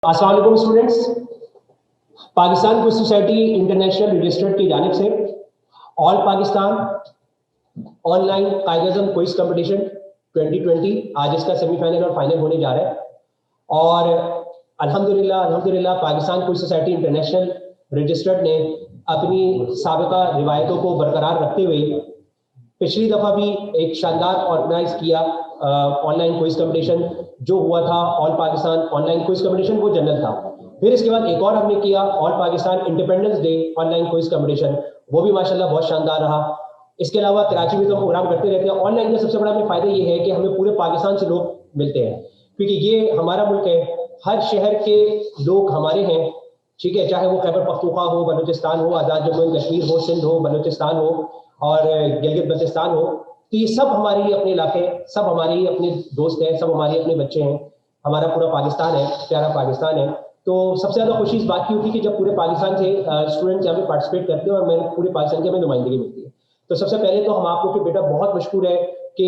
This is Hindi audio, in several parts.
अस्सलाम वालेकुम students. Pakistan quiz society international registered की जानिब से all Pakistan online Quaid-e-Azam quiz competition 2020 आज इसका सेमीफाइनल और फाइनल होने जा रहा है और अल्हम्दुलिल्लाह Pakistan quiz society international registered ने अपनी साबिका रिवायतों को बरकरार रखते हुए पिछली दफा भी एक शानदार ऑर्गेनाइज किया ऑनलाइन क्विज कंपटीशन जो हुआ था all Pakistan online quiz competition, वो जनरल था। फिर इसके बाद एक और हमने किया all Pakistan independence day online quiz competition, वो भी माशाल्लाह बहुत शानदार रहा। इसके अलावा कराची में तो प्रोग्राम करते रहते हैं। ऑनलाइन का सबसे बड़ा हमें फायदा ये है कि हमें पूरे पाकिस्तान से लोग मिलते हैं, क्योंकि ये हमारा मुल्क है, हर शहर के लोग हमारे हैं, ठीक है, चाहे वो खैबर पख्तूनख्वा हो, बलूचिस्तान हो, आज़ाद जम्मू एंड कश्मीर हो, सिंध हो, बलूचिस्तान हो और गिलगित बल्तिस्तान हो, तो ये सब हमारे ही अपने इलाके, सब हमारे ही अपने दोस्त हैं, सब हमारे अपने बच्चे हैं, हमारा पूरा पाकिस्तान है, प्यारा पाकिस्तान है। तो सबसे ज़्यादा खुशी इस बात की होती है कि जब पूरे पाकिस्तान से स्टूडेंट्स यहाँ पे पार्टिसिपेट करते हैं और मैंने पूरे पाकिस्तान की हमें नुमाइंदगी मिलती है। तो सबसे पहले तो हम आप लोग के बेटा बहुत मशहूर है कि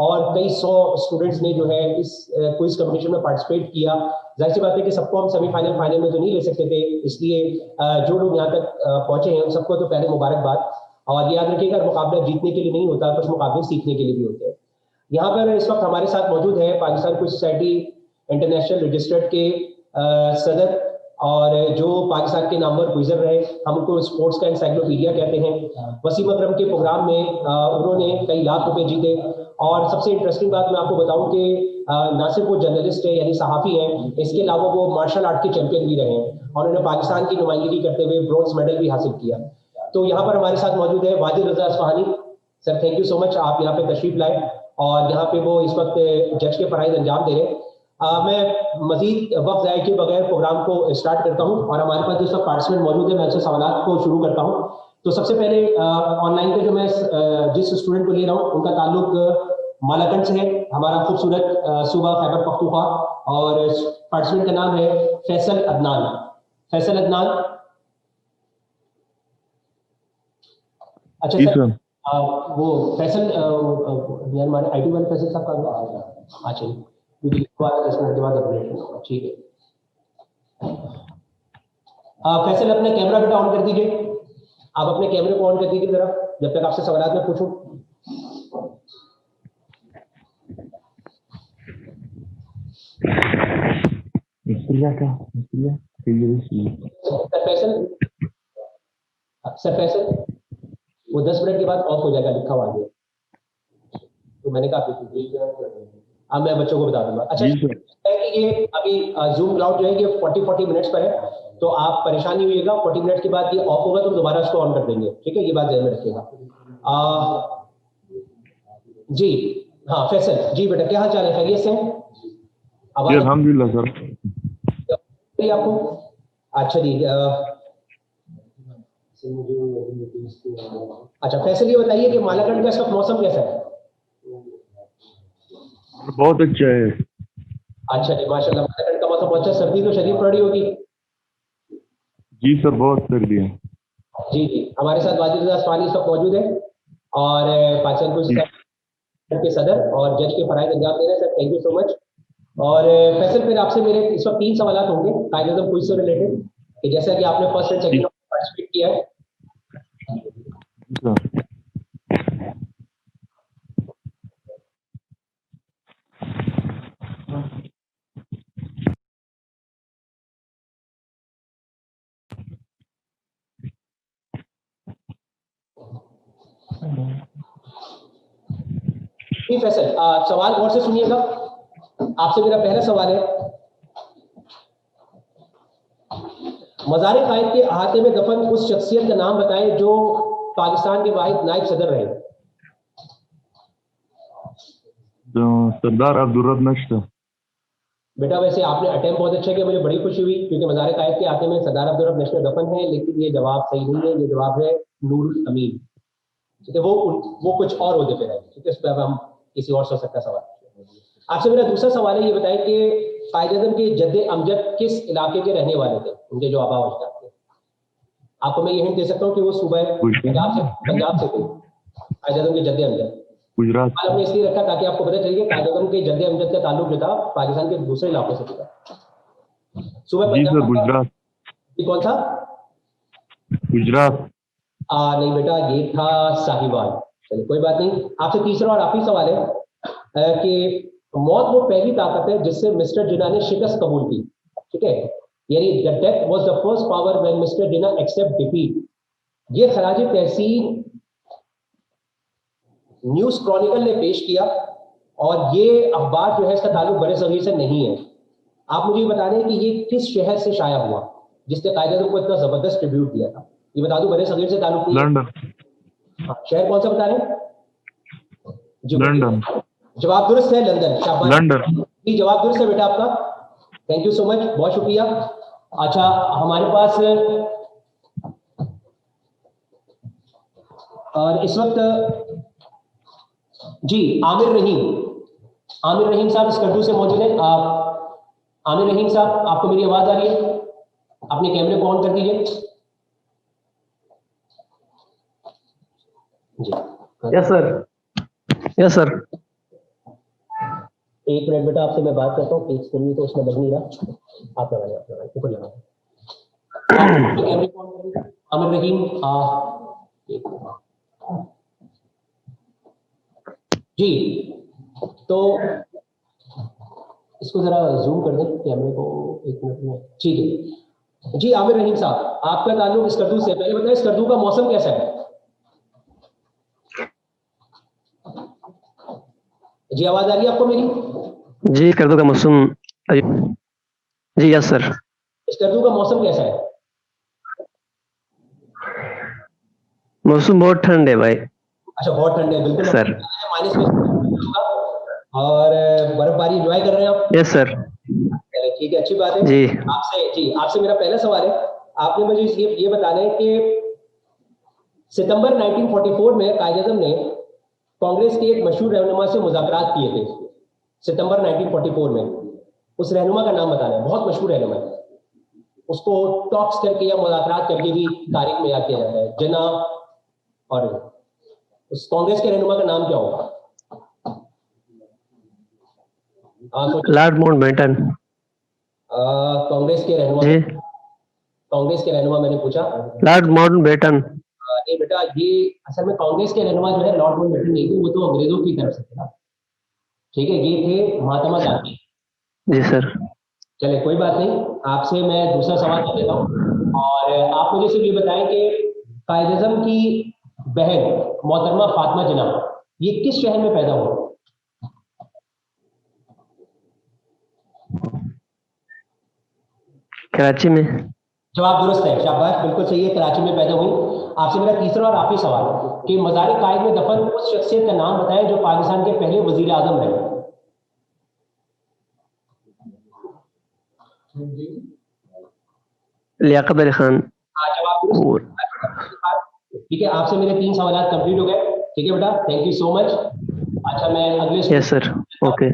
और कई 100 स्टूडेंट्स ने जो है इस क्विज कंपटीशन में पार्टिसिपेट किया। जाहिर सी बात है कि सबको हम सेमीफाइनल फाइनल में तो नहीं ले सकते थे, इसलिए जो लोग यहाँ तक पहुंचे हैं उन सबको तो पहले मुबारकबाद। और याद रखिएगा, मुकाबला जीतने के लिए नहीं होता, कुछ मुकाबले सीखने के लिए भी होते हैं। यहाँ पर इस वक्त हमारे साथ मौजूद है Pakistan quiz society international registered के सदर और जो पाकिस्तान के नामवर क्विजर रहे, हम उनको स्पोर्ट्स का एनसाइक्लोपीडिया कहते हैं। वसीम अकरम के प्रोग्राम में उन्होंने कई लाख रुपए जीते और सबसे इंटरेस्टिंग बात मैं आपको बताऊं कि ना सिर्फ वो जर्नलिस्ट है यानी सहाफ़ी हैं, इसके अलावा वो मार्शल आर्ट के चैंपियन भी रहे हैं और उन्होंने पाकिस्तान की नुमाइंदगी करते हुए ब्रॉन्ज मेडल भी हासिल किया। तो यहाँ पर हमारे साथ मौजूद है Wajid Raza Isfahani sir, thank you so much, आप यहाँ पे तशरीफ लाए और यहाँ पे वो इस वक्त जज के फराइज अंजाम दे रहे हैं। मैं मजीद वक्त ज़ाया के बगैर प्रोग्राम को स्टार्ट करता हूँ और हमारे पास जो सब पार्टिसिपेंट मौजूद है मैं उनसे सवाल को शुरू करता हूँ। तो सबसे पहले ऑनलाइन पे जो मैं जिस स्टूडेंट को ले रहा हूँ उनका ताल्लुक मालाकंड से है, हमारा खूबसूरत सूबा खैबर पख्तूनख्वा, और पार्टिसिपेंट का नाम है फैसल अदनान। फैसल अदनान, अच्छा सर, वो फैसल यार हमारे आईटी वाले फैसल साहब का, अच्छा क्योंकि 10 मिनट के बाद अपडेट होगा, ठीक है। फैसल अपना कैमरा बेटा ऑन कर दीजिए, आप अपने कैमरे को ऑन कर दीजिए जरा, जब तक आपसे सवाल मैं पूछूं। सर फैसल वो 10 मिनट के बाद ऑफ हो जाएगा, लिखा हुआ है, तो मैंने कहा अब मैं बच्चों को बता दूंगा। अच्छा कि ये अभी जूम क्लाउड जो है ये 40 मिनट्स पर है, तो आप परेशान नहीं होइएगा, 40 मिनट के बाद ये ऑफ होगा तो दोबारा इसको ऑन कर देंगे, ठीक है, ये बात ध्यान में रखिएगा। जी हाँ फैसल जी बेटा, क्या हाल चाल है, खैरियत से हैं? अल्हम्दुलिल्लाह सर। आपको अच्छा जी, अच्छा फैसल ये बताइए कि मालाकंड का इस वक्त मौसम कैसा है? बहुत अच्छा है। अच्छा जी माशाल्लाह, मालाकंड का मौसम बहुत अच्छा, सर्दी तो शदीद पड़ रही होगी? जी सर, बहुत सर्दी है। जी जी, हमारे साथ वाजिद रजा असफहानी इस वक्त मौजूद है और पाकिस्तान क्विज सोसाइटी के सदर और जज के फराइज अंजाम दे रहे हैं। Sir thank you so much. और फैसल फिर आपसे मेरे इस वक्त 3 सवाल होंगे कायद-ए-आज़म क्विज से रिलेटेड, कि जैसा कि आपने फर्स्ट एंड सेकंड पार्टिसिपेट किया है। फैसल सवाल गौर से सुनिएगा, आपसे मेरा पहला सवाल है, मज़ार कायद के अहाते में दफन उस शख्सियत का नाम बताएं जो पाकिस्तान के वाहिद नायब सदर रहे। सरदार अब्दुल रब नश्त। बेटा वैसे आपने अटेम्प्ट बहुत अच्छा किया, मुझे बड़ी खुशी हुई, क्योंकि मज़ार कायद के अहाते में सरदार अब्दुल रब नश्त दफन है, लेकिन ये जवाब सही नहीं है, ये जवाब है नूरुल अमीन, ठीक है, वो कुछ और होते पे रहे, ठीक है, इस पर हम किसी और सोच सकता सवाल। आपसे मेरा दूसरा सवाल है, ये बताएं कि कायद-ए-आज़म के जद्दे अमजद किस इलाके के रहने वाले थे, उनके जो आबा अजदाद थे? आपको मैं ये हिंट दे सकता हूँ कि वो सूबा पंजाब से थे, कायद-ए-आज़म के जद्दे अमजद। गुजरात। सवाल हमने इसलिए रखा ताकि आपको पता चले कि कायद-ए-आज़म के जद्द अमजद का ताल्लुक जो था पाकिस्तान के दूसरे इलाकों से था। सुबह जी सर, पंजाब का गुजरात। ये कौन था? गुजरात। नहीं बेटा, ये था साहिवाल। चलिए कोई बात नहीं। आपसे तीसरा और आखिरी सवाल है कि मौत वो पहली ताकत है जिससे मिस्टर जिन्ना ने शिकस्त कबूल की। ठीक है, यानी the death was the first power when mister Jinnah accept defeat. ये खराज तहसीन न्यूज क्रॉनिकल ने पेश किया और ये अखबार जो है इसका ताल्लुक बड़े सगीर से नहीं है। आप मुझे बता दें कि ये किस शहर से शाया हुआ जिसने कायद-ए-आज़म को इतना जबरदस्त ट्रिब्यूट दिया था। ये बता दूं बड़े सगीर से ताल्लुक नहीं है। लंदन। हाँ, शहर कौन सा बता रहे हैं? जी, लंदन। जवाब दुरुस्त है, लंदन। शाबाश। लंदन। जी, जवाब दुरुस्त है बेटा आपका। थैंक यू सो मच, बहुत शुक्रिया। अच्छा, हमारे पास और इस वक्त जी आमिर रहीम साहब इस कद्दू से मौजूद हैं। आप आमिर रहीम साहब, आपको मेरी आवाज आ रही है? अपने कैमरे को ऑन कर दीजिए। जी यस सर, यस सर। एक मिनट बेटा, आपसे मैं बात करता हूँ। एक सुनिए तो उसमें लग नहीं रहा। आप लगाइए ऊपर लगाइए। कैमरे को ऑन करिए। आमिर रहीम जी, तो इसको जरा जूम कर दें कैमरे को, एक मिनट में। ठीक है जी, आमिर रहीम साहब, आपका ताल्लुक इस कद्दू से। पहले बताएं इस कद्दू का मौसम कैसा है? जी, आवाज आ रही है आपको मेरी? जी, कद्दू का मौसम। जी यस सर। इस कद्दू का मौसम कैसा है? मौसम बहुत ठंड है भाई। अच्छा, बहुत ठंड है बिल्कुल सर। माइनस में और बर्फबारी एंजॉय कर रहे हैं आप? Yes sir. चलिए ठीक है, अच्छी बात है। जी आपसे मेरा पहला सवाल है। आपने मुझे ये बताना है कि सितंबर 1944 में कायद-ए-आज़म ने कांग्रेस के एक मशहूर रहनुमा से मुज़ाकरात किए थे। सितंबर 1944 में उस रहनुमा का नाम बताना है, बहुत मशहूर रहनुमा है। उसको टॉक्स करके या मुज़ाकरात करके भी तारीख में याद किया जाता है। जिन्ना और उस कांग्रेस के रहनुमा का नाम क्या होगा? Lord Mountbatten. कांग्रेस के रहनुमा मैंने पूछा। Lord Mountbatten. नहीं बेटा, ये असल में कांग्रेस के रहनुमा जो है लॉर्ड माउंटबेटन नहीं थे, वो तो अंग्रेजों की तरफ से थे ना। ठीक है, ये थे महात्मा गांधी। जी सर। चले कोई बात नहीं। आपसे मैं दूसरा सवाल कर लेता हूँ और आप मुझे सिर्फ ये बताएं कि कायद-ए-आज़म की बहन मोहतरमा फातिमा जिन्ना ये किस शहर में पैदा हुई? कराची में। जवाब दुरुस्त है, शाबाश, बिल्कुल सही है, कराची में पैदा हुई। आपसे मेरा तीसरा और आखिरी सवाल है कि मज़ार-ए-कायद में दफन उस शख्सियत का नाम बताएं जो पाकिस्तान के पहले वजीर आजम रहे। लियाकत अली खान। जवाब दुरुस्त। ठीक है, आपसे मेरे 3 सवाल कंप्लीट हो गए। ठीक है बेटा, थैंक यू सो मच। अच्छा, मैं अगले यस सर, ओके।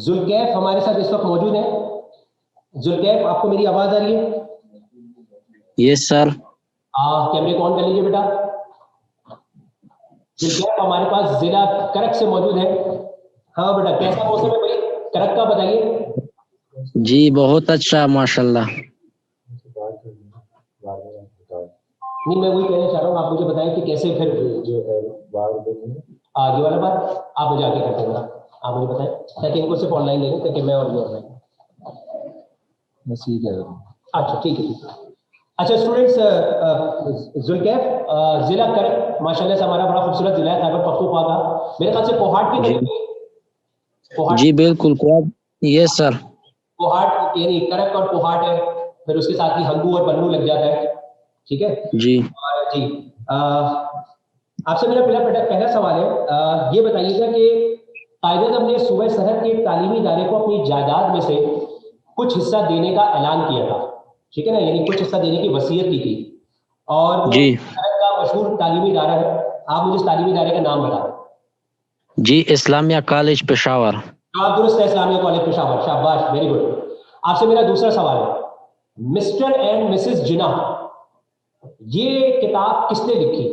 जुल्कैफ हमारे साथ इस वक्त मौजूद है। जुल्कैफ, आपको मेरी आवाज आ रही है? Yes sir. कैमरे को ऑन कर लीजिए बेटा। जुल्कैफ हमारे पास जिला करक से मौजूद है। हाँ बेटा, कैसा मौसम है भाई करक का, बताइए। जी बहुत अच्छा, माशाल्लाह। नहीं, मैं वही कहना चाह रहा हूँ, आप मुझे बताएं कि कैसे फिर जो है ये वाला बात आप मुझे आगे करते हैं। आप मुझे बताएं ताकि इनको सिर्फ ऑनलाइन ले लें, ताकि मैं और ये ऑनलाइन बस ये कह रहा हूँ। अच्छा ठीक है। अच्छा स्टूडेंट्स, जुल्कैफ जिला करक माशाल्लाह से हमारा बड़ा खूबसूरत जिला है खैबर पख्तूनख्वा का। मेरे ख्याल से कोहाट के करीब है। कोहाट, जी बिल्कुल कोहाट। Yes sir. कोहाट यानी करक और कोहाट है, फिर उसके साथ ही हंगू और बन्नू लग जाता है। ठीक है जी। और जी आपसे मेरा पहला सवाल है, ये बताइएगा कि कायद-ए-आज़म ने सूबे सरहद के तालीमी इदारे को अपनी जायदाद में से कुछ हिस्सा देने का ऐलान किया था। ठीक है ना, यानी कुछ हिस्सा देने की वसीयत की थी और वो जी। सरहद का मशहूर तालीमी इदारा है। आप मुझे इस तालीमी इदारे का नाम बताएं। जी इस्लामिया कॉलेज पेशावर। जवाब दुरुस्त है, इस्लामिया कॉलेज पेशावर, शाबाश, वेरी गुड। आपसे मेरा दूसरा सवाल है, मिस्टर एंड मिसेस जिना, ये किताब किसने लिखी?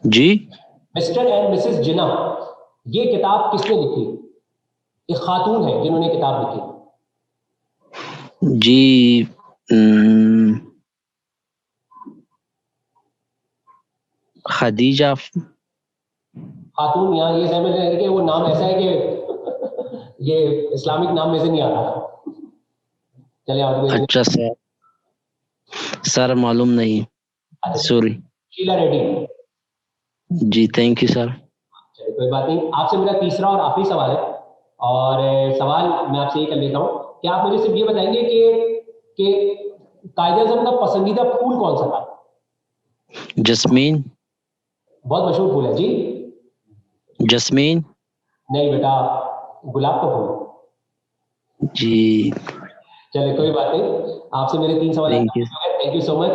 जी मिस्टर एंड मिसेस जिना, ये किताब किसने लिखी? एक खातून है जिन्होंने किताब लिखी। जी खदीजा। खातून, यहाँ ये समझ रहे हैं कि वो नाम ऐसा है कि ये इस्लामिक नाम में से नहीं आ रहा। चले आप अच्छा सर, सर मालूम नहीं, सॉरी। शीला रेड्डी। जी थैंक यू सर। चलिए कोई बात नहीं। आपसे मेरा तीसरा और आखिरी सवाल है, और सवाल मैं आपसे ये कर लेता हूँ कि आप मुझे सिर्फ ये बताएंगे कि कायदे आज़म का पसंदीदा फूल कौन सा था? जस्मीन। बहुत मशहूर फूल है जी। जस्मीन। नहीं बेटा, गुलाब का फूल। जी चलिए कोई बात नहीं। आपसे मेरे 3 सवाल। Thank you. Thank you so much,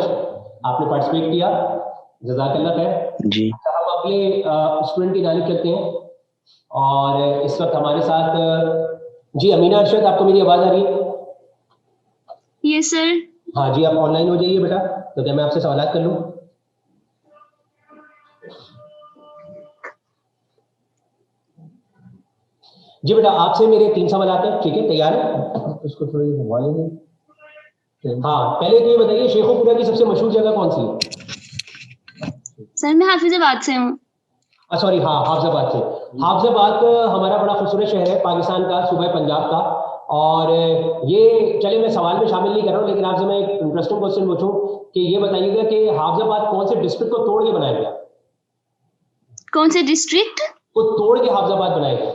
आपने पार्टिसिपेट किया, जज़ाकल्लाह खैर। जी अच्छा, हम अगले स्टूडेंट की जानिब चलते हैं, और इस वक्त हमारे साथ जी अमीना अरशद, आपको मेरी आवाज आ रही है? Yes sir. हाँ जी, आप ऑनलाइन हो जाइए बेटा, तो क्या मैं आपसे सवाल कर लूँ? जी बेटा, आपसे मेरे 3 सवाल आते हैं, ठीक है? तैयार है? उसको थोड़ी मोबाइल में। हाँ, पहले तो ये बताइए, शेखोपुरा की सबसे मशहूर जगह कौन सी है? सर मैं हाफिजाबाद से हूँ। सॉरी, हाँ, हाफिजाबाद से। हाफिजाबाद हमारा बड़ा खूबसूरत शहर है, पाकिस्तान का, सूबा पंजाब का। और ये, चलिए मैं सवाल में शामिल नहीं कर रहा हूँ, लेकिन आपसे मैं एक इंटरेस्टिंग क्वेश्चन पूछूं कि ये बताइएगा कि हाफिजाबाद कौन से डिस्ट्रिक्ट को तोड़ के बनाया गया? कौन से डिस्ट्रिक्ट? को तोड़ के हाफिजाबाद बनाया गया।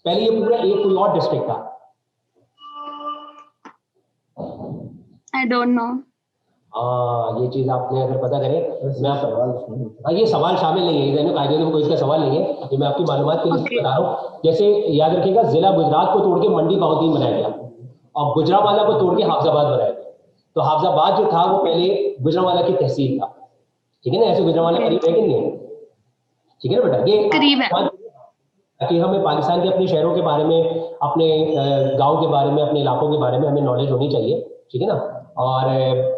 पहले ये पूरा एक कोई और डिस्ट्रिक्ट था। I don't know. ये चीज आपने अगर पता करें, मैं ये सवाल शामिल नहीं है, इधर कायदे में कोई इसका सवाल नहीं है, ये मैं आपकी मालूमात के लिए Okay. बता रहा हूँ। जैसे याद रखिएगा, जिला गुजरात को तोड़ के मंडी बाउद्दीन बनाया गया, और गुजरावाला को तोड़ के हाफिजाबाद बनाया गया। तो हाफिजाबाद जो था वो पहले गुजरावाला की तहसील था, ठीक है ना? ऐसे गुजरावाला करीब है कि नहीं है? ठीक है ना बेटा? ये करीब है। ताकि हमें पाकिस्तान के अपने शहरों के बारे में, अपने गांव के बारे में, अपने इलाकों के बारे में हमें नॉलेज होनी चाहिए, ठीक है ना? और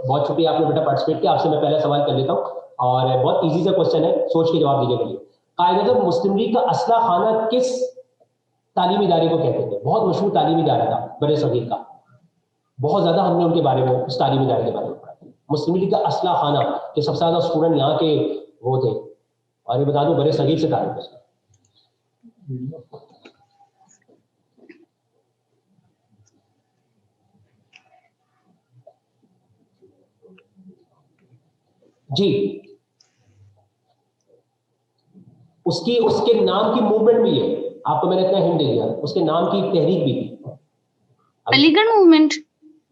बहुत शुक्रिया आपने बेटा पार्टिसिपेट किया। आपसे मैं पहला सवाल कर लेता हूँ, और बहुत इजी सा क्वेश्चन है, सोच के जवाब दीजिए करिए। कायदे मुस्लिम लीग का असला खाना किस तालीमी इदारे को कहते थे? बहुत मशहूर तालीमी इदारा था बड़े सगीर का, बहुत ज्यादा हमने उनके बारे में, उस तालीमी इदारे के बारे में पढ़ा। मुस्लिम लीग का असला खाना, कि सबसे ज्यादा स्टूडेंट यहाँ के वो थे, और ये बता दूं बड़े सगीर से ताल्लुक है। जी, उसकी, उसके नाम की मूवमेंट भी है, आपको मैंने इतना हिंट दे दिया, उसके नाम की तहरीक भी थी। अलीगढ़ मूवमेंट।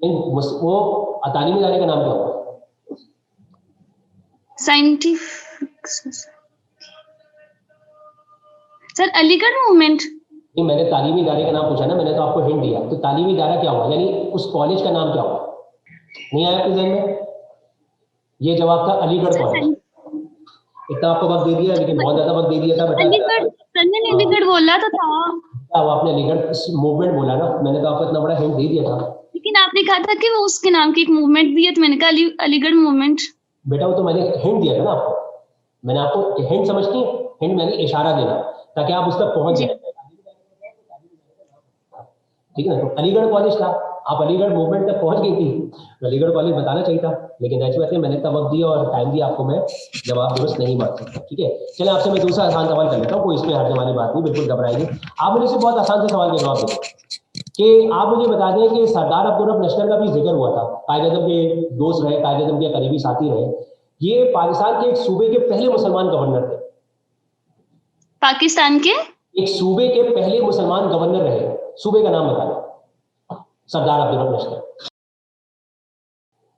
वो तालीमी इदारे का नाम क्या होगा? Scientific sir, Aligarh movement. नहीं, मैंने तालीमी इदारे का नाम पूछा ना, मैंने तो आपको हिंट दिया। तो तालीमी इदारा क्या होगा, यानी उस कॉलेज का नाम क्या होगा? नहीं आया आपके ज़हन में? ये जवाब था अलीगढ़ कॉलेज। इतना आपको वक्त दे दिया, लेकिन बहुत ज्यादा वक्त दे दिया था बेटा। अलीगढ़ सर, मैंने अलीगढ़ बोला तो था, अब आपने अलीगढ़ मूवमेंट बोला ना, मैंने तो आपको इतना बड़ा हिंट दे दिया था। लेकिन आपने कहा था कि वो उसके नाम की एक मूवमेंट भी है, तो मैंने कहा अलीगढ़ मूवमेंट। बेटा वो तो मैंने हिंट दिया था ना आपको, मैंने आपको हिंट समझती है, हिंट मैंने इशारा देना, ताकि आप उस तक पहुंच जाए, ठीक है ना? तो अलीगढ़ कॉलेज था, आप अलीगढ़ मूवमेंट तक पहुंच गई थी, तो अलीगढ़ कॉलेज बताना चाहिए था, लेकिन ऐसी बात है, मैंने इतना वक्त दिया और टाइम दिया आपको, मैं जवाब दुरुस्त नहीं मान सकता, ठीक है? चलिए आपसे मैं दूसरा आसान सवाल कर लेता हूँ, कोई इसमें हटने वाली बात नहीं, बिल्कुल घबराइए। आप मुझे से बहुत आसान से सवाल का जवाब दें कि आप मुझे बता दें कि सरदार अब्दुर्रब लश्कर का भी जिक्र हुआ था, कायद-ए-आज़म के दोस्त रहे, कायद-ए-आज़म के करीबी साथी रहे, ये पाकिस्तान के एक सूबे के पहले मुसलमान गवर्नर थे। पाकिस्तान के एक सूबे के पहले मुसलमान गवर्नर रहे, सूबे का नाम बताएं। सरदार अब्दुर्रब लश्कर।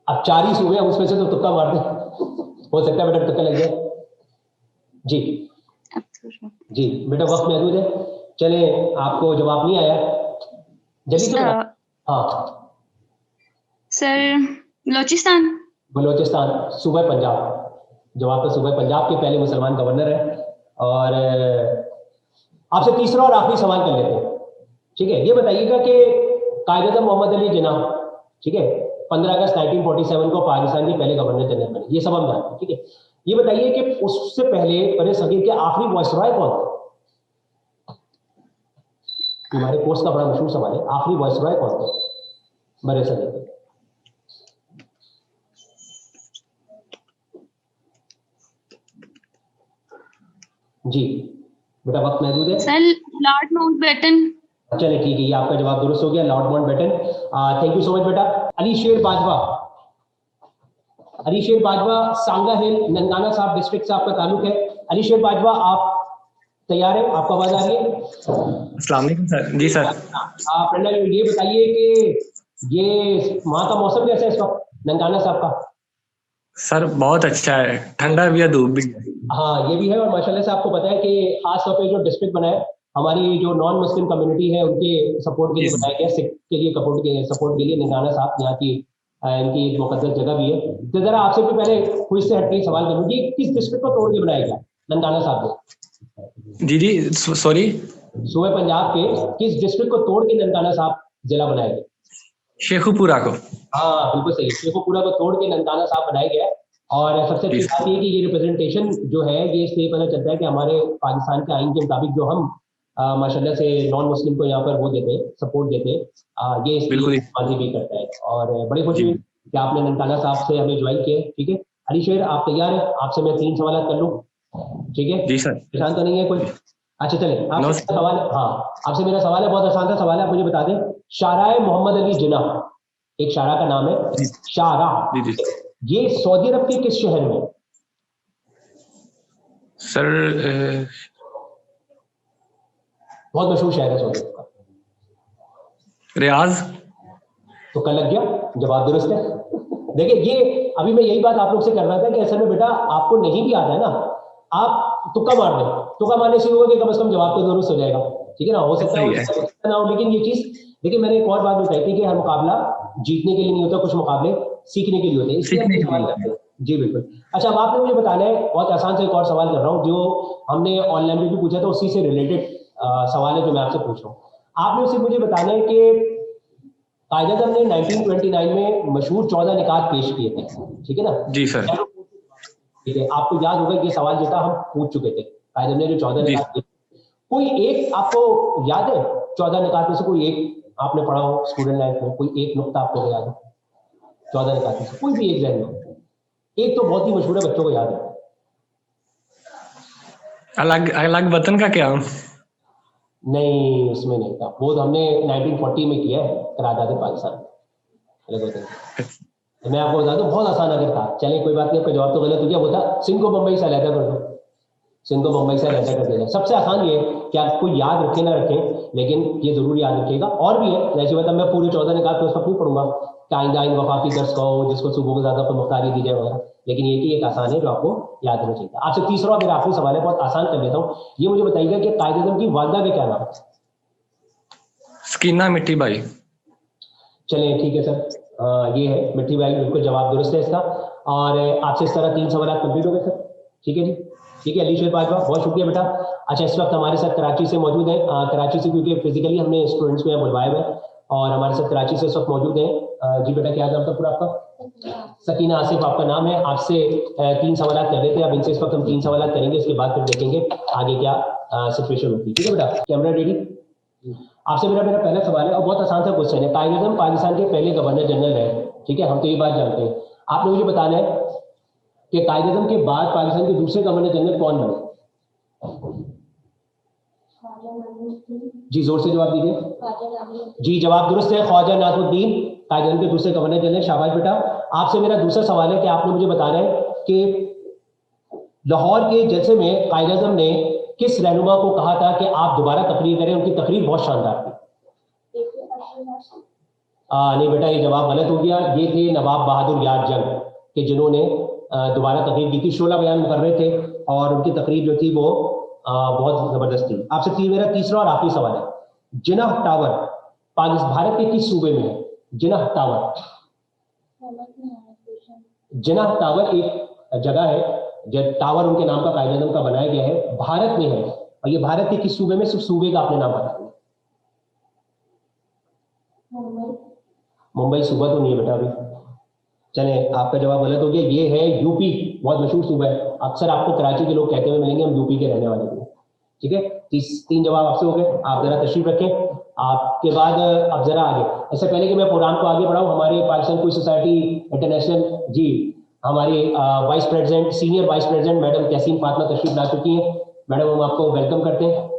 अब 4 ही सूबे हैं, उसमें से तो तुक्का मार दे, हो सकता है बेटा तुक्का लग जाए। जी जी बेटा, वक्त महदूद है, चले आपको जवाब नहीं आया, जल्दी से बताओ। हाँ सर, बलोचिस्तान। बलोचिस्तान, सूबा पंजाब। जवाब तो सूबा पंजाब के पहले मुसलमान गवर्नर है। और आपसे तीसरा और आखिरी सवाल कर लेते हैं, ठीक है? ये बताइएगा कि कायद-ए-आज़म मोहम्मद अली जिन्ना, ठीक है, 15 अगस्त 1947 को पाकिस्तान के पहले गवर्नर जनरल बने, ये सब हम जानते हैं, ठीक है। ये बताइए कि उससे पहले बड़े सगीर के आखिरी वायसरॉय कौन थे? हमारे कोर्स का बड़ा मशहूर सवाल है, आखिरी वायसरॉय कौन थे बड़े सगीर के? जी बेटा, वक्त महदूद है। Sir Lord Mountbatten. चलिए ठीक है, ये आपका जवाब दुरुस्त हो गया, Lord Mountbatten. Thank you so much बेटा। अली शेर बाजवा, अली शेर बाजवा सांगा हिल ननकाना साहब डिस्ट्रिक्ट से आपका ताल्लुक है। अली शेर बाजवा, आप तैयार है? आपको आवाज आ रही है? अस्सलाम वालेकुम सर। जी सर। प्रणा, ये बताइए कि ये वहाँ का मौसम कैसा है इस वक्त ननकाना साहब का? सर बहुत अच्छा है, ठंडा भी है, धूप भी है। हाँ ये भी है, और माशाल्लाह से आपको पता है कि खास तौर पे जो डिस्ट्रिक्ट बना है हमारी जो नॉन मुस्लिम कम्युनिटी है उनके सपोर्ट के लिए बनाया गया, सिख के लिए सपोर्ट के लिए ननकाना साहब यहाँ की इनकी एक मुकद्दस जगह भी है। तो जरा आपसे भी पहले क्विज से हटके सवाल करूंगी, किस डिस्ट्रिक्ट को तोड़ के बनाया गया ननकाना साहब ने? जी जी, सॉरी। सूबे पंजाब के किस डिस्ट्रिक्ट को तोड़ के ननकाना साहब जिला बनाया गया? शेखुपुरा को। हाँ बिल्कुल सही, शेखुपुरा को तोड़ के ननकाना साहब बनाया गया है। और सबसे अच्छी बात ये कि ये रिप्रेजेंटेशन जो है ये इससे पता चलता है कि हमारे पाकिस्तान के आइन के मुताबिक जो हम माशाल्लाह से नॉन मुस्लिम को यहाँ पर वो देते हैं, सपोर्ट देते हैं, ये इसकी बाजी भी करता है। और बड़ी खुशी हुई कि आपने ननकाना साहब से हमें ज्वाइन किया, ठीक है। अली शेर, आप तैयार है? आपसे मैं 3 सवाल कर लूँ, ठीक है? जी सर। परेशान तो नहीं है कोई? अच्छा चलिए, आपसे सवाल, हाँ आपसे मेरा सवाल है, बहुत आसान सा सवाल है, आप मुझे बता दें शाराए मोहम्मद अली जिन्ना, एक शारा का नाम है शारा, जी जी ये सऊदी अरब के किस शहर में? सर, बहुत मशहूर शहर है सऊदी अरब का। रियाज। तो कल लग गया, जवाब दुरुस्त है। देखिए ये अभी मैं यही बात आप लोग से कर रहा था कि असल में बेटा आपको नहीं भी आता है ना, आप तुक्का मार दें, तुक्का मारने से होगा कि कम से कम जवाब तो दुरुस्त हो जाएगा, ठीक है ना? हो सकता है ना हो, लेकिन ये चीज देखिए मैंने एक और बात बताई थी कि हर मुकाबला जीतने के लिए नहीं होता, कुछ मुकाबले सीखने के लिए होते हैं, इसलिए सवाल करते हैं। जी बिल्कुल। अच्छा, अब आपने मुझे बताना है, बहुत आसान से एक और सवाल कर रहा हूँ जो हमने ऑनलाइन में भी पूछा था, उसी से रिलेटेड सवाल है जो मैं आपसे पूछ रहा हूँ। आपने उसे मुझे बताना है कि कायद-ए-आज़म ने 1929 में मशहूर 14 निकात पेश किए थे, ठीक है ना? जी सर। ठीक है, आपको याद होगा कि ये सवाल जो था हम पूछ चुके थे, कायद-ए-आज़म ने जो 14 निकात, कोई एक आपको याद है 14 निकात में से? कोई एक आपने पढ़ा हो स्टूडेंट लाइफ में, कोई एक नुक्ता आपको याद हो 14 निकात में से? कोई भी एक जहन में, एक तो बहुत ही मशहूर है, बच्चों को याद है। अलग अलग वतन का क्या? नहीं, उसमें नहीं था वो, तो हमने 1940 में किया है, करारदाद पाकिस्तान अलग वतन का। मैं आपको बता दूं, बहुत आसान अगर था, चले कोई बात नहीं, आपका जवाब तो गलत हो गया, वो था सिंध को मुंबई से अलहदा कर दो, सिंध को मुंबई से अलहदा कर देगा। सबसे आसान ये है कि आप कोई याद रखें ना रखें, लेकिन ये जरूर याद रखिएगा। और भी है, जैसे मतलब मैं पूरी 14 निकात तो उस वक्त नहीं पढ़ूंगा कि आइंदा आइन वफाकी दर्स कहो जिसको सुबह को ज्यादा तो मुख्तारी दी जाए वगैरह, लेकिन ये कि एक आसान है जो आपको याद रखना चाहिए। आपसे तीसरा मेरा आखिरी सवाल है, बहुत आसान कर लेता हूँ, ये मुझे बताइएगा कि कायद-ए-आज़म की वालिदा का क्या नाम है? सकीना मिट्टी बाई। चलिए ठीक है सर, ये है मिट्टी बाई, बिल्कुल जवाब दुरुस्त है इसका। और आपसे इस तरह 3 सवाल कंप्लीट हो गए सर, ठीक है जी, ठीक है। अली शेर बाजवा, बहुत शुक्रिया बेटा। अच्छा, इस वक्त हमारे साथ कराची से मौजूद है, कराची से, क्योंकि फिजिकली हमने स्टूडेंट्स को यहाँ बुलवाए हुए हैं, और हमारे साथ कराची से इस वक्त मौजूद हैं। जी बेटा, क्या नाम था पूरा आपका? सकीना आसिफ आपका नाम है। आपसे 3 सवाल कर लेते हैं, अब इनसे इस वक्त हम 3 सवाल करेंगे, इसके बाद फिर देखेंगे आगे क्या सिचुएशन होती है, ठीक है बेटा? Camera ready? आपसे मेरा पहला सवाल है, और बहुत आसान सा क्वेश्चन है। कायद-ए-आज़म पाकिस्तान के पहले गवर्नर जनरल है, ठीक है, हम तो ये बात जानते हैं। आपने मुझे बताना है कि कायद-ए-आज़म के बाद पाकिस्तान के दूसरे गवर्नर जनरल कौन बने? जी जोर से जवाब दीजिए। जी जवाब दुरुस्त है, ख्वाजा नाज़मुद्दीन कायद-ए-आज़म के दूसरे गवर्नर जनरल। शाबाश बेटा। आपसे मेरा दूसरा सवाल है कि आपने मुझे बताना है कि लाहौर के जलसे में कायद-ए-आज़म ने किस रहनुमा को कहा था कि आप दोबारा तकरीर करें, उनकी तकरीर बहुत शानदार थी? नहीं बेटा, ये जवाब गलत हो गया। ये थे नवाब बहादुर यार जंग के, जिन्होंने दोबारा तकरीर की थी। 16 बयान कर रहे थे और उनकी तकरीर जो थी वो बहुत जबरदस्त थी। आपसे मेरा तीसरा और आखिरी सवाल है, जिनाह टावर भारत के किस सूबे में है? जिनाह टावर, जिनाह टावर एक जगह है, जब टावर उनके नाम का कायद-ए-आज़म का बनाया गया है, भारत में है, और ये भारत के किस सूबे में? सिर्फ सूबे का आपने नाम बताया। मुंबई सूबा तो नहीं है बेटा अभी, चले, आपका जवाब गलत हो गया। ये है यूपी, बहुत मशहूर सूबा है। अक्सर आपको कराची के लोग कहते हुए मिलेंगे हम यूपी के रहने वाले हैं। ठीक है, 3 जवाब आपसे हो गए। आप जरा तशरीफ रखें। आपके बाद अब जरा आगे, इससे पहले कि मैं प्रोग्राम को आगे बढ़ाऊं, हमारे Pakistan quiz society international ji हमारी vice president, senior vice president madam Tahseen Fatima तशरीफ ला चुकी हैं। मैडम, हम आपको वेलकम करते हैं।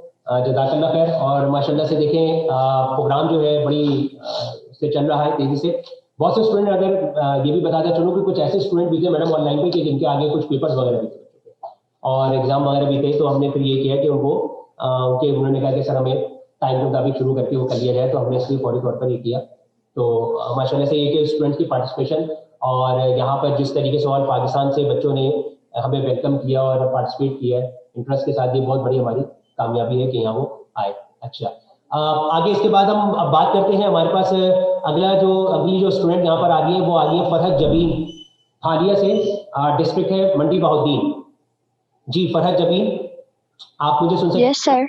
जज़ाकल्लाह खैर। और माशाल्लाह से देखें प्रोग्राम जो है बड़ी से चल रहा है तेजी से। बहुत से स्टूडेंट, अगर ये भी बताता चलूं कि कुछ ऐसे स्टूडेंट भी थे मैडम ऑनलाइन पे कि जिनके आगे कुछ पेपर्स वगैरह भी थे और एग्जाम वगैरह भी थे, तो हमने फिर ये किया कि उनको उन्होंने कहा कि सर हमें टाइम के मुताबिक शुरू करके वो कर लिया जाए, तो हमने इसलिए फौरी तौर पर ये किया। तो माशाल्लाह से ये कि स्टूडेंट्स की पार्टिसिपेशन और यहाँ पर जिस तरीके से और पाकिस्तान से बच्चों ने हमें वेलकम किया और पार्टिसिपेट किया है इंटरेस्ट के साथ, ये बहुत बड़ी हमारी कामयाबी है कि यहाँ वो आए। अच्छा, आगे इसके बाद हम अब बात करते हैं। हमारे पास अगली जो स्टूडेंट यहाँ पर आ रही है वो आ रही है फरहत जबीन हालिया से, डिस्ट्रिक्ट है मंडी बहाउद्दीन। जी फरहत जबीन, आप मुझे सुन सकते हैं? Yes sir.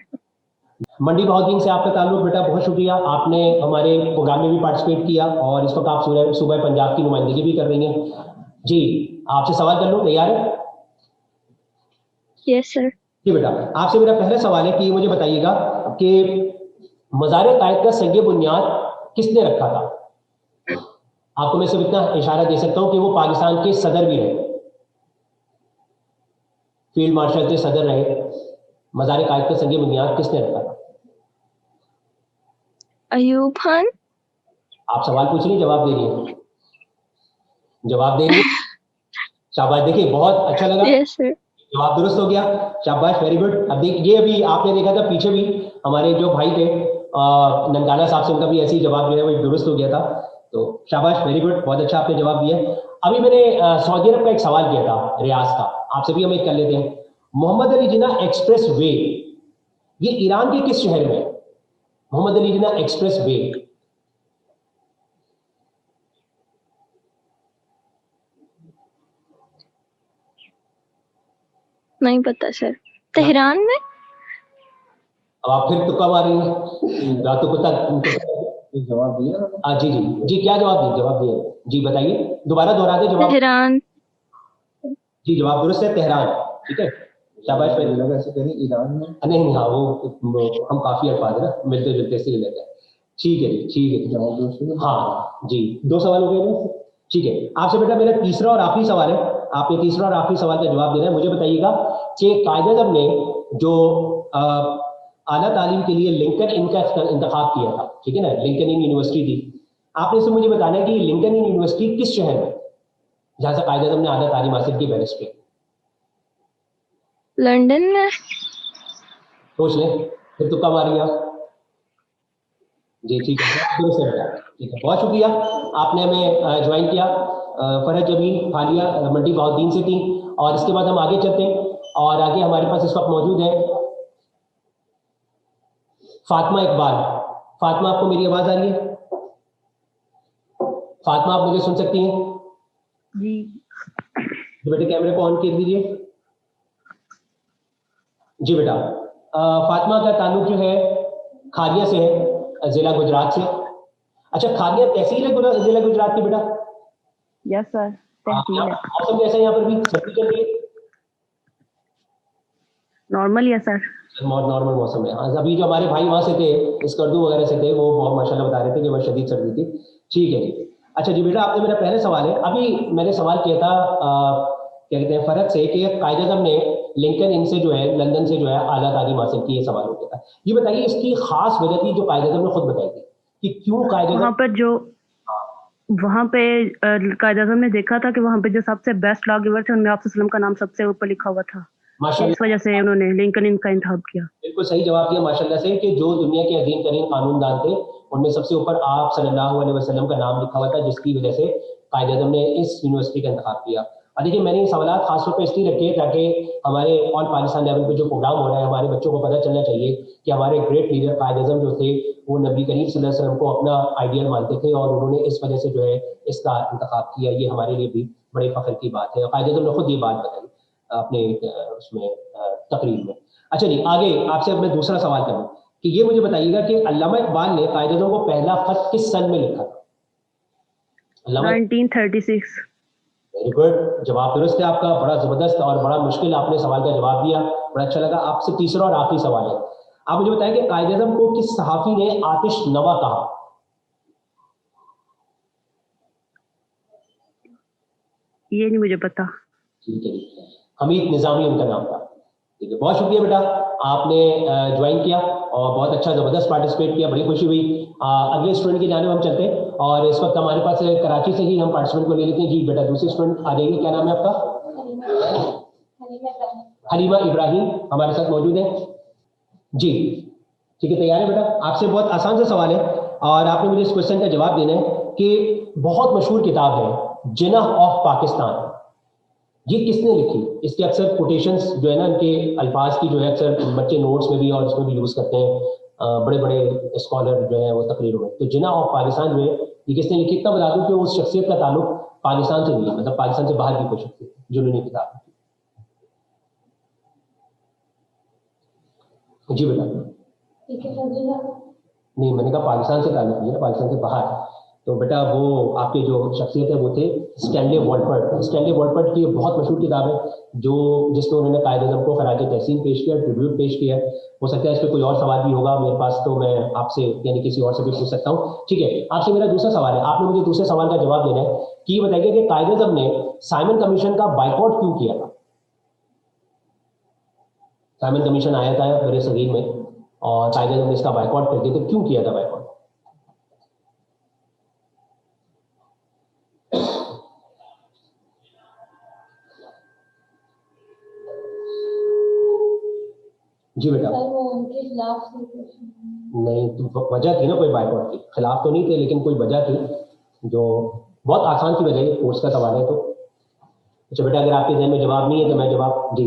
मंडी बहाउद्दीन से आपका ताल्लुक। बेटा बहुत शुक्रिया, आपने हमारे प्रोग्राम में भी पार्टिसिपेट किया और इस वक्त आप सूबा पंजाब की नुमाइंदगी भी कर रही हैं। जी, आपसे सवाल कर लूं, तैयार है? Yes sir. जी बेटा, आपसे मेरा पहला सवाल है कि मुझे बताइएगा कि मज़ार-ए-कायद का संग बुनियाद किसने रखा था? आपको मैं सिर्फ इतना इशारा दे सकता हूं कि वो पाकिस्तान के सदर भी रहे, फील्ड मार्शल के सदर रहे। मज़ार-ए-कायद का संग बुनियाद किसने रखा था? अयूब खान। आप सवाल पूछ रही, जवाब दे रही है? जवाब दे रही है? शाबाश, देखिए बहुत अच्छा लगा। Yes sir. जवाब दुरुस्त हो गया, शाबाश, वेरी गुड। अब देखिए, अभी आपने देखा था पीछे भी हमारे जो भाई थे ननकाना साहब से, उनका भी ऐसे ही जवाब जो है वो दुरुस्त हो गया था। तो शाबाश, वेरी गुड, बहुत अच्छा आपने जवाब दिया। अभी मैंने सऊदी अरब का एक सवाल किया था, रियाज का, आपसे भी हम एक कर लेते हैं। मोहम्मद अली जिन्ना एक्सप्रेस वे ये ईरान के किस शहर में है? Mohammad Ali Jinnah express way. नहीं पता सर। तेहरान में। अब आप फिर तुक्का मार रही हैं, रातों को तक जवाब दिया। जी जी जी, क्या जवाब दिया? जवाब दिया जी, बताइए, दोबारा दोहरा दे जवाब। तेहरान। जी, जवाब दुरुस्त है, तेहरान। ठीक है, शाबाश। ऐसे करें ईरान में नहीं, हाँ वो हम काफी अल्फाज है ना मिलते जुलते से लेते हैं। ठीक है जी, ठीक है, जवाब दुरुस्त। हाँ जी, 2 सवाल हो गए ना। ठीक है, आपसे बेटा मेरा तीसरा और आखिरी सवाल है। आपने तीसरा और आखिरी सवाल का जवाब देना है। मुझे बताइएगा कि कायद-ए-आज़म ने जो आला तालीम के लिए लिंकन इन का इंतखाब किया था, ठीक है ना, लिंकन इन यूनिवर्सिटी थी। आपने इसमें मुझे बताना है कि लिंकन इन यूनिवर्सिटी किस शहर में, जहां से कायद-ए-आज़म ने आला तालीम हासिल की बैरिस्टर पे? लंदन में। सोच लें, फिर तुक्का मारिए आप। जी ठीक है, ठीक है, बहुत शुक्रिया, आपने हमें ज्वाइन किया। फरहत जबीन हालिया मंडी बहाउद्दीन से थी। और इसके बाद हम आगे चलते हैं और आगे हमारे पास इस वक्त मौजूद है फातिमा इकबाल। फातिमा, आपको मेरी आवाज आ रही है? फातिमा, आप मुझे सुन सकती हैं? जी। तो बेटे कैमरे को ऑन कर दीजिए। जी बेटा, फातिमा का ताल्लुक जो है खालिया से है, जिला गुजरात से। अच्छा, खालिया तहसील है जिला गुजरात की बेटा? यस सर, तहसील है। मौसम कैसा है यहाँ पर? भी सर्दी चल रही है? नॉर्मल है सर। नॉर्मल मौसम है। हाँ, अभी जो हमारे भाई वहां से थे स्कर्दू वगैरह से थे, वो बहुत माशाल्लाह बता रहे थे कि बहुत शदीद सर्दी थी। ठीक है जी। अच्छा जी बेटा, आपने मेरा पहला सवाल है, अभी मैंने सवाल किया था क्या कहते हैं फरहत से, कि कायद-ए-आज़म ने लिंकन इनसे जो है लंदन से जो है आला तालीम हासिल की, ये सवाल हो गया था। ये बताइए इसकी खास वजह थी जो कायद-ए-आज़म ने खुद बताई थी कि क्यों वहाँ पे कायद-ए-आज़म ने देखा था कि वहाँ पे जो सबसे बेस्ट लॉ गिवर थे उनमें आप सल्लम का नाम सबसे ऊपर लिखा हुआ था। इस वजह से उन्होंने लिंकन इनका इंतखाब किया। बिल्कुल सही जवाब दिया माशाल्लाह से, कि जो दुनिया के अजीम तरीन कानूनदान थे उनमें सबसे ऊपर आप सल्लल्लाहु अलैहि वसल्लम का नाम लिखा हुआ था, जिसकी वजह से कायद-ए-आज़म ने इस यूनिवर्सिटी का इंतखाब किया। और देखिए, मैंने ये सवाल खासतौर पर इसलिए रखे ताकि हमारे ऑल पाकिस्तान लेवल पे जो प्रोग्राम हो रहा है, हमारे बच्चों को पता चलना चाहिए कि हमारे ग्रेट लीडर कायद-ए-आज़म जो थे वो नबी करीम सल्लल्लाहु अलैहि वसल्लम को अपना आइडियल मानते थे और उन्होंने इस वजह से जो है इसका इंतखाब किया। ये हमारे लिए भी बड़े फख्र की बात है। कायद-ए-आज़म ने खुद ये बात बताई अपने उसमें तकरीर में। अच्छा जी, आगे आपसे अब मैं दूसरा सवाल करूं कि ये मुझे बताइएगा कि अल्लामा इकबाल ने कायद-ए-आज़म को पहला खत किस सन में लिखा था? 1936। वेरी गुड, जवाब दुरुस्त है आपका, बड़ा जबरदस्त और बड़ा मुश्किल आपने सवाल का जवाब दिया, बड़ा अच्छा लगा। आपसे तीसरा और आखिरी सवाल है, आप मुझे बताएं कि कायद-ए-आज़म को किस सहाफी ने आतिश नवा कहा? ये नहीं मुझे पता। ठीक है, हमीद निजामी उनका नाम था। ठीक है, बहुत शुक्रिया बेटा, आपने ज्वाइन किया और बहुत अच्छा जबरदस्त पार्टिसिपेट किया, बड़ी खुशी हुई। अगले स्टूडेंट की जानिब हम चलते हैं और इस वक्त हमारे पास कराची से ही हम पार्टिसिपेंट को ले लेते हैं। जी बेटा, दूसरी स्टूडेंट आ जाएगी, क्या नाम है आपका? हलीमा इब्राहिम हमारे साथ मौजूद है जी। ठीक है, तैयार है बेटा? आपसे बहुत आसान सा सवाल है और आपने मुझे इस क्वेश्चन का जवाब देना है कि बहुत मशहूर किताब है जिनाह ऑफ पाकिस्तान, ये किसने लिखी? इसके अक्सर कोटेशंस जो है ना, इनके अल्फाज की जो है अक्सर बच्चे नोट्स में भी और उसमें भी यूज करते हैं, बड़े बड़े स्कॉलर जो है वो तकरीरों में। तो जिनाह ऑफ पाकिस्तान जो है ये किसने लिखी? इतना बता दूं कि उस शख्सियत का ताल्लुक पाकिस्तान से नहीं है, मतलब पाकिस्तान से बाहर की कोई शख्सियत जिन्होंने किताब लिखी। जी बेटा। नहीं, मैंने कहा पाकिस्तान से ताल्लुक नहीं है, पाकिस्तान से बाहर। तो बेटा वो आपके जो शख्सियत है वो थे स्टैनले वॉलपर्ट। स्टैनले वॉलपर्ट की बहुत मशहूर किताब है जो जिसमें उन्होंने कायद-ए-आज़म को खराज तहसीन पेश किया, ट्रिब्यूट पेश किया। हो सकता है इस पर कोई और सवाल भी होगा मेरे पास, तो मैं आपसे यानी किसी और से भी पूछ सकता हूँ। ठीक है, आपसे मेरा दूसरा सवाल है, आपने मुझे दूसरे सवाल का जवाब देना है कि ये बताइए कि कायद-ए-आज़म ने साइमन कमीशन का बाइकआउट क्यों किया था? साइमन कमीशन आया था मेरे सगीर में और कायद-ए-आज़म ने इसका बाइकआउट कर दिया, तो क्यों किया था बाइकआउट? जी बेटा। वो उनके खिलाफ नहीं, तो वजह थी ना कोई बाइकआउट की, खिलाफ तो नहीं थे लेकिन कोई वजह थी जो बहुत आसान सी वजह है। कोर्स का सवाल है तो अच्छा बेटा, अगर आपके जहन में जवाब नहीं है तो मैं जवाब जी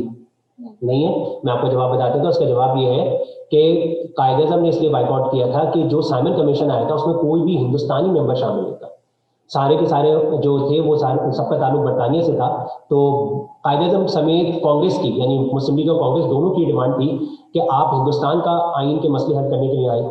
नहीं है, मैं आपको जवाब बताता हूँ। तो उसका जवाब ये है कि कायद-ए-आज़म ने इसलिए बाइकआउट किया था कि जो साइमन कमीशन आया था उसमें कोई भी हिंदुस्तानी मेंबर शामिल नहीं था, सारे के सारे जो थे वो सारे सबका ताल्लुक बरतानिया से था। तो कायद-ए-आज़म समेत कांग्रेस की यानी मुस्लिम लीग और कांग्रेस दोनों की डिमांड थी कि आप हिंदुस्तान का आइन के मसले हल करने के लिए आए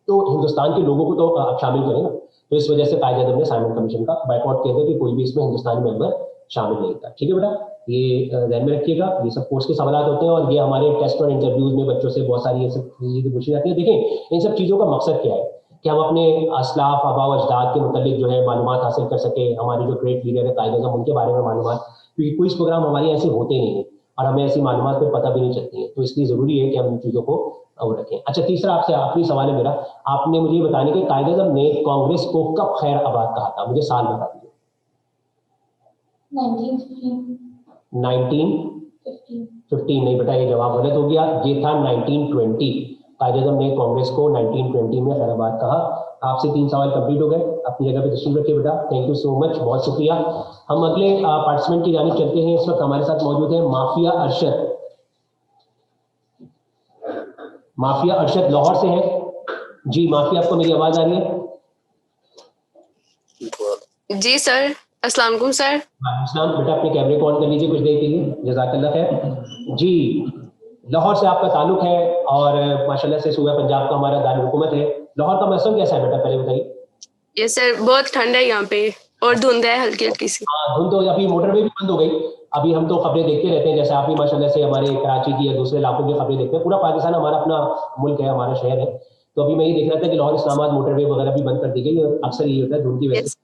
तो हिंदुस्तान के लोगों को तो आप शामिल करें ना। तो इस वजह से कायद-ए-आज़म ने साइमन कमीशन का बाइकआउट किया था कि कोई भी इसमें हिंदुस्तानी मेंबर शामिल नहीं था। ठीक है बेटा, ये ध्यान में रखिएगा, ये सब कोर्स के सवाल होते हैं और ये हमारे टेस्ट और इंटरव्यूज में बच्चों से बहुत सारी ये सब चीजें पूछी जाती है। देखें इन सब चीज़ों का मकसद क्या है कि हम अपने असलाफ आबा व अजदाद के मुतालिक जो है मालूमात हासिल कर सके, हमारे जो ग्रेट लीडर है कायद-ए-आज़म उनके बारे में मालूमात, क्योंकि क्विज प्रोग्राम हमारे ऐसे होते नहीं है और हमें ऐसी मालूमात पे पता भी नहीं चलती है, तो इसलिए ज़रूरी है कि हम इन चीज़ों को और रखें। अच्छा, तीसरा आपसे आखिरी सवाल है मेरा, आपने मुझे बताने के कायद-ए-आज़म ने कांग्रेस को कब खैर आबाद कहा था? मुझे साल बता दीजिए। 1915 नहीं बेटा, ये जवाब गलत हो गया, ये था 1920। कायद-ए-आज़म ने कांग्रेस को 1920 में खैराबाद कहा। आपसे 3 सवाल कंप्लीट हो गए, अपनी जगह पे तशरीफ रखिए बेटा। थैंक यू सो मच, बहुत शुक्रिया। हम अगले पार्टिसिपेंट की जानिब चलते हैं। इस वक्त हमारे साथ मौजूद है माफिया अरशद। माफिया अरशद लाहौर से है जी। माफिया, आपको मेरी आवाज आ रही है? जी सर, अस्सलाम वालेकुम सर। अस्सलाम। बेटा अपने कैमरे को ऑन कर लीजिए कुछ देर के लिए, जज़ाकल्लाह खैर जी। लाहौर से आपका ताल्लुक है और माशाल्लाह से सूबा पंजाब का हमारा दारुल हुकूमत है। लाहौर का मौसम कैसा है बेटा, पहले बताइए। ये सर बहुत ठंड है यहाँ पे और धुंध है हल्की हल्की सी। हाँ, धुंध तो अभी मोटरवे भी बंद हो गई। अभी हम तो खबरें देखते रहते हैं, जैसे आप भी माशाल्लाह से हमारे कराची की या दूसरे इलाकों की खबरें देखते हैं। पूरा पाकिस्तान हमारा अपना मुल्क है, हमारा शहर है। तो अभी मैं ये देख रहा था कि लाहौर इस्लामाबाद मोटरवे वगैरह भी बंद कर दी गई। अक्सर ये होता है धुंध की वजह से।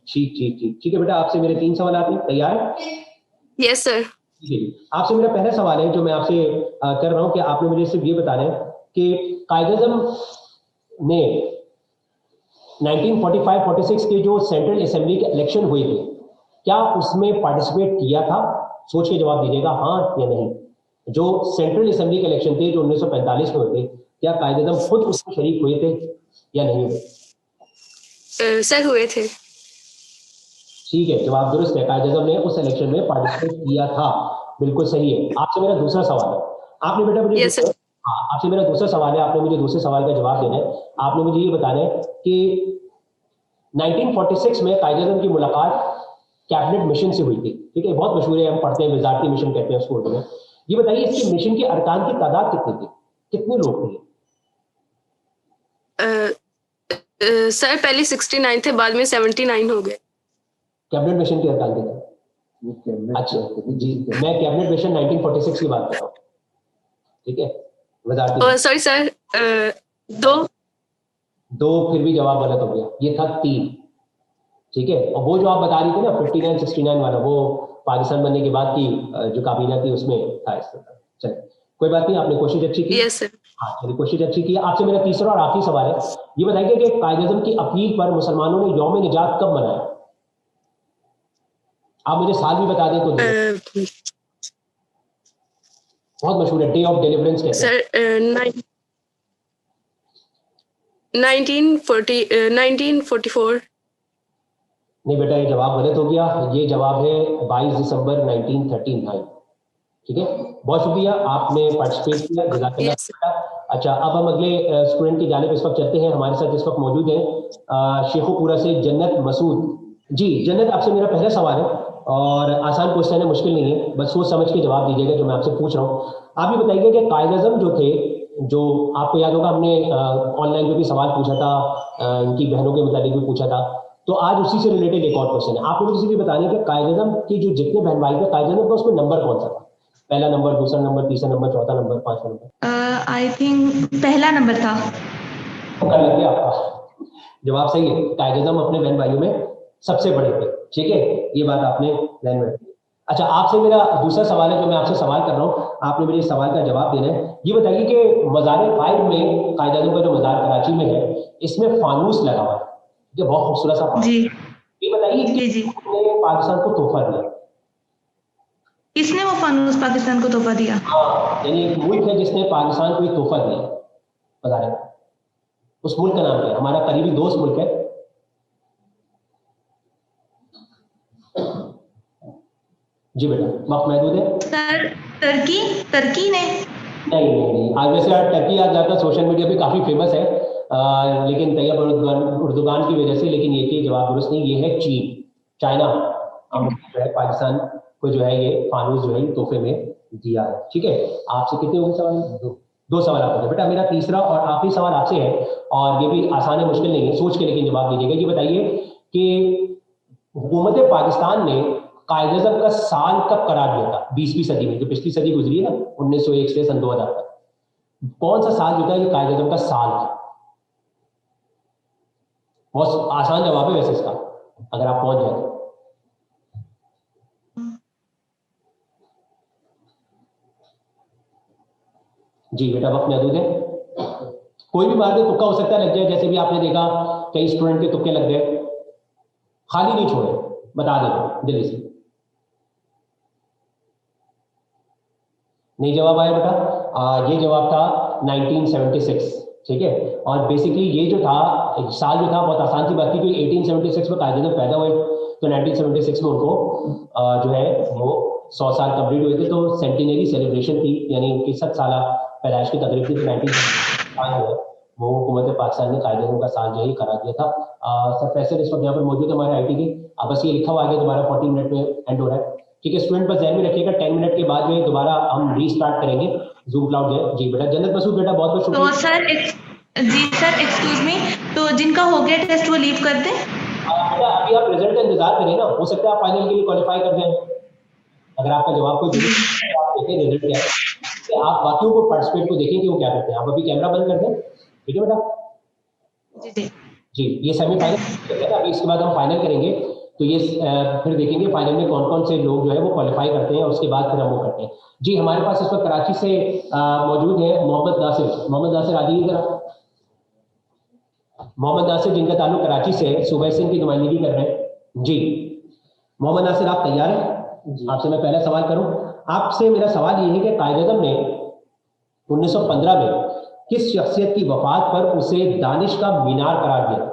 ठीक है बेटा, आपसे मेरे 3 सवाल आते हैं, तैयार? Yes sir. ठीक है जी। आपसे मेरा पहला सवाल है जो मैं आपसे कर रहा हूँ कि आपने मुझे सिर्फ ये बताना है कि कायद-ए-आज़म ने 1945-46 के जो सेंट्रल असेंबली के इलेक्शन हुए थे, क्या उसमें पार्टिसिपेट किया था? सोच के जवाब दीजिएगा, हाँ या नहीं। जो सेंट्रल असेंबली के इलेक्शन थे जो 1945 में हुए थे, क्या कायद-ए-आज़म खुद उसमें शरीक हुए थे या नहीं हुए? सर हुए थे। ठीक है, जवाब दुरुस्त है, कायद-ए-आज़म ने उस इलेक्शन में पार्टिसिपेट किया था, बिल्कुल सही है। आपसे मेरा दूसरा सवाल है, आपने बेटा मुझे आपसे मेरा दूसरा सवाल है, आपने मुझे दूसरे सवाल का जवाब देना है। आपने मुझे ये बताना है कि 1946 में कायद-ए-आज़म की मुलाकात कैबिनेट मिशन से हुई थी, ठीक है, बहुत मशहूर है, हम पढ़ते हैं, वजारती मिशन कहते हैं उसको उर्दू में। ये बताइए इसके मिशन के अरकान की तादाद कितनी थी, कितने लोग थे? सर पहले 69 थे, बाद में 79 हो गए। कैबिनेट मिशन की हड़ताल की था। अच्छा जी, मैं कैबिनेट मिशन 1946 की बात कर रहा हूँ, ठीक है। वजारती सॉरी सर, दो। दो फिर भी जवाब गलत हो गया, ये था 3, ठीक है। और वो जो आप बता रही थी ना 59-69 वाला, वो पाकिस्तान बनने के बाद की जो काबीना थी उसमें था इस तरह। चलिए कोई बात नहीं, आपने कोशिश अच्छी की। Yes sir. हाँ चलिए, कोशिश अच्छी की। आपसे मेरा तीसरा और आखिरी सवाल है, ये बताइए कि कायद-ए-आज़म की अपील पर मुसलमानों ने यौम निजात कब मनाया? आप मुझे साल भी बता दें तो दे दें। बहुत मशहूर है, डे ऑफ डिलीवरेंस कहते हैं। सर 1944। नहीं बेटा, ये जवाब गलत हो गया। ये जवाब है 22 दिसंबर 1939, ठीक है। बहुत शुक्रिया, आपने पार्टिसिपेट किया, जज़ाकल्लाह। Yes, अच्छा, अब हम अगले स्टूडेंट की जानिब इस वक्त चलते हैं। हमारे साथ इस वक्त मौजूद हैं शेखुपुरा से जन्नत मसूद। जी जन्नत, आपसे मेरा पहला सवाल है और आसान क्वेश्चन है, मुश्किल नहीं है, बस सोच समझ के जवाब दीजिएगा जो मैं आपसे पूछ रहा हूँ। आप ये बताइए कि कायद-ए-आज़म जो थे, जो आपको याद होगा हमने ऑनलाइन पे भी सवाल पूछा था, इनकी बहनों के मुताबिक भी पूछा था, तो आज उसी से रिलेटेड एक और क्वेश्चन है। आपको मुझे भी बताना है कि कायद-ए-आज़म की जो जितने बहन भाई थे, कायद-ए-आज़म का उसमें नंबर कौन सा था? पहला नंबर, दूसरा नंबर, तीसरा नंबर, चौथा नंबर, पांचवा नंबर? आई थिंक पहला नंबर था। कर लग गया आपका जवाब सही है। कायद-ए-आज़म अपने बहन भाइयों में सबसे बड़े थे, ठीक है, ये बात आपने ध्यान में रखी। अच्छा, आपसे मेरा दूसरा सवाल है, जो मैं आपसे सवाल कर रहा हूँ, आपने मेरे इस सवाल का जवाब देना है। ये बताइए कि मज़ार-ए-क़ाइद में, कायद-ए-आज़म का जो मज़ार कराची में है, इसमें फानूस लगा हुआ है, ये बहुत खूबसूरत सा फानूस। जी ये बताइए कि जी। किसने पाकिस्तान को तोहफा दिया? किसने वो फानूस पाकिस्तान को तोहफा दिया? हाँ, यानी एक मुल्क है जिसने पाकिस्तान को एक तोहफा दिया, बताइए उस मुल्क का नाम क्या है? हमारा करीबी दोस्त मुल्क है। जी बेटा, वक्त महदूद है। सर टर्की ने। नहीं, आज वैसे टर्की आज ज़्यादा सोशल मीडिया पे काफ़ी फेमस है, लेकिन तैयब उर्दुगान की वजह से, लेकिन ये जवाब दुरुस्त नहीं, ये है चीन, चाइना। जो है पाकिस्तान को जो है ये फानूस जो है तोहफे में दिया है, ठीक है। आपसे कितने हो गए सवाल? दो सवाल आपके। बेटा मेरा तीसरा और आखिरी सवाल आपसे है, और ये भी आसान है, मुश्किल नहीं है, सोच के लेकिन जवाब दीजिएगा। ये बताइए कि हुकूमत पाकिस्तान ने कायद-ए-आज़म का साल कब करार दिया था 20वीं सदी में, जो पिछली सदी गुजरी है ना 1901 से सन 2000 तक, कौन सा साल जो था ये कायद-ए-आज़म का साल था? बहुत आसान जवाब है वैसे इसका, अगर आप पहुंच जाए तो। जी बेटा, वक्त महदूद है, कोई भी बात है, तुक्का हो सकता है लग जाए, जैसे भी आपने देखा कई स्टूडेंट के तुक्के लग गए। खाली नहीं छोड़े, बता दें जल्दी से। नहीं जवाब आया बेटा, ये जवाब था 1976, ठीक है। और बेसिकली ये जो था साल जो था, बहुत आसान सी बात थी, क्योंकि 1876 में कायद-ए-आज़म पैदा हुए, तो 1976 में उनको जो है वो 100 साल कंप्लीट हुए थे, तो सेंटिनरी सेलिब्रेशन थी, यानी उनकी 60 साल पैदाइश की तकरीब थी। 1976 वो हुकूमत पाकिस्तान ने कायद-ए-आज़म का साल जो है करा दिया था। सर फैसल इस वक्त यहाँ पर मौजूद है हमारे IT के, अब बस ये लिखा हुआ आगे दोबारा 40 मिनट में एंड हो रहा है, ठीक है। स्टूडेंट बस ध्यान में रखिएगा, 10 मिनट के बाद जो है दोबारा हम रीस्टार्ट करेंगे जूम क्लाउड जो है। जी बेटा, जन्नत मसूद बेटा बहुत बहुत शुक्रिया। तो सर जी सर एक्सक्यूज मी, तो जिनका हो गया टेस्ट वो लीव कर दें? बेटा अभी आप रिजल्ट का इंतजार करें ना, हो सकता है आप फाइनल के लिए क्वालिफाई कर जाएं। अगर आपका जवाब कोई आप देखें रिजल्ट क्या है, तो आप बाकियों को पार्टिसिपेट को देखें कि वो क्या करते हैं। आप अभी कैमरा बंद कर दें, ठीक है बेटा। जी जी, ये सेमीफाइनल है ना, अभी इसके बाद हम फाइनल करेंगे, तो ये फिर देखेंगे फाइनल में कौन कौन से लोग जो है वो क्वालिफाई करते हैं, और उसके बाद फिर हम वो करते हैं। जी, हमारे पास इस वक्त कराची से मौजूद है मोहम्मद नासिर। मोहम्मद नासिर आ जाइए जरा। मोहम्मद नासिर जिनका ताल्लुक कराची से है, सुबह से इनकी नुमाइंदगी कर रहे हैं। जी मोहम्मद नासिर, आप तैयार हैं? आपसे मैं पहला सवाल करूं। आपसे मेरा सवाल ये है कि कायद-ए-आज़म ने 1915 में किस शख्सियत की वफात पर उसे दानिश का मीनार करार दिया?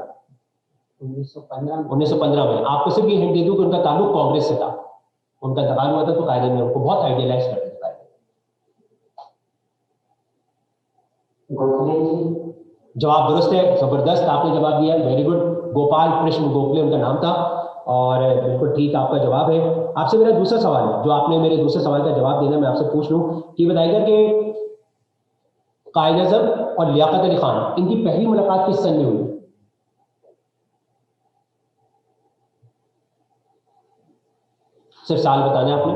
1915 में। आपको सिर्फ ये हिंट दे दूं कि उनका ताल्लुक कांग्रेस से था, उनका इंतकाल हुआ था, तो कायदे ने उनको बहुत आइडियलाइज कर दिया। जवाब दुरुस्त है, जबरदस्त आपने जवाब दिया, वेरी गुड। गोपाल कृष्ण गोखले उनका नाम था, और बिल्कुल ठीक आपका जवाब है। आपसे मेरा दूसरा सवाल है, जो आपने मेरे दूसरे सवाल का जवाब देना, मैं आपसे पूछ लूं कि बताइएगा कि कायद-ए-आज़म और लियाकत अली खान, इनकी पहली मुलाकात किस सन में हुई? सिर्फ साल बताना है आपने।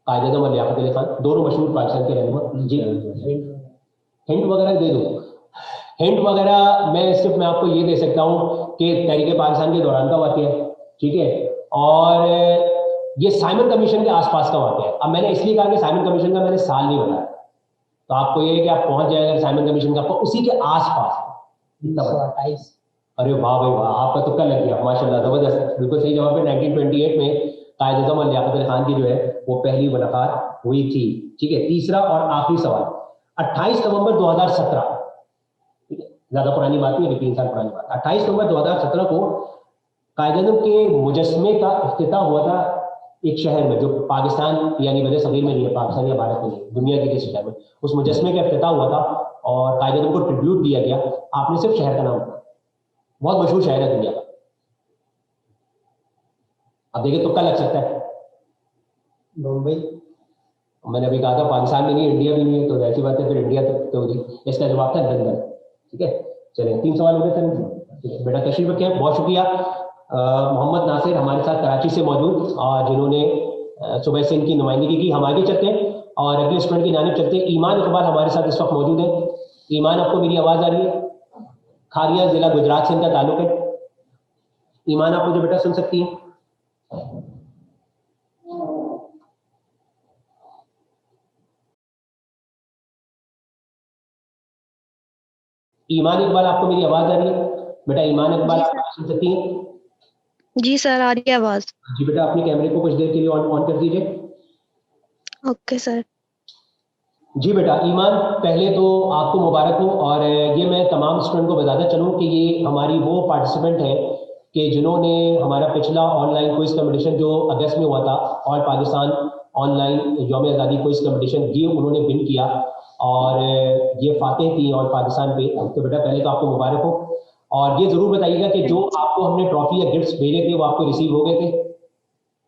कायद-ए-आज़म और लियाकत अली खान दोनों मशहूर पाकिस्तान के रहनुमा। जी हिंट वगैरह दे दो। हिंट वगैरह मैं आपको ये दे सकता हूँ कि तहरीक पाकिस्तान के दौरान का वाक़या है, ठीक है, और ये साइमन कमीशन के आसपास का वाक़या है। अब मैंने इसलिए कहा कि साइमन कमीशन का मैंने साल नहीं बताया, तो आपको ये है कि आप पहुंच जाएगा साइमन कमीशन का, आपको उसी के आसपास। 1928। अरे वाह भाई वाह, आपका तुक्का लग गया, माशाल्लाह, जबरदस्त, बिल्कुल सही जवाब है। 1928 में कायद-ए-आज़म और लियाकत अली खान की जो है वो पहली मुलाकात हुई थी, ठीक है। तीसरा और आखिरी सवाल, 28 नवंबर 2017, ठीक है, ज्यादा पुरानी बात नहीं है, 3 साल पुरानी बात। 28 नवंबर 2017 को कायद-ए-आज़म के मुजस्मे का इफ्तिताह हुआ था एक शहर में, जो पाकिस्तान यानी वजह सगीर में नहीं है, पाकिस्तान या भारत में नहीं, दुनिया के किसी शहर में उस मुजस्मे का इफ्तिताह हुआ था और कायद-ए-आज़म को ट्रिब्यूट दिया गया। आपने सिर्फ शहर का नाम बताया, बहुत मशहूर शहर है दुनिया का। अब देखिए तुक्का लग सकता है। मुंबई। मैंने अभी कहा था पाकिस्तान में नहीं, इंडिया भी नहीं है, तो ऐसी बात है फिर इंडिया तो इसका जवाब था लंदन, ठीक है। चलिए 3 सवाल हो गए सर, बेटा तशरीफ रखें, बहुत शुक्रिया। मोहम्मद नासिर हमारे साथ कराची से मौजूद, जिन्होंने सुबह से इनकी नुमाइंदगी की। हम आगे चलते हैं और अगले स्टूडेंट की जानिब चलते हैं। ईमान इकबाल हमारे साथ इस वक्त मौजूद है। ईमान, आपको मेरी आवाज आ रही है? खारिया जिला गुजरात से इनका ताल्लुक है। ईमान, आप मुझे बेटा सुन सकती हैं? ईमान इकबाल, आपको मेरी आवाज आ रही है? बेटा ईमान इकबाल, आप सुन सकती हैं? जी सर, आ रही है आवाज। जी बेटा, अपने कैमरे को कुछ देर के लिए ऑन कर दीजिए। Okay sir. जी बेटा, ईमान, पहले तो आपको मुबारक हो, और ये मैं तमाम स्टूडेंट को बताता चलूँ कि ये हमारी वो पार्टिसिपेंट हैं कि जिन्होंने हमारा पिछला ऑनलाइन क्विज कंपटीशन जो अगस्त में हुआ था, ऑल पाकिस्तान ऑनलाइन यौम आज़ादी क्विज कंपटीशन, ये उन्होंने विन किया और ये फातेह थी ऑल पाकिस्तान पे। तो बेटा पहले तो आपको मुबारक हो, और ये जरूर बताइएगा कि जो आपको हमने ट्रॉफी या गिफ्ट्स भेजे थे वो आपको रिसीव हो गए थे?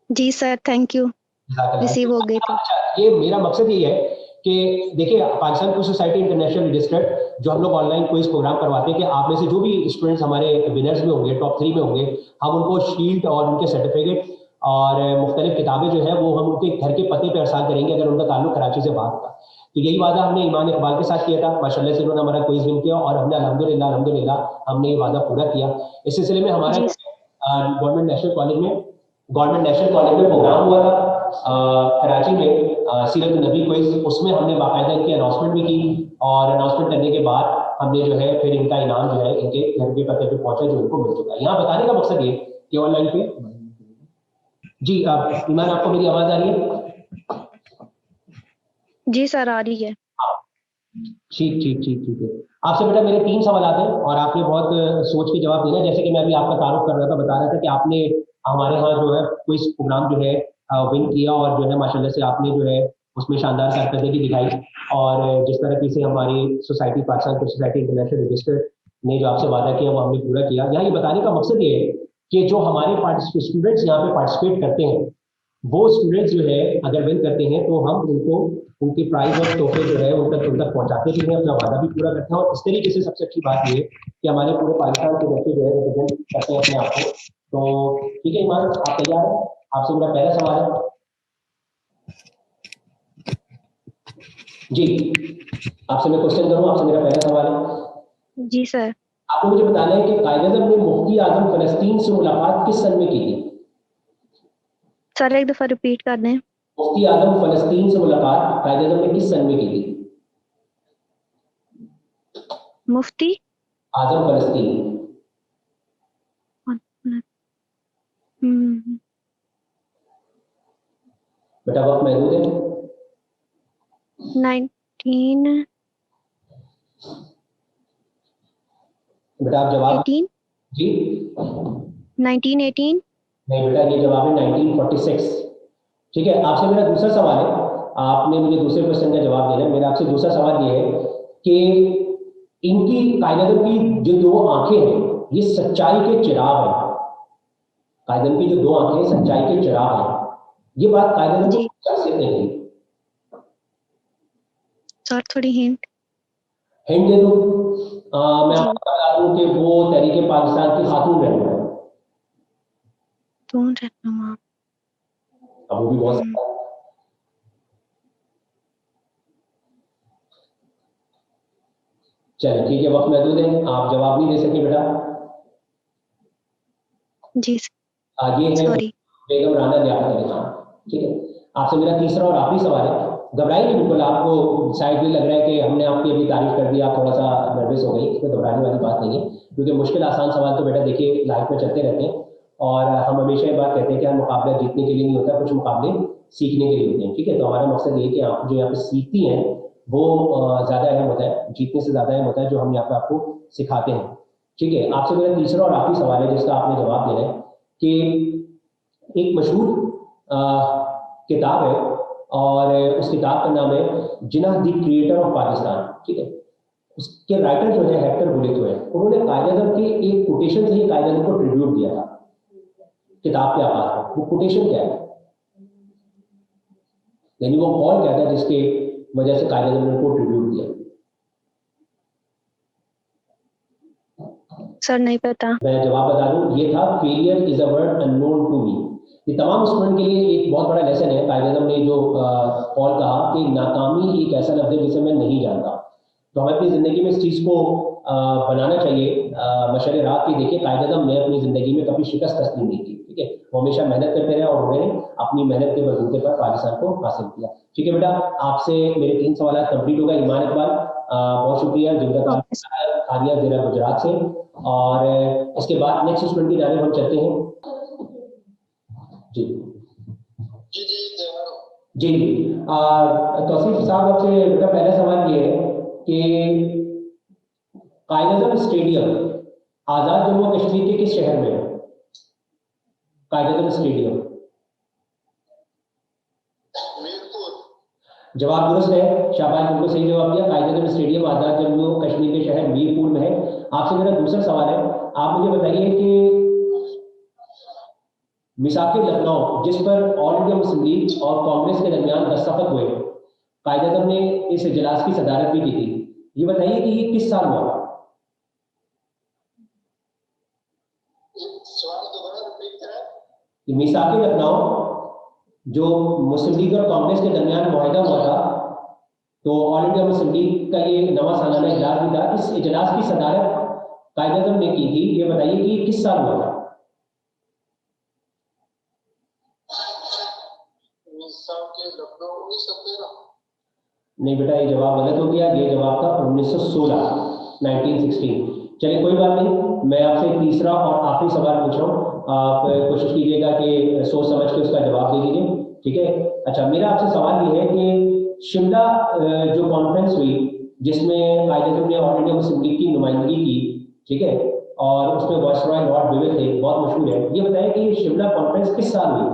जी सर, थैंक यू, रिसीव हो गए थे। अच्छा, ये मेरा मकसद ये है कि देखिए, Pakistan quiz society international registered जो हम लोग ऑनलाइन क्विज प्रोग्राम करवाते हैं, कि आप में से जो भी स्टूडेंट्स हमारे विनर्स में होंगे, टॉप 3 में होंगे, हम उनको शील्ड और उनके सर्टिफिकेट और मुख्तलिफ किताबें जो है वो हम उनके घर के पते पर अरसाल करेंगे अगर उनका ताल्लुक कराची से बाहर होगा। तो यही वादा हमने ईमान इकबाल के साथ किया था, माशाल्लाह से उन्होंने हमारा क्विज विन किया और हमने अल्हम्दुलिल्लाह हमने ये वादा पूरा किया। इस सिलसिले में हमारा गवर्नमेंट नेशनल कॉलेज में प्रोग्राम हुआ था कराची में, सीरत नबी क्विज, उसमें हमने बाकायदा इनकी अनाउंसमेंट भी की, और अनाउंसमेंट करने के बाद हमने जो है फिर इनका इनाम जो है इनके घर के पते पे पहुंचा, जो इनको मिल चुका है। यहाँ बताने का मकसद ये कि ऑनलाइन पे जी, ईमान, आपको मेरी आवाज आ रही है? जी सर, आ रही है। ठीक है। आपसे बेटा मेरे 3 सवाल हैं और आपने बहुत सोच के जवाब देना। जैसे कि मैं अभी आपका तारुफ कर रहा था, बता रहा था कि आपने हमारे यहाँ जो है क्विज प्रोग्राम जो है विन किया, और जो है माशाल्लाह से आपने जो है उसमें शानदार कारकर्दगी दिखाई, और जिस तरीके से हमारी society, Pakistan quiz society international registered ने जो आपसे वादा किया वो हमने पूरा किया। यहाँ ये बताने का मकसद ये है कि जो हमारे स्टूडेंट्स यहाँ पे पार्टिसिपेट करते हैं, वो स्टूडेंट्स जो है अगर विन करते हैं तो हम उनको उनकी प्राइज और तोहफे जो है उन तक पहुंचाते भी हैं, अपना वादा भी पूरा करते हैं। और इस तरीके से सबसे अच्छी बात ये है कि हमारे पूरे पाकिस्तान के बच्चे जो है रिप्रेजेंट करते हैं अपने आप को। तो ठीक है ईमान, आप तैयार हैं? आपसे मेरा पहला सवाल है। जी, आपसे मैं क्वेश्चन करूँ, आपसे मेरा पहला सवाल है। जी सर। आपको मुझे बताना है कि कायद-ए-आज़म ने मुफ्ती आजम फलस्तीन से मुलाकात किस सन में की थी? सर एक दफा रिपीट कर दें। मुफ्ती आजम फलस्तीन से मुलाकात कायद-ए-आज़म ने किस सन में की थी? मुफ्ती आजम फलस्तीन। बेटा वक्त महदूद है। 19 बेटा आप जवाब 18 जी 1918 नहीं बेटा, ये जवाब है 1946। ठीक है, आपसे मेरा दूसरा सवाल है, आपने मुझे दूसरे क्वेश्चन का जवाब देना है। मेरा आपसे दूसरा सवाल ये है कि इनकी कायद-ए-आज़म की जो 2 आंखें हैं ये सच्चाई के चिराग हैं। कायद-ए-आज़म की जो 2 आंखें सच्चाई के चिराग हैं, ये बात कायद-ए-आज़म की शख्सियत ने कही। सर थोड़ी हिंट दे दूं? मैं आपको बता दूं कि वो तहरीक पाकिस्तान की खातून रहनुमा है। अब वो भी बहुत चलिए ठीक है, वक्त महदूद है, आप जवाब नहीं दे सके बेटा। जी आगे है सॉरी। बेगम राना लियाकत अली खान। ठीक है, आपसे मेरा तीसरा और आखिरी सवाल है, घबराइए नहीं बिल्कुल, आपको शायद भी लग रहा है कि हमने आपकी अभी तारीफ कर दी, आप थोड़ा सा नर्वस हो गई, इसमें घबराने वाली बात नहीं है, क्योंकि मुश्किल आसान सवाल तो बेटा देखिए लाइफ में चलते रहते हैं, और हम हमेशा ये बात कहते हैं कि हर मुकाबला जीतने के लिए नहीं होता, कुछ मुकाबले सीखने के लिए होते हैं। ठीक है, तो हमारा मकसद ये है कि आप जो यहाँ पे सीखती हैं वो ज़्यादा अहम होता है, जीतने से ज़्यादा अहम होता है जो हम यहाँ पे आपको सिखाते हैं। ठीक है, आपसे मेरा तीसरा और आखिरी सवाल है जिसका आपने जवाब देना है कि एक मशहूर किताब है और उस किताब का नाम है Jinnah the creator of Pakistan. ठीक है, उसके राइटर जो है हेक्टर बुलेट है, उन्होंने कायद-ए-आज़म के एक कोटेशन से ही कायद-ए-आज़म को ट्रिब्यूट दिया था किताब के आगाज में। वो कोटेशन क्या है, यानी वो कॉल क्या था जिसके वजह से कायद-ए-आज़म ने को ट्रिब्यूट दिया? सर नहीं पता। मैं जवाब बता दूं, ये था failure is a word unknown to me. ये तमाम स्टूडेंट के लिए एक बहुत बड़ा लेसन है। कायद-ए-आज़म ने जो कॉल कहा कि नाकामी एक ऐसा लफ्ज़ है जिसे मैं नहीं जानता, तो हमें अपनी ज़िंदगी में इस चीज़ को बनाना चाहिए मशअल राह कि देखिए कायद-ए-आज़म ने अपनी ज़िंदगी में कभी शिकस्त तस्लीम नहीं की। ठीक है, वो हमेशा मेहनत करते रहे और उन्होंने अपनी मेहनत के बलबूते पर पाकिस्तान को हासिल किया। ठीक है बेटा, आपसे मेरे 3 सवाल कंप्लीट हो गए। ईमान इकबाल बहुत शुक्रिया, जिनका आलिया जिला गुजरात से, और इसके बाद नेक्स्ट स्टूडेंट की जानिब हम चलते हैं। जी जी तौसीफ साहब, आपसे बेटा पहला सवाल ये है कि कायद-ए-आज़म स्टेडियम आज़ाद जम्मू और कश्मीर के किस शहर में है? कायद-ए-आज़म स्टेडियम। जवाब दुरुस्त है, शाबाश, बिल्कुल सही जवाब दिया। कायद-ए-आज़म स्टेडियम आज़ाद जम्मू और कश्मीर के शहर मीरपुर में है। आपसे मेरा दूसरा सवाल है, आप मुझे बताइए कि मिसाक लखनऊ जिस पर ऑल इंडिया मुस्लिम लीग और कांग्रेस के दरमियान दस्तखत हुए, कायद-ए-आज़म ने इस इजलास की सदारत भी की थी, ये बताइए कि ये किस साल हुआ? मिसाक लखनऊ जो मुस्लिम लीग और कांग्रेस के दरमियान मुआहदा हुआ था, तो ऑल इंडिया मुस्लिम लीग का ये नवा सालाना इजलास भी था, इस इजलास की सदारत कायद-ए-आज़म ने की थी, ये बताइए कि ये किस साल हुआ था? नहीं बेटा, ये जवाब गलत हो गया, ये जवाब था 1916, 1916। चलिए कोई बात नहीं, मैं आपसे तीसरा और आखिरी सवाल पूछ रहा हूँ, आप कोशिश कीजिएगा कि सोच समझ के उसका जवाब दे दीजिए। ठीक है, अच्छा, मेरा आपसे सवाल ये है कि शिमला जो कॉन्फ्रेंस हुई जिसमें कायद-ए-आज़म ने ऑल इंडिया मुस्लिम लीग की नुमाइंदगी की, ठीक है, और उसमें वायसरॉय लॉर्ड विविल थे, बहुत मशहूर है, ये बताएं कि शिमला कॉन्फ्रेंस किस साल हुई?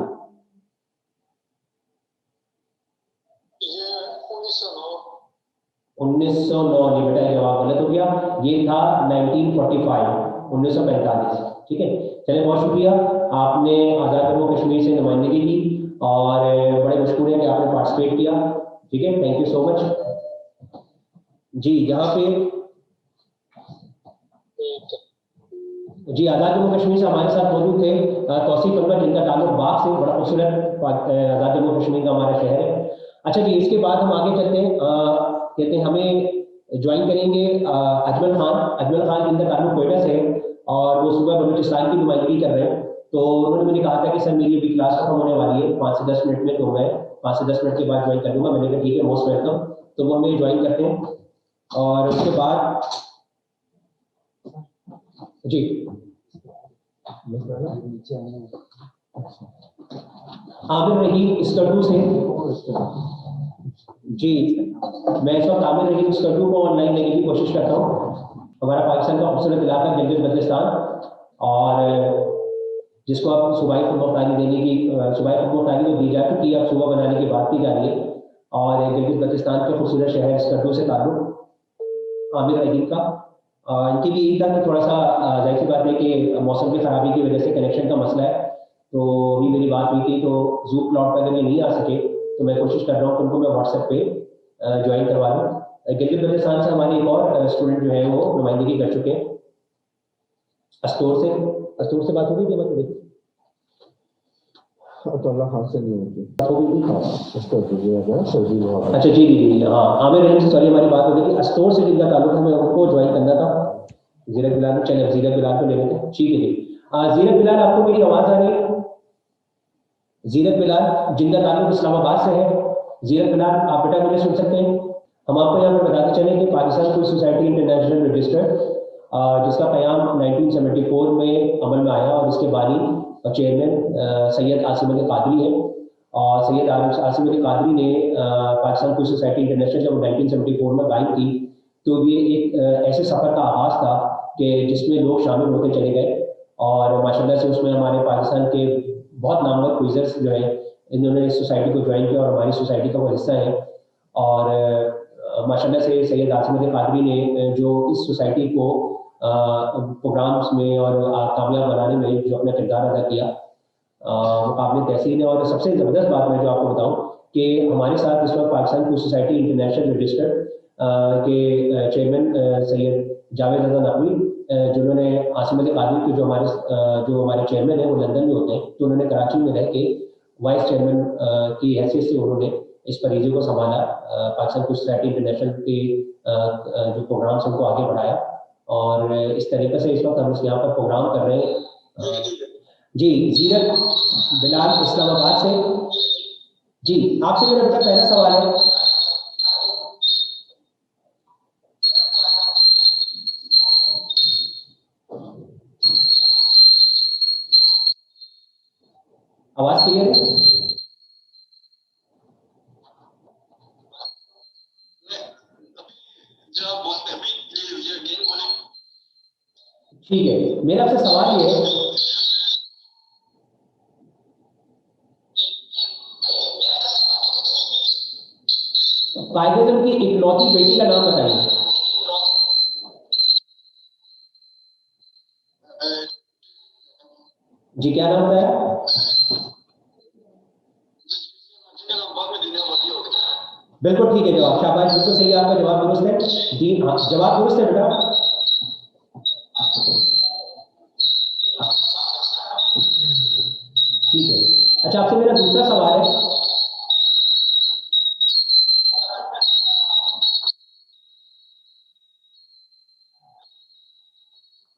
1909। नहीं बेटा, ये जवाब गलत हो गया, ये था 1945, 1945। ठीक है, चलिए बहुत शुक्रिया, आपने आज़ाद जम्मू कश्मीर से नुमाइंदगी की और बड़े मशहूर है कि आपने पार्टिसिपेट किया। ठीक है, थैंक यू सो मच। जी, यहाँ पे जी आज़ाद जम्मू कश्मीर से हमारे साथ मौजूद थे तौसीफ अनवर, जिनका ताल्लुक बाग से, बड़ा खूबसूरत आज़ाद जम्मू कश्मीर का हमारा शहर है। अच्छा जी, इसके बाद हम आगे चलते हैं, कहते हैं हमें ज्वाइन करेंगे अजमल खान जिनका ताल्लुक कोयटा से है और वो सुबह बलूचिस्तान की नुमाइंदगी कर रहे हैं। तो उन्होंने मुझे कहा था कि सर मेरी अभी क्लास खत्म होने वाली है 5 से 10 मिनट में, तो मैं 5 से 10 मिनट के बाद ज्वाइन कर लूँगा। मैंने कहा ठीक है, मोस्ट वेलकम। तो वो हमें ज्वाइन करते हैं और उसके बाद जी आमिर रहीम स्कर्दू से। जी, मैं इस वक्त आमिर रहीम स्कर्दू को ऑनलाइन लेने की कोशिश करता हूँ। हमारा पाकिस्तान का खूबसूरत इलाका गिलगित बल्तिस्तान, और जिसको अब सूबाई खुदमुख्तारी देने की सूबाई खुदमुख्तारी तो दी जा चुकी है, अब सूबा बनाने की बात की जा रही है। और गिलगित बल्तिस्तान के खूबसूरत शहर स्कर्दू से ताल्लुक आमिर रहीम का, इनके लिए यही था कि थोड़ा सा जाहिर सी बात है कि मौसम की खराबी की वजह से कनेक्शन का मसला है, तो अभी मेरी बात हुई थी, तो जूम प्लॉट पर अगर ये नहीं आ सके तो मैं कोशिश कर रहा हूँ कि उनको मैं व्हाट्सएप पे ज्वाइन करवा दूँ। गिलगित बल्तिस्तान से हमारे एक और स्टूडेंट जो है वो नुमाइंदगी कर चुके हैं, अस्तूर से बात हो गई थी। अच्छा जी जी हाँ आमिर रहीम से सॉरी हमारी बात हो गई थी अस्टोर से जिनका ताल्लुक हमें उनको ज्वाइन करना था जीरक बिलाल को चलिए जीरक बिलाल को ले लेते हैं ठीक है जी जीरक बिलाल आपको मेरी आवाज आ रही है जीरक बिलाल जिनका ताल्लुक इस्लामाबाद से है जीरक बिलाल आप बेटा मुझे सुन सकते हैं हम आपको यहाँ पर बताते चलें कि पाकिस्तान कोई सोसाइटी इंटरनेशनल रजिस्टर्ड जिसका क़याम 1974 में अमल में आया और इसके बानी और चेयरमैन सैयद आसिम अली कादरी है और सैयद आसिम अली कादरी ने पाकिस्तान कोई सोसाइटी इंटरनेशनल जब 1974 में कायम की तो ये एक ऐसे सफ़र का आगाज़ था कि जिसमें लोग शामिल होते चले गए और माशाल्लाह से उसमें हमारे पाकिस्तान के बहुत नामवर क्विज़र्स जो हैं इन्होंने इस सोसाइटी को ज्वाइन किया और हमारी सोसाइटी का वो हिस्सा है और माशाल्लाह से सैयद आसिम अली कादरी ने जो इस सोसाइटी को प्रोग्राम्स में और कामयाब बनाने में जो अपना किरदार अदा किया वो काबिल तहसीन है और सबसे ज़बरदस्त बात मैं जो आपको बताऊं कि हमारे साथ इस वक्त पाकिस्तान कोई सोसाइटी इंटरनेशनल रजिस्टर्ड के चेयरमैन सैयद जावेद रज़ा नकवी जिन्होंने आसिम अली कादरी के जो हमारे चेयरमैन हैं वो लंदन में होते हैं तो उन्होंने कराची में रह के वाइस चेयरमैन की हैसियत से उन्होंने इस फरीजे को संभाला पाकिस्तान कोई सोसाइटी इंटरनेशनल के जो प्रोग्राम्स उनको आगे बढ़ाया और इस तरीके से इस वक्त हम यहाँ पर प्रोग्राम कर रहे हैं जी जीरक बिलाल इस्लामाबाद से जी आपसे मेरा बेटा पहला सवाल है आवाज क्लियर है ठीक है मेरा आपसे सवाल ये है कायदे-ए-आज़म की इकलौती बेटी का नाम बताइए जी क्या नाम बताया बिल्कुल ठीक है जवाब शाबाश बिल्कुल सही है आपका जवाब दुरुस्त है जी हाँ जवाब दुरुस्त है बेटा ठीक है अच्छा आपसे मेरा दूसरा सवाल है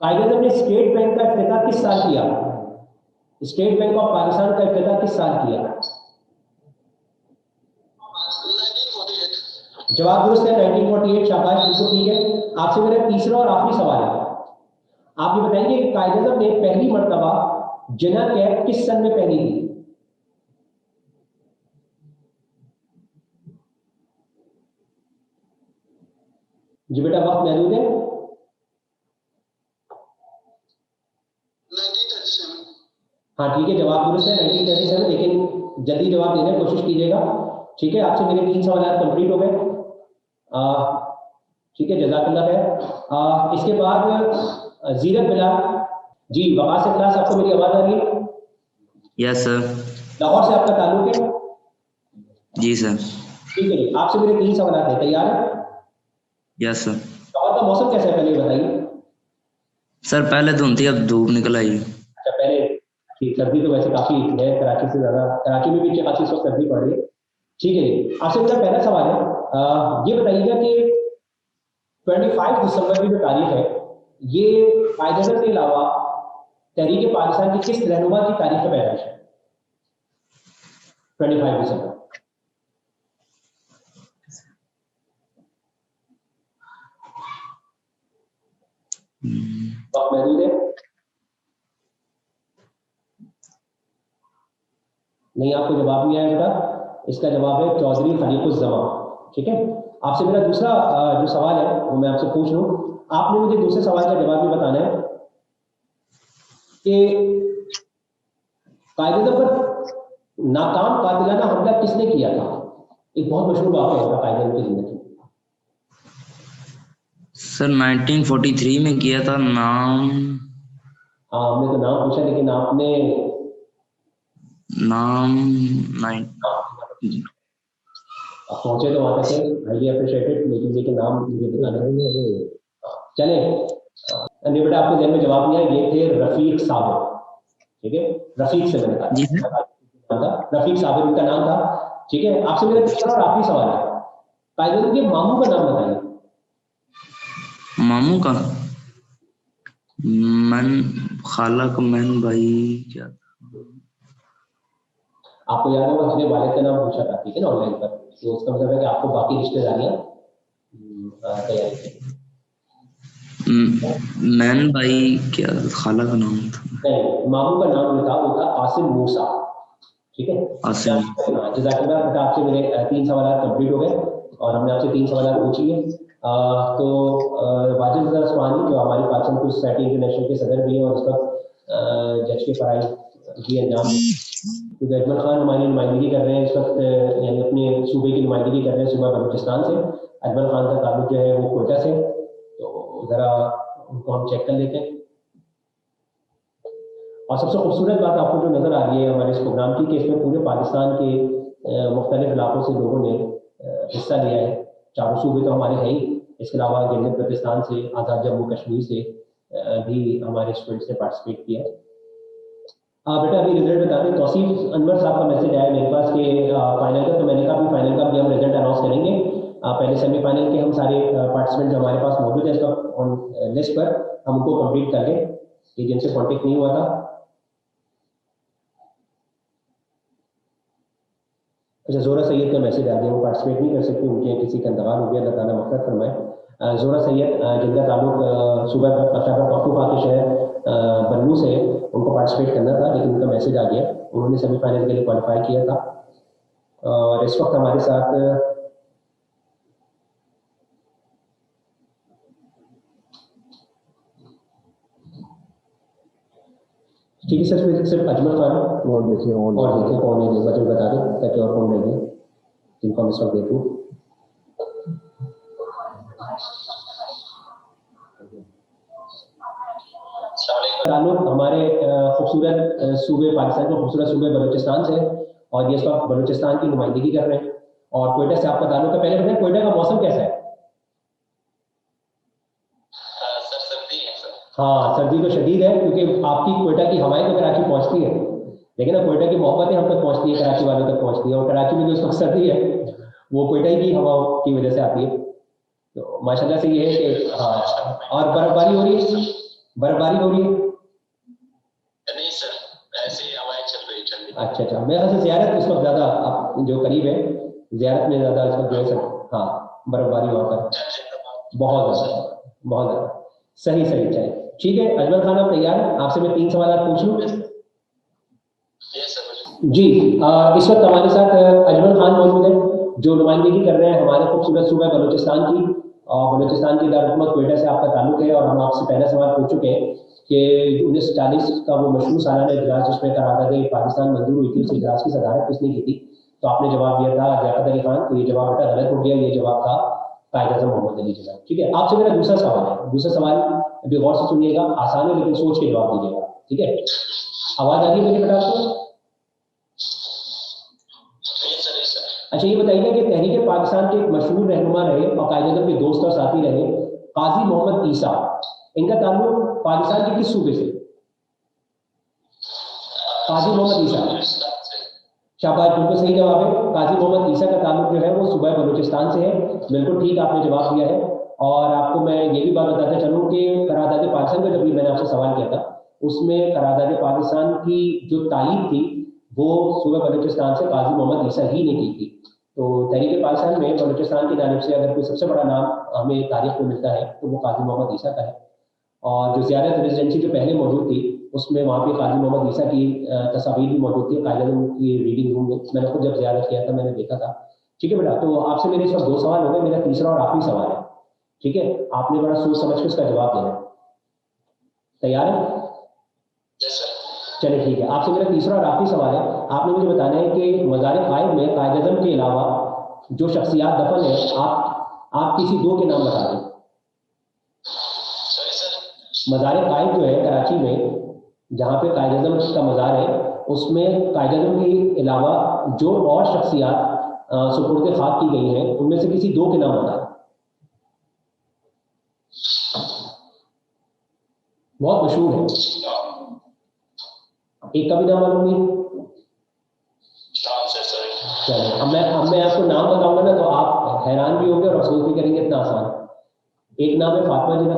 कायदे-ए-आज़म ने स्टेट बैंक का इफ्तिताह किस साल किया स्टेट बैंक ऑफ पाकिस्तान का इफ्तिताह किस साल किया जवाब दुरुस्त है 1948 शाबाश बिल्कुल ठीक है आपसे मेरा तीसरा और आखिरी सवाल है आप ये बताएंगे कि कायदे-ए-आज़म ने पहली मर्तबा जिना कैप किस सन में पहनी थी जी बेटा वक्त महदूद है हाँ ठीक है जवाब दुरुस्त है 1937 लेकिन जल्दी जवाब देने की कोशिश कीजिएगा ठीक है आपसे मेरे 3 सवाल कंप्लीट हो गए ठीक है जज़ाकल्लाह खैर इसके बाद जीरक बिलाल जी वक़ास से क्लास आपको मेरी आवाज आ रही है यस सर लाहौर से आपका ताल्लुक है जी सर ठीक है आपसे मेरे 3 सवाल हैं तैयार है यस सर लाहौर का मौसम कैसा है पहले बताइए सर पहले धुंध थी अब धूप निकल आई अच्छा पहले ठीक सर्दी तो वैसे काफी है कराची से ज्यादा कराची में भी काफी इस वक्त सर्दी पड़ रही है ठीक है आपसे मेरा पहला सवाल है ये बताइएगा कि 25 दिसंबर की जो तारीख है ये कायदे-ए-आज़म के अलावा तहरीक पाकिस्तान की किस रहनुमा की तारीख पैदाइश है 25 दिसंबर वक्त महदूद है नहीं आपको जवाब नहीं आया बेटा इसका जवाब है चौधरी खलीकुज़्ज़मान ठीक है आपसे मेरा दूसरा जो सवाल है वो मैं आपसे पूछ लूं आपने मुझे दूसरे सवाल का जवाब भी बताना है कि कायदे-ए-आज़म पर नाकाम कातिलाना हमला किसने किया था एक बहुत मशहूर वाक़या है कायदे-ए-आज़म की जिंदगी सर 1943 में किया था नाम हाँ हमने तो नाम पूछा लेकिन आपने नाम पहुंचे तो वहां तक हाईली अप्रिशिएटेड लेकिन नाम मुझे बताना है चले नहीं बेटा आपके जहन में जवाब नहीं आया ये थे रफीक साहब ठीक है रफीक से मैंने कहा था, रफीक साबिर उनका नाम था। ठीक है, आपसे मेरा तीसरा और आखिरी सवाल है, कायदे के मामू का नाम बताइए। मामू का मन खाला का मन भाई क्या था? आपको याद होगा उसने वालिद का नाम पूछा था, ठीक है ना, ऑनलाइन पर, तो उसका मतलब है कि आपको बाकी रिश्तेदारियां तैयारी करें। मैन भाई क्या खाला का नाम था? नहीं, मामू का नाम जो था वो था आसिम मूसा। ठीक है, आसिम। जज़ाकल्लाह बेटा, आपसे मेरे 3 सवाल कंप्लीट हो गए और हमने आपसे 3 सवाल पूछ लिए। तो वाजिद रज़ा उस्मानी जो हमारी पाकिस्तान पुलिस सोसाइटी इंटरनेशनल के सदर भी हैं और इस वक्त जज के फराइज भी अंजाम, तो अजमल खान हमारी नुमाइंदगी कर रहे हैं इस वक्त, यानी अपने सूबे की नुमाइंदगी कर रहे हैं सूबा बलूचिस्तान से। अजमल खान का ताल्लुक जो है वो कोयटा से, तो ज़रा उनको हम चेक कर लेते हैं। और सबसे खूबसूरत बात आपको जो नज़र आ रही है हमारे इस प्रोग्राम की कि इसमें पूरे पाकिस्तान के मुख्तलिफ इलाकों से लोगों ने हिस्सा लिया है। 4 सूबे तो हमारे हैं ही, इसके अलावा गिलगित बल्तिस्तान से, आज़ाद जम्मू कश्मीर से भी हमारे स्टूडेंट्स ने पार्टिसिपेट किया है। बेटा अभी रिजल्ट बता दें, तौसीफ अनवर साहब का मैसेज आया मेरे पास कि फाइनल का, तो मैंने कहा फाइनल का भी हम रिजल्ट अनाउंस करेंगे। पहले सेमीफाइनल के हम सारे पार्टिसिपेंट जो हमारे पास मौजूद है इस वक्त ऑन लिस्ट पर, हम उनको कंप्लीट कर लें कि जिनसे कॉन्टेक्ट नहीं हुआ था। अच्छा, जोरा सैयद का मैसेज आ गया, वो पार्टिसिपेट नहीं कर सकती, उनके किसी का इंतकाल हो गया, अल्लाह ताला मग़फ़िरत फरमाए। जोरा सैयद जिनका ताल्लुक सूबा खैबर पख्तूनख्वा के शहर बन्नू से, उनको पार्टिसिपेट करना था लेकिन उनका मैसेज आ गया, उन्होंने सेमीफाइनल के लिए क्वालिफाई किया था। और इस वक्त हमारे साथ ठीक है सर, सिर्फ अजमल खान और देखिए कौन है, बजट बता दें ताकि और कौन रहेंगे जिनको हम इस वक्त देखूँ। ताल्लुक हमारे खूबसूरत सूबे पाकिस्तान के खूबसूरत सूबे बलूचिस्तान से, और ये इस वक्त बलूचिस्तान की नुमाइंदगी कर रहे हैं और कोयटा से आपका ताल्लुक है। पहले बताएं कोयटा का मौसम कैसा है? सर सर्दी है सर। हाँ, सर्दी तो शदीद है क्योंकि आपकी कोयटा की हवाएं तो कराची पहुंचती है, लेकिन अब कोयटा की मोहब्बतें हम तक पहुंचती है, कराची वालों तक पहुंचती है, और कराची में जो इस वक्त सर्दी है वो कोयटा की हवाओं की वजह से आती है। तो माशाल्लाह से ये है कि हाँ, और बर्फबारी हो रही है, बर्फबारी हो रही है। नहीं सर, ऐसे ही हवाएं चल रही है। अच्छा, मेरे ख्याल से ज़ियारत इस वक्त ज़्यादा जो करीब है, ज़ियारत में ज़्यादा इस वक्त जो है सर, हाँ बर्फबारी वहाँ पर बहुत ज़्यादा सही चाहिए। ठीक है अजमल खान, आप तैयार हैं? आपसे मैं 3 सवाल पूछ लूँ? जी, इस वक्त हमारे साथ अजमल खान मौजूद है जो नुमाइंदगी कर रहे हैं हमारे खूबसूरत सूबा बलूचिस्तान की, और बलूचिस्तान की दारकूमत कोयटा से आपका ताल्लुक है। और हम आपसे पहला सवाल पूछ चुके हैं कि 1940 का वो मशहूर सालाना इजलास जिसमें करारदाद पाकिस्तान मंजूर हुई थी, उस इजलास की सदारत किसने की थी? तो आपने जवाब दिया था लियाकत अली खान, तो ये जवाब बेटा गलत हो गया, ये जवाब था कायद-ए-आज़म मोहम्मद अली जिन्ना। ठीक है, आपसे मेरा दूसरा सवाल है, दूसरा सवाल अभी गौर से सुनिएगा, आसान है लेकिन सोच के जवाब दीजिएगा। ठीक है, आवाज आ रही है मेरी बेटा आपको? अच्छा, ये बताइएगा कि तहरीक पाकिस्तान के एक मशहूर रहनुमा रहे और कायद-ए-आज़म के दोस्त और साथी रहे काजी मोहम्मद ईसा, इनका ताल्लुक पाकिस्तान के किस सूबे से? काजी मोहम्मद ईसा, शाबाश, बिल्कुल सही जवाब है। काजी मोहम्मद ईसा का ताल्लुक जो है वो सूबा बलूचिस्तान से है, बिल्कुल ठीक आपने जवाब दिया है। और आपको मैं ये भी बात बताते चलूँ कि करारदाद पाकिस्तान का जब भी मैंने आपसे सवाल किया था, उसमें करारदाद पाकिस्तान की जो तारीख थी वो सूबा बलूचिस्तान से काजी मोहम्मद ईसा ही ने की थी। तो तहरीक पाकिस्तान में बलूचिस्तान की जानिब से अगर कोई सबसे बड़ा नाम हमें तारीख में मिलता है तो वो काजी मोहम्मद ईसा का है। और जो ज़ियारत रेजिडेंसी जो पहले मौजूद थी उसमें वहाँ पे काजी मोहम्मद ईसा की तस्वीर भी मौजूद थी कायद-ए-आज़म की रीडिंग रूम में, मैंने खुद जब ज़ियारत किया था मैंने देखा था। ठीक है बेटा, तो आपसे मेरे इस वक्त 2 सवाल हो गए, मेरा तीसरा और आखिरी सवाल है। ठीक है, आपने बड़ा सोच समझ के उसका जवाब देना है, तैयार है? चलिए ठीक है, आपसे मेरा तीसरा और आखिरी सवाल है, आपने मुझे बताना है कि मज़ार-ए-क़ाइद में कायद-ए-आज़म के अलावा जो शख्सियात दफन है, आप किसी 2 के नाम बता दें। मज़ार-ए-क़ाइद जो है कराची में, जहाँ पे कायद-ए-आज़म का मज़ार है, उसमें कायद-ए-आज़म के अलावा जो और शख्सियात सुपुर्द खाक की गई हैं उनमें से किसी 2 के नाम बताएं। बहुत मशहूर है, एक का भी नाम मालूम नहीं? चलो अब मैं आपको नाम बताऊंगा ना तो आप हैरान भी होंगे और अफसोस भी करेंगे, इतना आसान। एक नाम है फातिमा जिन्ना,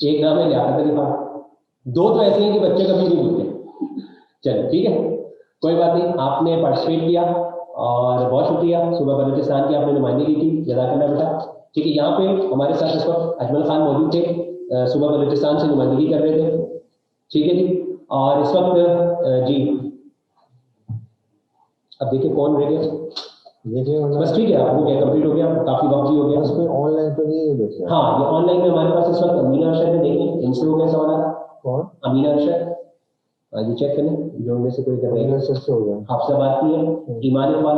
एक नाम है लियाकत अली खान। दो तो ऐसे हैं कि बच्चे कभी नहीं भूलते। चलो ठीक है, कोई बात नहीं, आपने पार्टिसिपेट किया और बहुत शुक्रिया। सुबह बलूचिस्तान की आपने नुमाइंदगी की, जज़ाकल्लाह बेटा। ठीक है, यहाँ पे हमारे साथ इस वक्त अजमल खान मौजूद थे, सुबह बलूचिस्तान से नुमाइंदगी कर रहे थे। ठीक है जी, और इस वक्त जी अब देखिए कौन रह गया। बस ठीक है, आप हो गया, कंप्लीट हो गया, काफी वक्त भी हो गया। इसमें ऑनलाइन तो नहीं है देखिए। हाँ, ये ऑनलाइन में हमारे पास इस वक्त अमीना अरशद ने देखें, इनसे हो गए सवाल। कौन? अमीना अरशद, ये चेक करें जो उनमें से कोई कर रहे हैं। से हो गया। आपसे बात की है। ईमान इकबाल,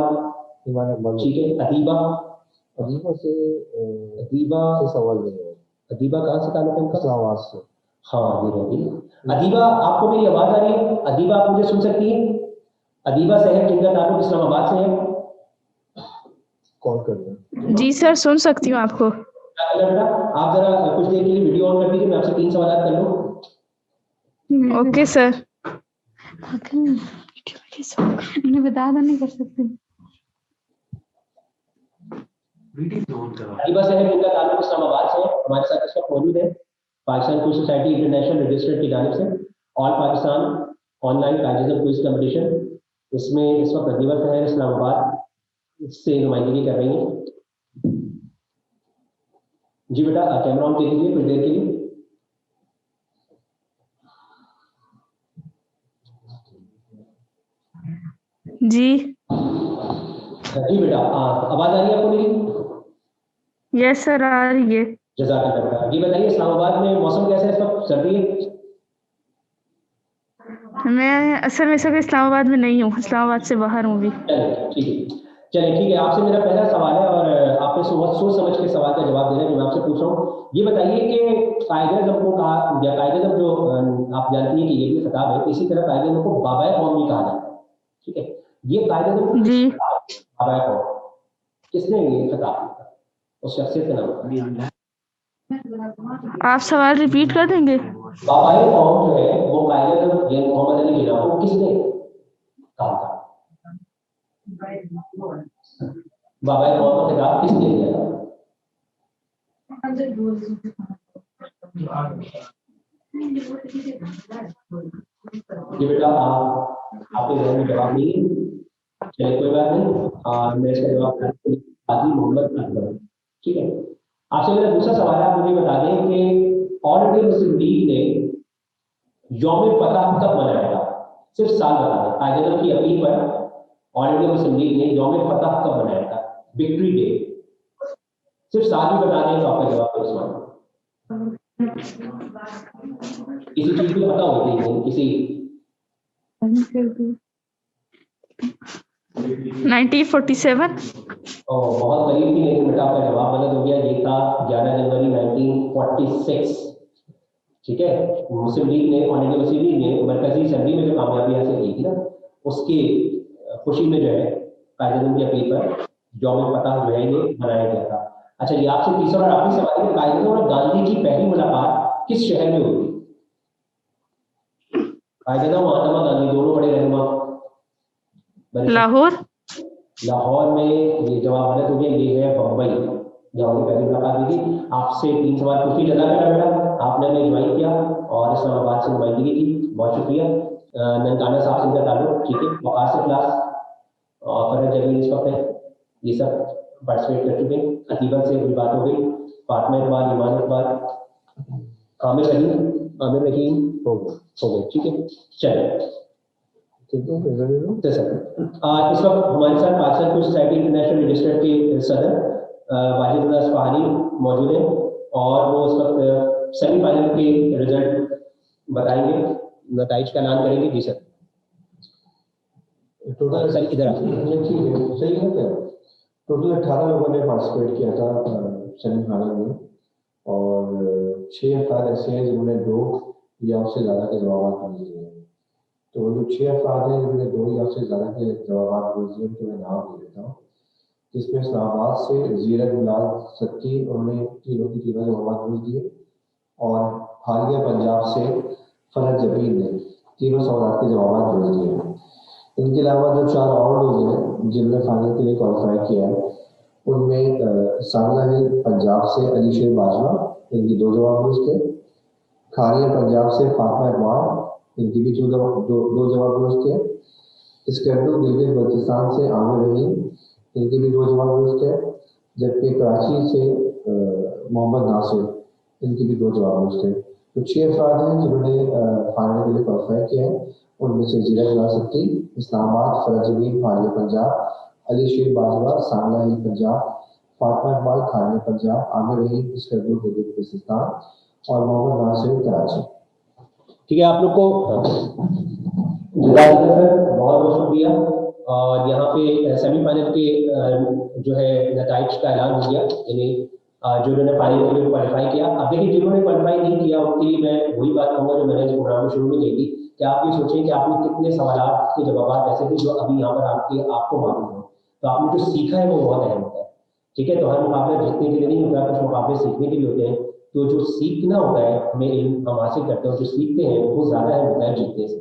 ठीक है। अदीबा, अदीबा से सवाल नहीं है। अदीबा कहाँ से ताल्लुक है इनका? इस्लामाबाद से। हाँ, ये रहेगी। अदीबा, आपको मेरी आवाज आ रही है? अदीबा, आप मुझे सुन सकती हैं? अदीबा सहर, जिनका ताल्लुक इस्लामाबाद से है। कॉल कर रहे जी सर, सुन सकती हूँ आपको। आप जरा कुछ देर के लिए वीडियो ऑन कर दीजिए, मैं आपसे 3 सवाल कर लूँ। Okay sir. मैंने बता नहीं कर सकते। अदीबा सहर, जिनका ताल्लुक इस्लामाबाद से है, हमारे साथ इस वक्त मौजूद है Pakistan quiz society international registered की जानिब से ऑल पाकिस्तान ऑनलाइन कायदे क्विज कंपटीशन। इसमें इस वक्त अदीबा सहर इस्लामाबाद से नुमाइंदगी कर रही हैं। जी बेटा, कैमरा ऑन कर दीजिए कुछ देर के लिए। जी जी बेटा, आवाज आ रही है आपको मेरी? यस सर, आ रही है। जज़ाकल्लाह बेटा। ये बताइए, इस्लामाबाद में मौसम कैसा है इस वक्त? सर्दी है? मैं असल में सर इस्लामाबाद में नहीं हूँ, इस्लामाबाद से बाहर हूँ भी। चलिए ठीक है, चलिए ठीक है। आपसे मेरा पहला सवाल है और आपने सोच समझ के सवाल का जवाब देना है जो मैं आपसे पूछ रहा हूँ। ये बताइए कि कायदे-ए-आज़म को कहा, या कायदे-ए-आज़म जो आप जानती हैं कि ये भी खिताब है, इसी तरह कायदे-ए-आज़म को बाबाए कौम भी कहा जाता है। ठीक है, ये कायदे-ए-आज़म जी बाबाए कौम किसने ये खिताब दिया? उस शख्सियत का नाम? आप सवाल रिपीट कर देंगे? बाबाए कौम जो है वो कायदे-ए-आज़म यानी मोहम्मद अली जिन्ना को किसने कहा था? बाबाए कौम का खिताब किसने दिया था? ये बेटा आपके जहन में जवाब नहीं है? चलिए कोई बात नहीं, मैं इसका जवाब हाजी मोहम्मद अकबर। ठीक है, आपसे मेरा दूसरा सवाल है, आप मुझे बता दें कि ऑल इंडिया मुस्लिम लीग ने यौम फतह कब मनाया था? सिर्फ साल बता दें। कायदे-ए-आज़म की अपील पर ऑल इंडिया मुस्लिम लीग ने यौम फतह कब मनाया था? Victory day. सिर्फ साल भी बता दें तो आपका जवाब है उस्मान। किसी चीज की पता होती है, किसी 1947। बहुत करीब थी, लेकिन बेटा आपका जवाब गलत हो गया। ये था 11 जनवरी 1946। ठीक है, मुस्लिम लीग ने, ऑल इंडिया मुस्लिम लीग ने मरकजी असेंबली में जो कामयाबी हासिल की थी ना, उसकी खुशी में जो है कायदे-ए-आज़म की अपील पर यौम फतह जो है ये मनाया गया था। अच्छा, ये आपसे तीसरा और आखिरी सवाल है, कायदे-ए-आज़म और गांधी की पहली मुलाकात किस शहर में हुई? कायदे-ए-आज़म और महात्मा गांधी दोनों बड़े रहनुमा लाहौर। लाहौर में, ये जवाब गलत हो गया। ये है बम्बई, जहाँ उनकी पहली मुलाकात हुई थी। आपसे 3 सवाल पूछ लिया जाता बेटा, आपने हमें ज्वाइन किया और इस्लामाबाद से नुमाइंदगी की, बहुत शुक्रिया। ननकाना साहब से इनका ताल्लुक, ठीक है, वक़ार से क्लास और फरहत जमील इस वक्त है, ये सब पार्टिसिपेट कर चुके हैं। अतीबा से भी बात हो गई, फातिमा इकबाल, ईमान इकबाल, आमिर रहीम हो गए। ठीक है, चलिए ठीक है। तो सर इस वक्त हमारे साथ Pakistan quiz society international registered के सदर वाजिद असफहानी मौजूद हैं और वो इस वक्त सेमीफाइनल के रिजल्ट बताएंगे, नतीजे का ऐलान करेंगे। जी सर। टोटल सर इधर ठीक है, सही है क्या? टोटल 18 लोगों ने पार्टिसिपेट किया था सेमीफाइनल में और 6 अफराद ऐसे हैं जिन्होंने 2 या उससे ज़्यादा के जवाब दिए हैं। तो वो जो 6 अफराद हैं जिन्होंने 2 या उससे ज़्यादा के जवाब दिए, उनको मैं नाम दे देता हूँ। जिसमें इस्लामाबाद से ज़ीरत गुलाल सत्ती, उन्होंने तीनों की तीनों जवाब दिए और हालिया पंजाब से फरहत जमील ने तीनों सवाल के जवाब दिए। इनके अलावा जो 4 और लोग हैं जिन्होंने फाइनल के लिए क्वालिफाई किया है, उनमें सांगला हिल पंजाब से अली शेर बाजवा, इनकी 2 जवाब दुरुस्त थे। खारिया पंजाब से फातिमा इकबाल, इनकी भी 2 जवाब दुरुस्त थे। स्कर्दू गिलगित बल्तिस्तान से आमिर रहीम, इनकी भी 2 जवाब दुरुस्त है। जबकि कराची से मोहम्मद नासिर, इनकी भी 2 जवाब दुरुस्त है। तो 6 अफराद हैं जिन्होंने फाइनल के लिए क्वालिफाई किया है। उनमें से जीरा यूनिवर्सिटी, इस्लामाबाद, फरज जमीन, फारिया पंजाब, अली शेर बाजवा, सांगला हिल पंजाब, फातिमा इकबाल, खारिया पंजाब, आमिर रहीम स्कर्दू गिलगित बल्तिस्तान और मोहम्मद नासिर कराची। ठीक है, आप लोग को जज़ाकल्लाह सर, बहुत बहुत शुक्रिया। और यहाँ पे सेमीफाइनल के जो है नताइज का ऐलान हो गया, यानी जो उन्होंने फाइनल के लिए क्वालिफाई किया। अब देखिए, जिन्होंने क्वालिफाई नहीं किया उनके लिए मैं वही बात कहूँगा जो मैंने इस प्रोग्राम में शुरू में कही थी कि आप ये सोचें कि आपने कितने सवालात के जवाब ऐसे थे जो अभी यहाँ पर आपको मालूम हो, तो आपने जो सीखा है वो बहुत अहम होता है। ठीक है, तो हर मुकाबला जीतने के लिए नहीं होता, कुछ मुकाबले सीखने के लिए होते हैं। तो जो सीखना होता है, हमें इल्म हम हासिल करते हैं, जो सीखते हैं वो ज़्यादा है होता है जीतने से।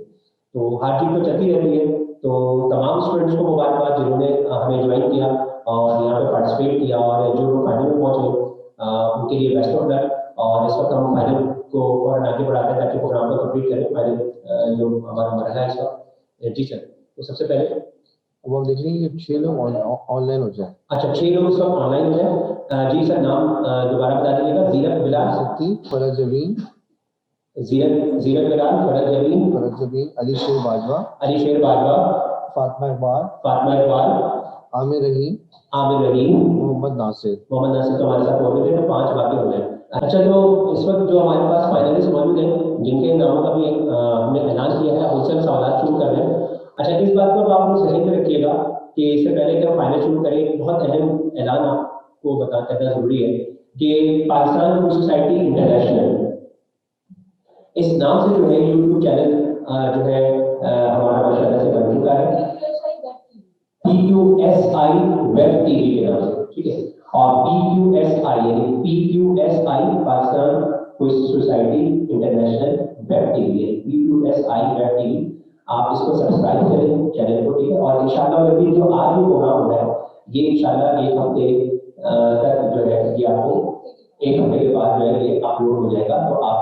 तो हार जीत तो चलती रहती है। तो तमाम स्टूडेंट्स को मुबारकबाद जिन्होंने हमें ज्वाइन किया और यहाँ पे पार्टिसिपेट किया, और जो लोग फाइनल में पहुंचे उनके लिए बेस्ट ऑफ लक। और इस वक्त हम फाइनल को फौरन आगे बढ़ाते हैं ताकि प्रोग्राम को कंप्लीट करें। फाइनल जो हमारा मरहला है इस वक्त। जी सर, तो सबसे पहले अब हम देख लेंगे कि 6 लोग ऑनलाइन हो जाए। अच्छा, 6 लोग इस वक्त ऑनलाइन हो जाए। जी सर, नाम दोबारा बता दीजिएगा। जीरत बिलाल, फरज जमीन, जीरत बिलाल, फरज जमीन, अली शेर बाजवा, फातिमा इकबाल, आमिर रहीम, मोहम्मद नासिर। तो हमारे साथ मौजूद है, तो 5 बाकी हो गए। अच्छा, तो इस वक्त जो हमारे पास फाइनलिस्ट मौजूद हैं जिनके नामों का भी हमने ऐलान किया है, उनसे हम सवाल शुरू कर रहे हैं। अच्छा, इस बात को आप लोग जहन में रखिएगा कि इससे पहले कि हम फाइनल शुरू करें, बहुत अहम ऐलान आपको करना जरूरी है कि पाकिस्तान बुक सोसाइटी इंटरनेशनल इस नाम से जो है यूट्यूब चैनल जो है हमारा माशाल्लाह से बन चुका है, PQSI वेब टीवी के नाम से। ठीक है, और PQSI यानी PQSI Pakistan book society international web TV है, PQSI वेब टीवी। आप इसको सब्सक्राइब करें चैनल को। ठीक है, और इंशाल्लाह जो आज जो प्रोग्राम हो रहा है ये इंशाल्लाह 1 हफ्ते तक जो है ये आपको 1 हफ्ते के बाद जो है ये अपलोड हो जाएगा। तो आप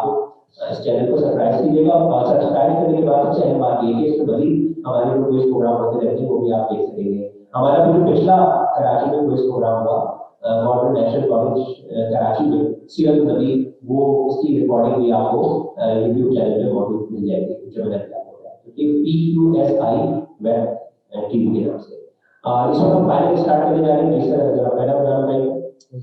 इस चैनल को सब्सक्राइब कीजिएगा, और सब्सक्राइब करने के बाद सबसे अहम बात ये है कि इसमें मजीद हमारे जो क्विज प्रोग्राम होते रहते हैं वो भी आप देख सकेंगे। हमारा जो पिछला कराची में क्विज प्रोग्राम हुआ गवर्नमेंट नेशनल कॉलेज कराची में सीरत नबी, वो उसकी रिकॉर्डिंग भी आपको यूट्यूब चैनल पे मौजूद मिल जाएगी जो मैंने आपको बताया। तो PQSI वेब टीवी के नाम से। इस वक्त हम फाइनल स्टार्ट करने जा रहे हैं। जिसका पहला प्रोग्राम है अच्छा,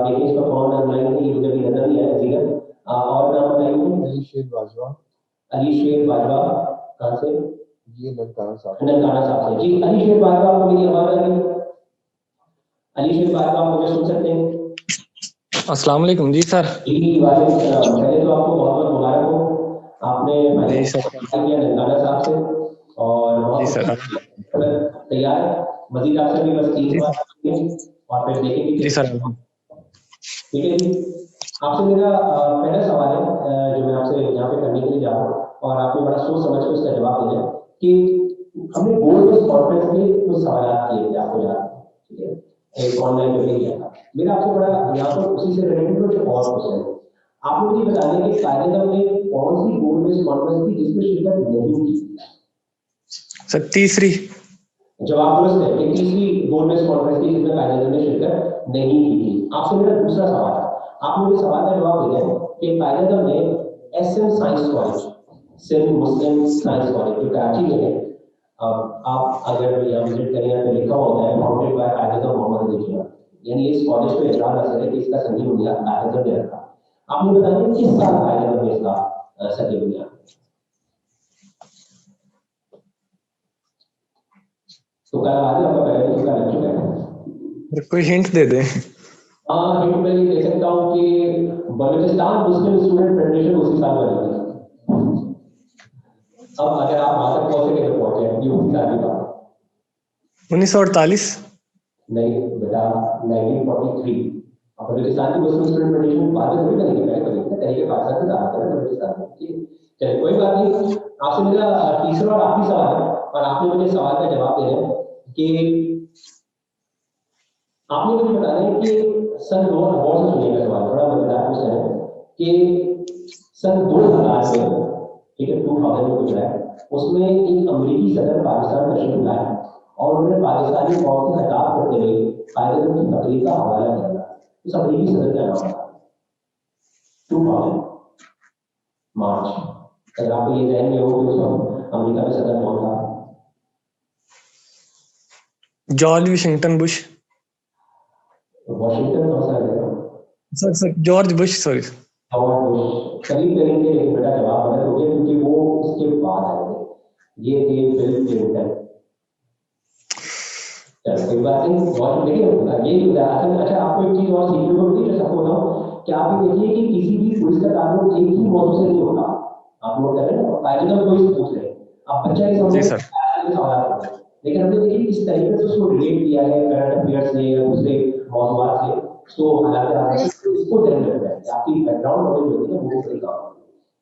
देखिए इसका कौन ऑनलाइन है, ये मुझे भी नजर नहीं आया। जीरत और नाम बताइए। अली शेर बाजवा, कहाँ से? ये ननकाना साहब से। जी, अली शेर बाजवा, आपको मेरी आवाज आ रही है? अली शेर बाजवा, आप मुझे सुन सकते हैं? अस्सलाम वालेकुम। जी सर। जी, वालेकुम सलाम। पहले तो आपको बहुत बहुत मुबारक हो, आपने किया ननकाना साहब से, और जी सर तैयार है। मजीद आपसे भी बस 3 बार और फिर देखेंगे। जी सर। ठीक है जी, आपसे मेरा पहला सवाल है जो मैं आपसे यहाँ पे करने के लिए जा रहा हूँ, और आपने बड़ा सोच समझ के उसका जवाब देना है कि हमने बोर्ड बेस्ड कॉन्फ्रेंस के कुछ सवाल किए थे, आपको याद है? ठीक है, एक ऑनलाइन पे किया था। मेरा आपसे बड़ा यहाँ पर उसी से रिलेटेड कुछ और क्वेश्चन है। आप मुझे बताइए कि कायदेआम में कौन सी बोर्ड बेस्ड कॉन्फ्रेंस थी जिसमें शिरकत नहीं की? सर तीसरी। जवाब दुरुस्त है कि तीसरी बोर्ड बेस्ड कॉन्फ्रेंस थी जिसमें कायदेआम ने शिरकत नहीं की थी। आपसे मेरा दूसरा सवाल है, आप मुझे सवाल का जवाब देना है कि कायदेआम ने SM साइंस कॉलेज, सिंध मुस्लिम साइंस कॉलेज जो कराची में है, आप अगर यहाँ विजिट करें तो लिखा होता है फाउंडेड बाय कायदेआम मोहम्मद अली जिन्ना, यानी इस कॉलेज को एतराज हासिल है कि इसका संगी बुनियाद कायदेआम ने रखा। आप मुझे बताइए किस साल कायदेआम ने इसका संगी बुनियाद? तो कल आज आपका पहले तो लग चुका है। कोई हिंट दे दे। हाँ, हिंट मैं ये दे सकता हूँ कि बलूचिस्तान मुस्लिम स्टूडेंट फेडरेशन उसी साल बनी थी। अब अगर आप वहां तक पहुंचे तो पहुंचे, ये उसी साल की बात है। 1948 नहीं बेटा, 1943। अब बलूचिस्तान की मुस्लिम स्टूडेंट फेडरेशन बाद में थोड़ी बनी, पहले बनी थी, तरीके पाकिस्तान से ज्यादा है बलूचिस्तान में। चलिए कोई बात नहीं, नहीं, आपसे मेरा तीसरा और आखिरी सवाल है और आपने मुझे सवाल का जवाब देना है कि आपने मुझे बताना है कि सन 2000 गौर से सुनिएगा सवाल, बड़ा मजेदार क्वेश्चन है कि सन 2000 में, ठीक है, 2000 में गुजरा है, उसमें एक अमेरिकी सदर पाकिस्तान तशरीफ लाए और उन्होंने पाकिस्तानी फौज से खिताब करते हुए कायदे की तकरीर का हवाला किया था। उस अमेरिकी सदर का नाम था 2000 मार्च। अगर आपको ये ध्यान में हो कि उस वक्त अमेरिका में सदर कौन था? George Washington Bush. वॉशिंगटन कौन सा है? Sir George Bush, sorry. George Bush. करीब करेंगे लेकिन बेटा जवाब गलत हो गया क्योंकि वो उसके बाद आए थे, ये थे बिल क्लिंटन। चलो कोई बात नहीं, बहुत देखिए ये असल में। अच्छा, आपको एक चीज और सीखने को मिली, जो सबको बताऊं कि आप ये देखिए कि किसी भी क्विज का ताल्लुक एक ही मौजूद से नहीं होता। आप नोट करें ना, फाइनल क्विज पूछ रहे हैं, आप बच्चा ही जी समझ सर। सवाल, लेकिन हमने देखिए किस तरीके से उसको रिलेट किया है करंट अफेयर्स से या दूसरे मौजूदात से। तो हालांकि इसको ध्यान रखना है, आपकी बैकग्राउंड नॉलेज होती है वो सही काम।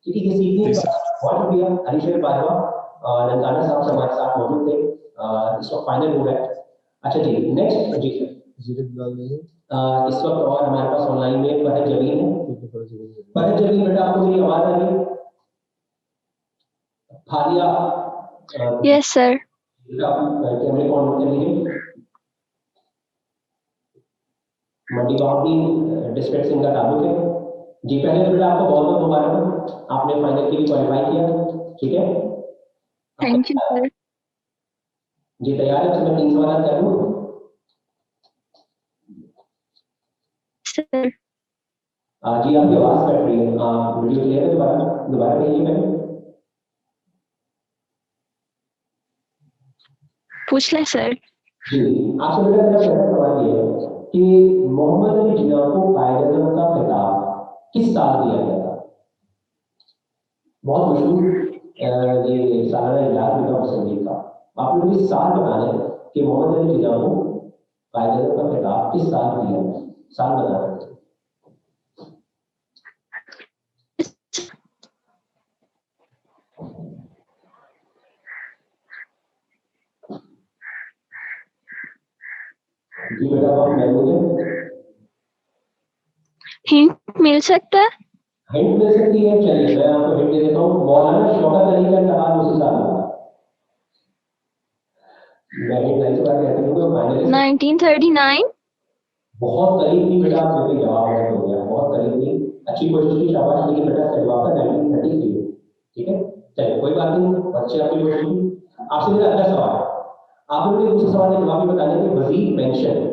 ठीक है, ये सीखने का बहुत शुक्रिया। हरीश बाजवा ननकाना साहब हमारे साथ मौजूद थे, इसका फाइनल हो रहा है। अच्छा जी, नेक्स्ट जी सर। इस वक्त और हमारे पास ऑनलाइन में फरहत जमीन है। फरहत जमीन बेटा, आपको मेरी आवाज आ रही है? हालिया यस सर। कैमरे को ऑन कर लीजिए। मंडी बाउंड्री डिस्ट्रिक्ट से इनका ताल्लुक है जी। पहले तो बेटा आपको बहुत बहुत मुबारक, आपने फाइनल के लिए क्वालिफाई किया। ठीक है, थैंक यू सर। जी तैयार है? मैं 3 सवाल कर लूं सर। जी। आपकी आवाज कट रही है, वीडियो क्लियर है? दोबारा कहिए मैंने। पूछ लें सर। जी, आपसे बेटा मेरा पहला सवाल ये है कि मोहम्मद अली जिन्ना को कायद-ए-आज़म का खिताब किस साल दिया गया था? बहुत मशहूर ये सालाना इजलास में था मुस्लिम का। आप लोग इस साल बताना है कि मोहम्मद अली जिन्ना को कायद-ए-आज़म का खिताब किस साल दिया गया? साल बताना है। जी बेटा, आप मुझे हिंट मिल सकता है? हिंट मिल सकती है? चलिए मैं आपको हिंट दे देता हूँ। मौलाना शौकत अली का इंतकाल उसी साल हुआ। मैं हिंट नहीं सुना कहती हूँ तो फाइनली 1939। बहुत करीब थी बेटा, आप मेरे जवाब गलत हो गया, बहुत करीब थी। अच्छी कोशिश की, शाबाश, लेकिन बेटा इसका जवाब था 1933। ठीक है, चलिए कोई बात नहीं, अच्छी आपकी कोशिश की। आपसे मेरा अगला सवाल, आप मुझे दूसरे सवाल का जवाब भी बताना है कि वजीर पेंशन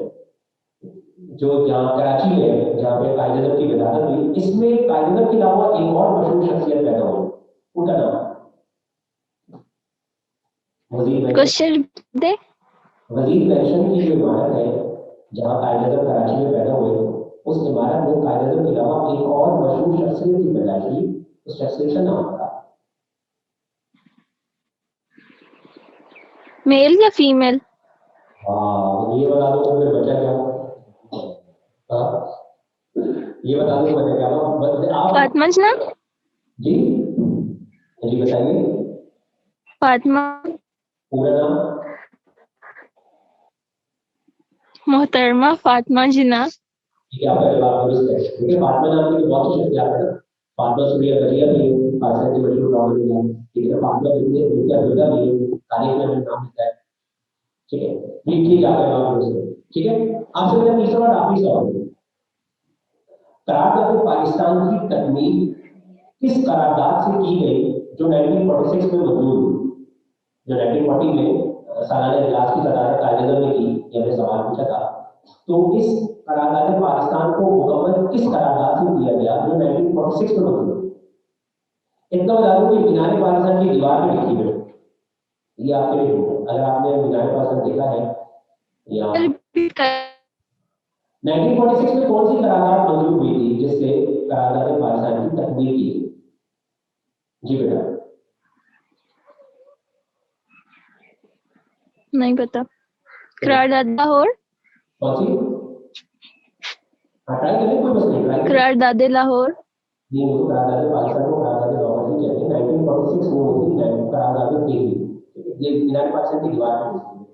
जो जहाँ कराची में है, जहाँ पे कायद-ए-आज़म की विलादत हुई, इसमें कायद-ए-आज़म के अलावा एक और मशहूर शख्सियत पैदा हुई, उनका नाम वजीर पेंशन। क्वेश्चन दे। वजीर पेंशन की जो इमारत है जहाँ कायद-ए-आज़म कराची में पैदा हुए, उस इमारत में कायद-ए-आज़म के अलावा एक और मशहूर शख्सियत की पैदाइश हुई, उस शख्सियत का नाम था? मेल या फीमेल? हाँ, ये बता दो तो फिर बचा क्या? हाँ, ये बता दो बचा क्या? आप फातिमा जना। जी जी बताइए फातिमा। पूरा नाम? मोहतरमा फातिमा जना। ठीक है, आपका जवाब दुरुस्त है। देखिए, फातिमा नाम की तो बहुत सी शख्सियत है। फातिमा सूरिया बलिया भी है, पाकिस्तान की मशहूर नॉवल निगार। ठीक है, फातिमा बिनते भी है, तारीख में नाम लिखा है। ठीक है, ठीक है, आपका जवाब दुरुस्त है। ठीक है, आपसे मेरा तीसरा और आखिरी सवाल है। करारदाद पाकिस्तान की तकमील किस करारदाद से की गई जो 1946 में मंजूर हुई? जो 1940 में सालाना इजलास की सदारत कायद-ए-आज़म ने की, ये हमने सवाल पूछा था। तो इस करारदाद पाकिस्तान को मुकम्मल किस करारदाद से किया गया जो 1946 में मंजूर हुई? इतना बता दूं कि मीनार पाकिस्तान की दीवार में लिखी हुई, ये आपके लिए है। अगर आपने मीनार पाकिस्तान देखा है या 1946 में कौन सी करारदाद मंजूर हुई थी जिससे करारदाद पाकिस्तान की तकमील की गई? जी बेटा, नहीं पता। करारदाद लाहौर। कौन सी? ट्राई करें, कोई मसला नहीं, ट्राई करें। करारदाद लाहौर। नहीं, वो तो करारदाद पाकिस्तान को करारदाद लाहौर ही कहते हैं। 1946 1946 में होती है करारदाद तेहरी, ठीक है, ये यूनाइटेड पाकिस्तान की दीवार पे होती है,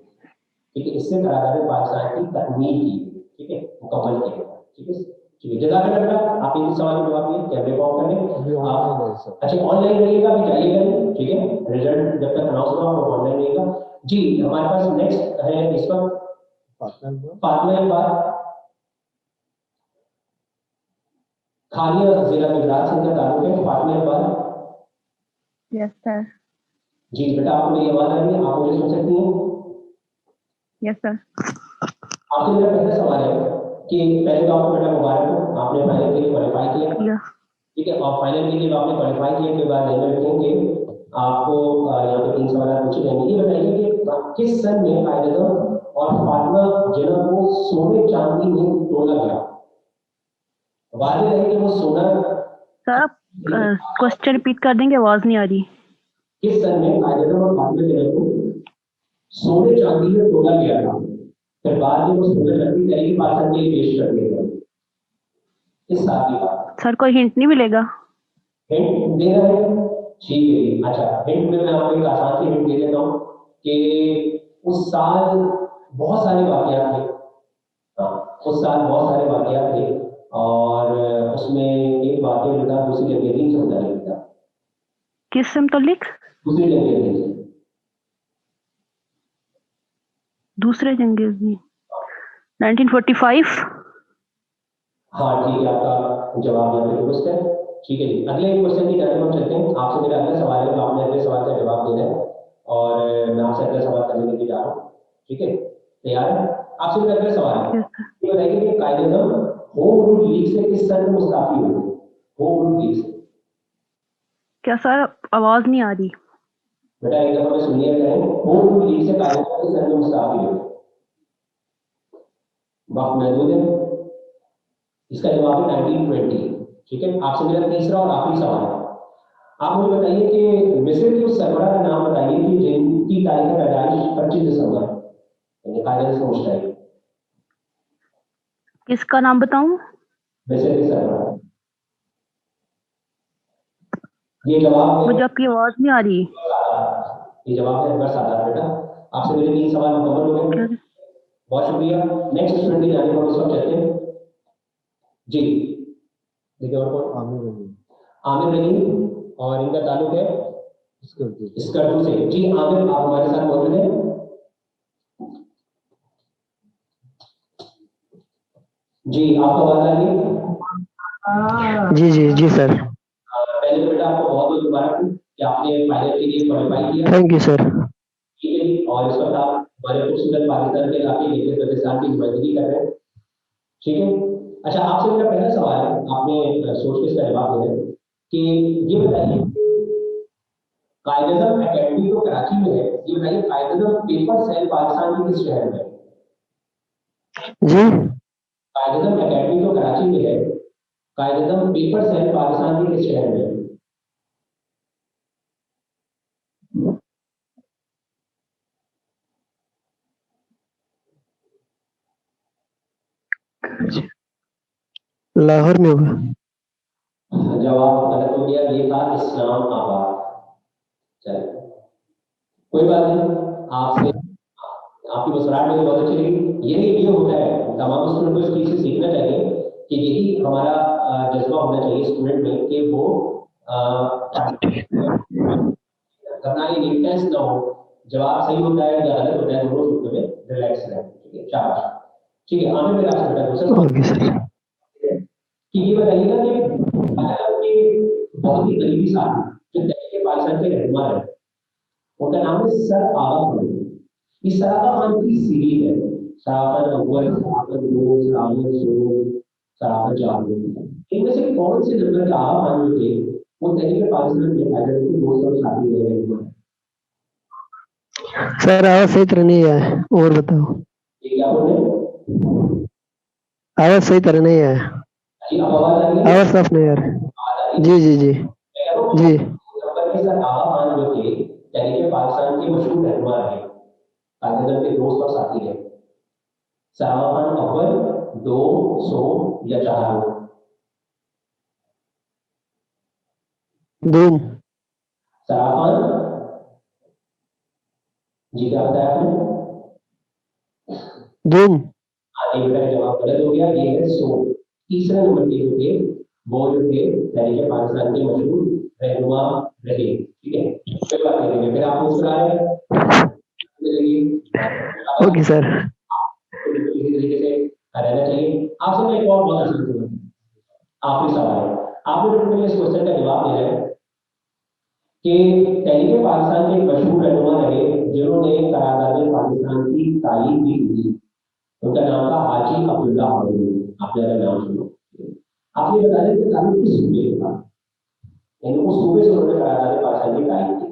ठीक है, इससे करारदाद पाकिस्तान की तकमील की, ठीक है, मुकम्मल किया गया, ठीक है, ठीक है, जज़ाकल्लाह। आप इनके सवाल के जवाब दिए, कैमरे को ऑफ कर लें। अभी ऑनलाइन है सर। अच्छा, ऑनलाइन रहिएगा, अभी जाइएगा नहीं, ठीक है, रिजल्ट जब तक अनाउंस होगा वो ऑनलाइन रहेगा। जी, हमारे पास नेक्स्ट है इस वक्त फातिमा इकबाल, खालिया जिला गुजरात से इनका ताल्लुक है। Fatima Iqbal, yes sir. जी बेटा, आपको मेरी आवाज आ रही है, आप मुझे सुन सकती हैं? Yes sir. आपसे मेरा पहला सवाल है कि पहले तो आपको बेटा मुबारक हो, आपने फाइनल के लिए क्वालिफाई किया, ठीक है, और फाइनल के लिए आपने क्वालिफाई किया के बाद ध्यान में रखेंगे आपको यहाँ पे 3 सवाल पूछे जाएंगे। ये बताइए कि किस सन में कायद-ए-आज़म और फातिमा जिन्ना को सोने चांदी में तोला गया? वादे रहे कि वो सोना। सर आप क्वेश्चन रिपीट कर देंगे, आवाज नहीं आ रही। किस सन में कायद-ए-आज़म और फातिमा जिन्ना को सोने चांदी में तोला गया था, फिर बाद में वो सोने चांदी तरीके पाकिस्तान के लिए पेश कर दिया गया? इस साल की बात। सर कोई हिंट नहीं मिलेगा? हिंट देना है, ठीक है। अच्छा, हिंट में मैं आपको एक आसान सी हिंट दे देता हूँ कि उस साल बहुत सारे वाकयात थे। हाँ, उस साल बहुत सारे वाकयात थे और उसमें एक वाकया जो था दूसरी जंग-ए-अज़ीम से मुताल्लिक था। किस से मुताल्लिक? दूसरी जंग-ए-अज़ीम से। दूसरे जंग-ए-अज़ीम 1945। हाँ, ठीक है, आपका जवाब यहाँ पे दुरुस्त है। ठीक है जी, अगले क्वेश्चन की तरफ हम चलते हैं। आपसे मेरा अगला सवाल है, तो आपने अगले सवाल का जवाब देना है और मैं आपसे अगला सवाल करने के लिए जा रहा हूँ, ठीक है, तैयार है? आपसे मेरा अगला सवाल है, ये बताइए कि कायद-ए-आज़म होम रूल लीग से किस सन में मुस्ताफी हुए? होम रूल लीग से। क्या सर आवाज नहीं आ रही? बेटा एक दफा मैं सुनिए करें, होम रूल लीग से कायद-ए-आज़म किस सन में मुस्ताफी हुए? वक्त महदूद है, इसका जवाब है 1920, ठीक है। आपसे मेरा तीसरा और आखिरी सवाल है, आप मुझे बताइए कि मिस्र के उस सरबराह का नाम बताइए कि जिनकी तारीख पैदाइश 25 दिसंबर, यानी कायदे से मुश्तरक। किसका नाम बताऊं? मिस्र के सरबराह। ये जवाब है, मुझे आपकी आवाज नहीं आ रही। ये जवाब है अनवर सादात। बेटा आपसे मेरे 3 सवाल मुकम्मल हो गए, बहुत शुक्रिया। नेक्स्ट स्टूडेंट की जाने पर उस वक्त चलते हैं जी। देखिए और कौन? आमिर रहीम, और इनका ताल्लुक है स्कर्दू से। जी आमिर, आप हमारे साथ मौजूद हैं? जी, आपको आवाज आ रही है? जी जी जी सर। पहले तो बेटा आपको बहुत बहुत मुबारक हो कि आपने फाइनल के लिए क्वालिफाई किया। Thank you sir. ठीक है जी, और इस वक्त आप हमारे खूबसूरत पाकिस्तान के इलाके गिलगित-बल्तिस्तान की नुमाइंदगी कर रहे हैं, ठीक है। अच्छा, आपसे मेरा पहला सवाल है, आपने सोच के इसका जवाब देना है कि ये बताइए, कायद-ए-आज़म एकेडमी तो कराची में है, ये बताइए कायद-ए-आज़म पेपर सेल पाकिस्तान के किस शहर में है? जी कायद-ए-आज़म एकेडमी तो कराची में है, कायद-ए-आज़म पेपर सेल पाकिस्तान के किस शहर में है? लाहौर में होगा। जवाब गलत हो गया, ये था इस्लामाबाद। चलिए कोई बात नहीं, आपसे आपकी मुस्कुराहट मुझे बहुत अच्छी लगी। ये होता है, तमाम स्टूडेंट को इस चीज से सीखना चाहिए कि यही हमारा जज्बा होना चाहिए स्टूडेंट में कि वो करना ये इंटेंस ना हो, जवाब सही होता है या गलत होता है दोनों सूत्र में रिलैक्स रहें, ठीक है, शाबाश। ठीक है, आमिर मेरा आपसे बेटा दूसरा सवाल कि ये बताइएगा कि भारत के बहुत ही करीबी साथी जो तहरीक पाकिस्तान के रहनुमा है, उनका नाम है सर आगा खान। इस सर आगा खान की सीरीज है, सराफत अव्वल, सराफत दो, सराफत सो, सराफत चार। इनमें से कौन से नंबर के आगा खान जो थे वो तहरीक पाकिस्तान के कायदे के दोस्त और साथी रहे हैं? सर आवाज सही तरह नहीं है, और बताओ। ये क्या बोले? आवाज सही तरह नहीं है, जी अब आवाज आ रही है? आवाज साफ नहीं आ रही। जी जी जी जी। नंबर के सर आगा खान जो थे तहरीक पाकिस्तान के मशहूर रहनुमा रहे, कायदे के दोस्त और साथी रहे। सर आगा खान अव्वल, दो, सो या चार? धूम। सराफान जी, क्या बताया आपने? जून। एक बेटा का जवाब गलत हो गया, ये है सोम। तीसरे नंबर के जो थे वो जो थे तहरीक पाकिस्तान के मशहूर रहनुमा रहे। ठीक है, कोई बात नहीं, फिर आप मुस्कुरा रहे हैं। Okay sir. इसी तरीके से रहना चाहिए। आपसे मैं एक और बहुत आसान सवाल, आखिरी सवाल है, आपने टोटल इस क्वेश्चन का जवाब देना है कि तहरीक पाकिस्तान के मशहूर रहनुमा रहे जिन्होंने करारदाद पाकिस्तान की तालीम भी की, उनका नाम था हाजी अब्दुल्ला अहमद। आपने अगर नाम सुनो, आपने बता दें कि तालीम किस सूबे से था, यानी उस सूबे से उन्होंने करारदाद पाकिस्तान की तालीम की।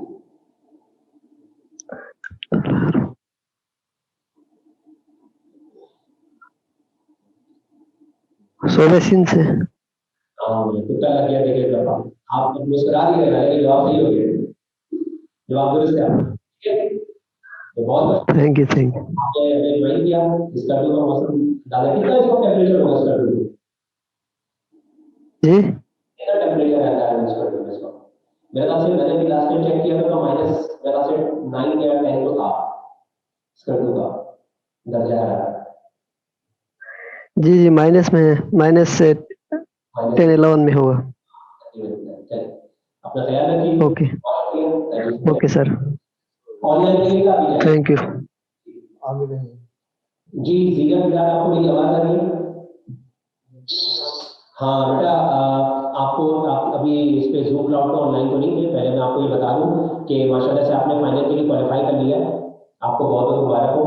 सूबे सिंध से। हाँ, तुक्का लग गया, देखिए दफा आप मुस्कुरा दिए रहे हैं, जवाब सही हो गया, जवाब दुरुस्त है आपका। ठीक है, तो बहुत थैंक यू आपने ज्वाइन किया। इस कर्फ्यू का मौसम ज्यादा कितना इसका टेम्परेचर होगा, इस कर्फ्यू जी। कितना टेम्परेचर रहता है इस कर्फ्यू में? इसका मेरे ख्याल से मैंने भी लास्ट टाइम चेक किया था तो माइनस मेरे ख्याल से 9 या 10 तो था इस कर्फ्यू का दर्जा है। जी जी, माइनस में है, माइनस से 10-11 में होगा। अपना ख्याल रखिए। Okay okay sir, online training का भी है। Thank you. जी जीगा बिलाल, आपको मेरी आवाज आ रही है? हाँ बेटा, आप अभी इस पे जूम क्लाउड पे ऑनलाइन तो नहीं थे। पहले मैं आपको ये बता दूं कि माशाल्लाह से आपने फाइनल के लिए क्वालिफाई कर लिया, आपको बहुत बहुत मुबारक हो।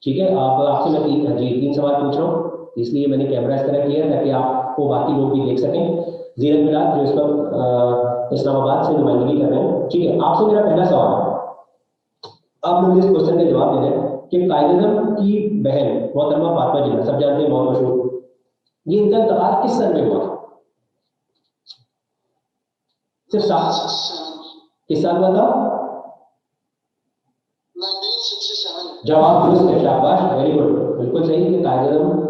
ठीक है, आपसे मैं तीन सवाल पूछ रहा हूँ, इसलिए मैंने कैमरा इस तरह किया ताकि आपको बाकी लोग भी देख सकें। जीरक बिलाल जो इस वक्त इस्लामाबाद से नुमाइंदगी कर रहे हैं। ठीक है, आपसे मेरा पहला सवाल है, आप मुझे इस क्वेश्चन का जवाब दे दें कि कायद-ए-आज़म की बहन मोहतरमा फातिमा जिन्ना, सब जानते हैं, बहुत मशहूर, ये इनका इंतकाल किस सन में हुआ? सिर्फ किस साल हुआ था? 1967। जवाब दुरुस्त है, शाबाश, वेरी गुड, बिल्कुल सही है। कायद-ए-आज़म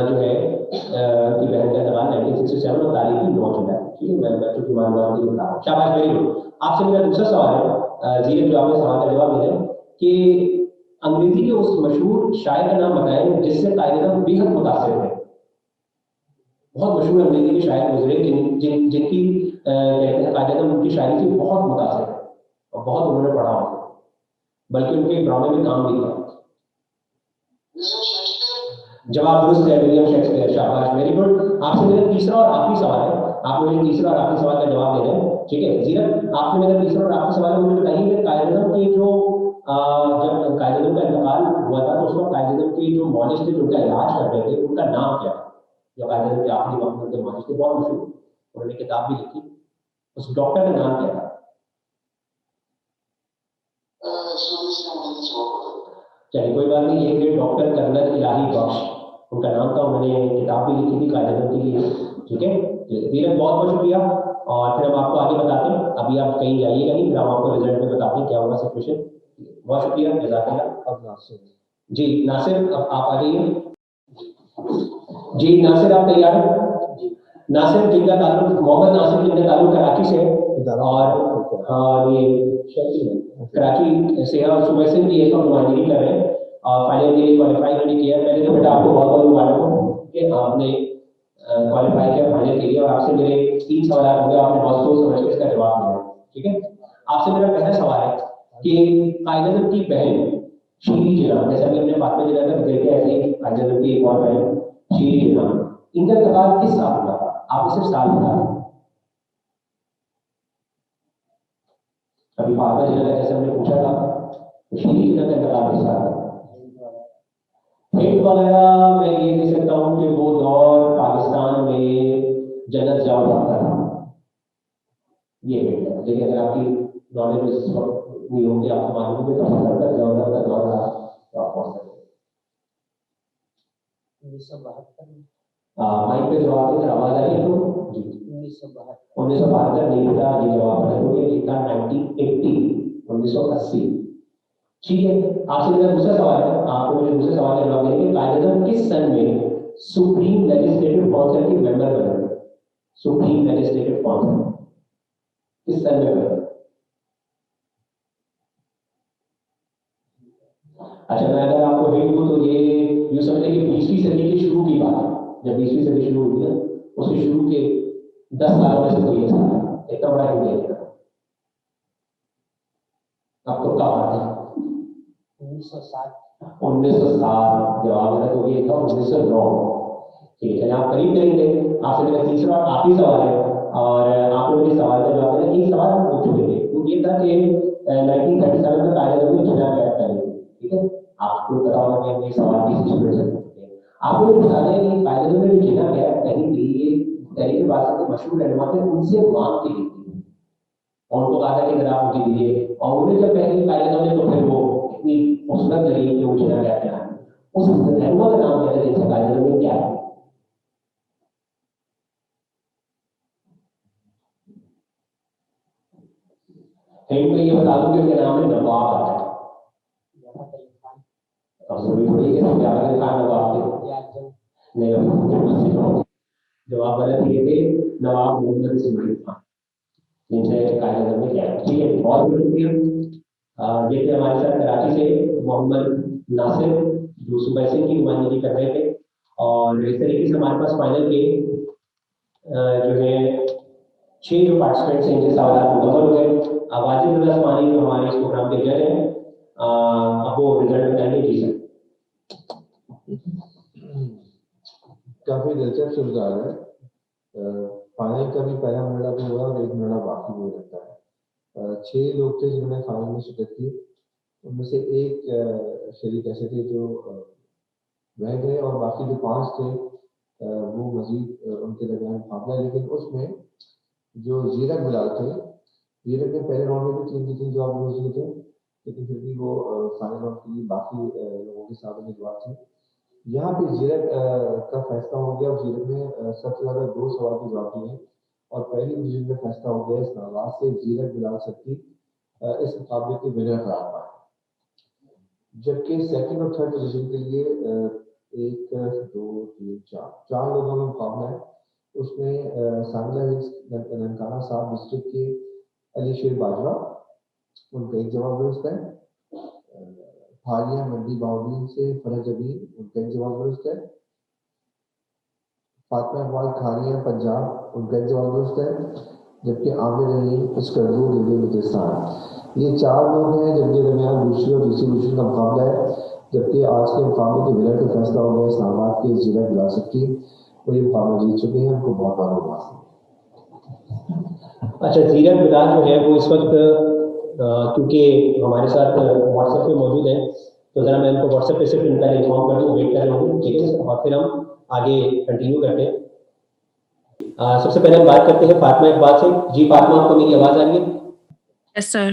जो है की बहन का इंतकाल 1967 और तारीख भी 9 जुलाई। ठीक है, मैं बच्चों की मालूमात के लिए बता रहा हूँ, शाबाश, वेरी गुड। आपसे मेरा दूसरा सवाल है, जीरक जो आपने सवाल का जवाब दे रहे हैं कि अंग्रेजी के उस मशहूर शायर का नाम बताएं जिससे कायद-ए-आज़म बेहद मुतासिर थे। बहुत मशहूर अंग्रेजी के शायर गुजरे जिनकी कहते हैं कायद-ए-आज़म उनकी शायरी से बहुत मुतासिर है और बहुत उन्होंने पढ़ा हो, बल्कि उनके ड्रामे में काम भी किया। जवाब दुरुस्त है, विलियम शेक्सपियर, शाबाश, वेरी गुड। आपसे मेरा तीसरा और आखिरी सवाल है, आप मुझे तीसरा और आखिरी सवाल का जवाब दे दें। ठीक है जीरक, आपसे मेरा तीसरा और आखिरी सवाल है, मुझे बताइए कि कायद-ए-आज़म के जो जब कायद-ए-आज़म का इंतकाल हुआ था तो उस वक्त कायद-ए-आज़म के जो मौलिक थे जो उनका इलाज कर रहे थे, उनका नाम क्या था? जो कायद-ए-आज़म के आखिरी वक्त में उनके मौलिक थे, बहुत मशहूर, उन्होंने किताब भी लिखी, उस डॉक्टर का नाम क्या था? चलिए कोई बात नहीं, ये थे डॉक्टर कर्नल इलाही बख्श, उनका नाम था, उन्होंने किताब भी लिखी थी कायद-ए-आज़म के लिए। ठीक है जीरक, बहुत बहुत शुक्रिया, और फिर हम आपको आगे बताते हैं, अभी आप कहीं जाइएगा नहीं, फिर हम आपको रिजल्ट में बताते हैं क्या होगा सिचुएशन। बहुत शुक्रिया, जज़ाकल्लाह। अब नासिर जी, नासिर अब आप आ जाइए। जी नासिर, आप तैयार हैं? नासिर जिनका ताल्लुक, मोहम्मद नासिर जिनका ताल्लुक कराची से है, और ये कराची से और सुबह से भी ये सब नुमाइंदगी कर रहे हैं और फाइनल के लिए क्वालिफाई उन्होंने किया। पहले तो बेटा आपको बहुत बहुत मुबारक हो कि आपने क्वालिफाई किया फाइनल के लिए, और आपसे मेरे 3 सवाल होंगे, आपने बहुत सोच समझ के इसका जवाब दिया। ठीक है, आपसे मेरा पहला सवाल है कि कायद-ए-आज़म की बहन शीरी जिन्ना, जैसे अभी हमने फातिमा जिन्ना का जिक्र किया, ऐसे ही कायद-ए-आज़म की एक और बहन शीरी जिन्ना, इनका इंतकाल किस साल हुआ था? आपने सिर्फ साल बताया। अभी फातिमा जिन्ना का जैसे हमने पूछा था, तो शीरी जिन्ना का इंतकाल किस साल हुआ? हिंट वगैरह मैं ये कह सकता हूँ कि वो दौर पाकिस्तान में जन्नत जाओ जाता था, ये हिंट है। लेकिन अगर आपकी नॉलेज नहीं होगी, आपको मालूम होगी तो जन्नत जाओ जाता दौर रहा तो आप पहुंच सकते हैं। 1972 माइक पे जवाब देकर आवाज आ रही है तो जी 1972 नहीं था, ये जवाब गलत हो गया, ये था 1980। ठीक है, आपसे मेरा दूसरा सवाल है, आपको मुझे दूसरे सवाल का जवाब देंगे, कायद-ए-आज़म किस सन में सुप्रीम लेजिस्लेटिव काउंसिल के मेंबर बने थे? सुप्रीम लेजिस्लेटिव काउंसिल किस सन में हुए? अच्छा, मैं अगर आपको हिंट दूं तो ये यूं समझिए कि 20वीं सदी की शुरू की बात है। जब 20वीं सदी शुरू हुई है, उसके शुरू के 10 सालों में से कोई एक साल है। इतना बड़ा हिंट है आपको। क्या बात है? 1907। 1907 जवाब है, तो ये था 1909। ठीक है, चलिए आप करीब करीब थे। आपसे मेरा तीसरा आखिरी सवाल है, और आप लोगों के सवाल का जवाब देना। एक सवाल हम पूछ चुके थे, वो ये था कि 1937 में कायदे में चुनाव क्या पहले, ठीक है? आपको पता होगा कि हमने सवाल की स्टूडेंट से आप लोग बता रहे हैं कि कायदे में जो जिना गैप पहली थी, ये दिल्ली के बाद से मशहूर रहनुमा थे, उनसे मांग की गई थी और उनको कहा था कि अगर आप मुझे दीजिए, और उन्होंने जब पहली कायदे में तो फिर वो इतनी खूबसूरत लगी कि वो जिना गैप क्या है। उस रहनुमा का नाम क्या है जिनसे कायदे में क्या है? हिंट में ये बता दूं कि उनका नाम है नवाब आता है। जवाब गलत ये थे, नवाब मोहम्मद इस्माइल खान, जिनसे कायदे में क्या है। ठीक है, बहुत बहुत शुक्रिया। ये थे हमारे साथ कराची से मोहम्मद नासिर, जो सुबह सिंह की नुमाइंदगी कर रहे थे। और इस तरीके से हमारे पास फाइनल के जो है 6 जो पार्टिसिपेंट्स हैं, इनके सवाल मुकम्मल हो गए। वाजिद रजा उस्मानी जो हमारे इस प्रोग्राम के जज हैं, अब वो रिजल्ट बताएंगे। जी सर। काफी दिलचस्प रुझान है। फाइनल का भी पहला मरहला भी हुआ और एक मरहला बाकी भी रहता है। 6 लोग थे जिन्होंने फाइनल में शिरकत की। उनमें से एक शरीक ऐसे थे जो रह गए, और बाकी जो 5 थे वो मजीद उनके दरमियान मुकाबला है। लेकिन उसमें जो जीरक बिलाल थे, जीरक ने पहले राउंड में भी 3 की 3 जवाब रोज दिए थे, लेकिन फिर भी वो फाइनल राउंड के लिए बाकी लोगों के सामने जवाब थे। यहाँ पे जीरक का फैसला हो गया, और जीरक ने सबसे ज्यादा 2 सवाल के जवाब दिए, और पहली पोजीशन में फैसला हो गया इस्लामाबाद से जीरक बिलाल सक्की इस मुकाबले के विनर करार पाए। जबकि सेकंड और थर्ड पोजीशन के लिए 1 2 3 4 लोगों में मुकाबला है। उसमें सांगला हिल्स ननकाना साहब डिस्ट्रिक्ट के अली शेर बाजवा, उनका एक जवाब दुरुस्त है। फालिया मंडी बाउडी से फरज अबीन, उनका एक जवाब दुरुस्त है। फातिमा इकबाल खानिया पंजाब, उनका एक जवाब दुरुस्त है। जबकि आमिर रहीम इसकर्दू दिल्ली बलूचिस्तान, ये 4 लोग हैं जिनके दरमियान दूसरी और तीसरी पोजीशन का मुकाबला है। जबकि आज के मुकाबले के विनर का फैसला हो गया इस्लामाबाद के जीरक बिलाल सक्की, और ये मुकाबला जीत चुके हैं। उनको बहुत बहुत मुबारक। अच्छा, जीरक बिलाल जो है वो इस वक्त क्योंकि हमारे साथ व्हाट्सएप पे मौजूद है, तो जरा मैं उनको व्हाट्सएप पे सिर्फ इनका इन्फॉर्म कर दूं, वेट कर रहा हूँ। ठीक है, और फिर हम आगे कंटिन्यू करते हैं। सबसे पहले हम बात करते हैं फातिमा इकबाल से। जी फातिमा, आपको मेरी आवाज आ रही है? Yes sir.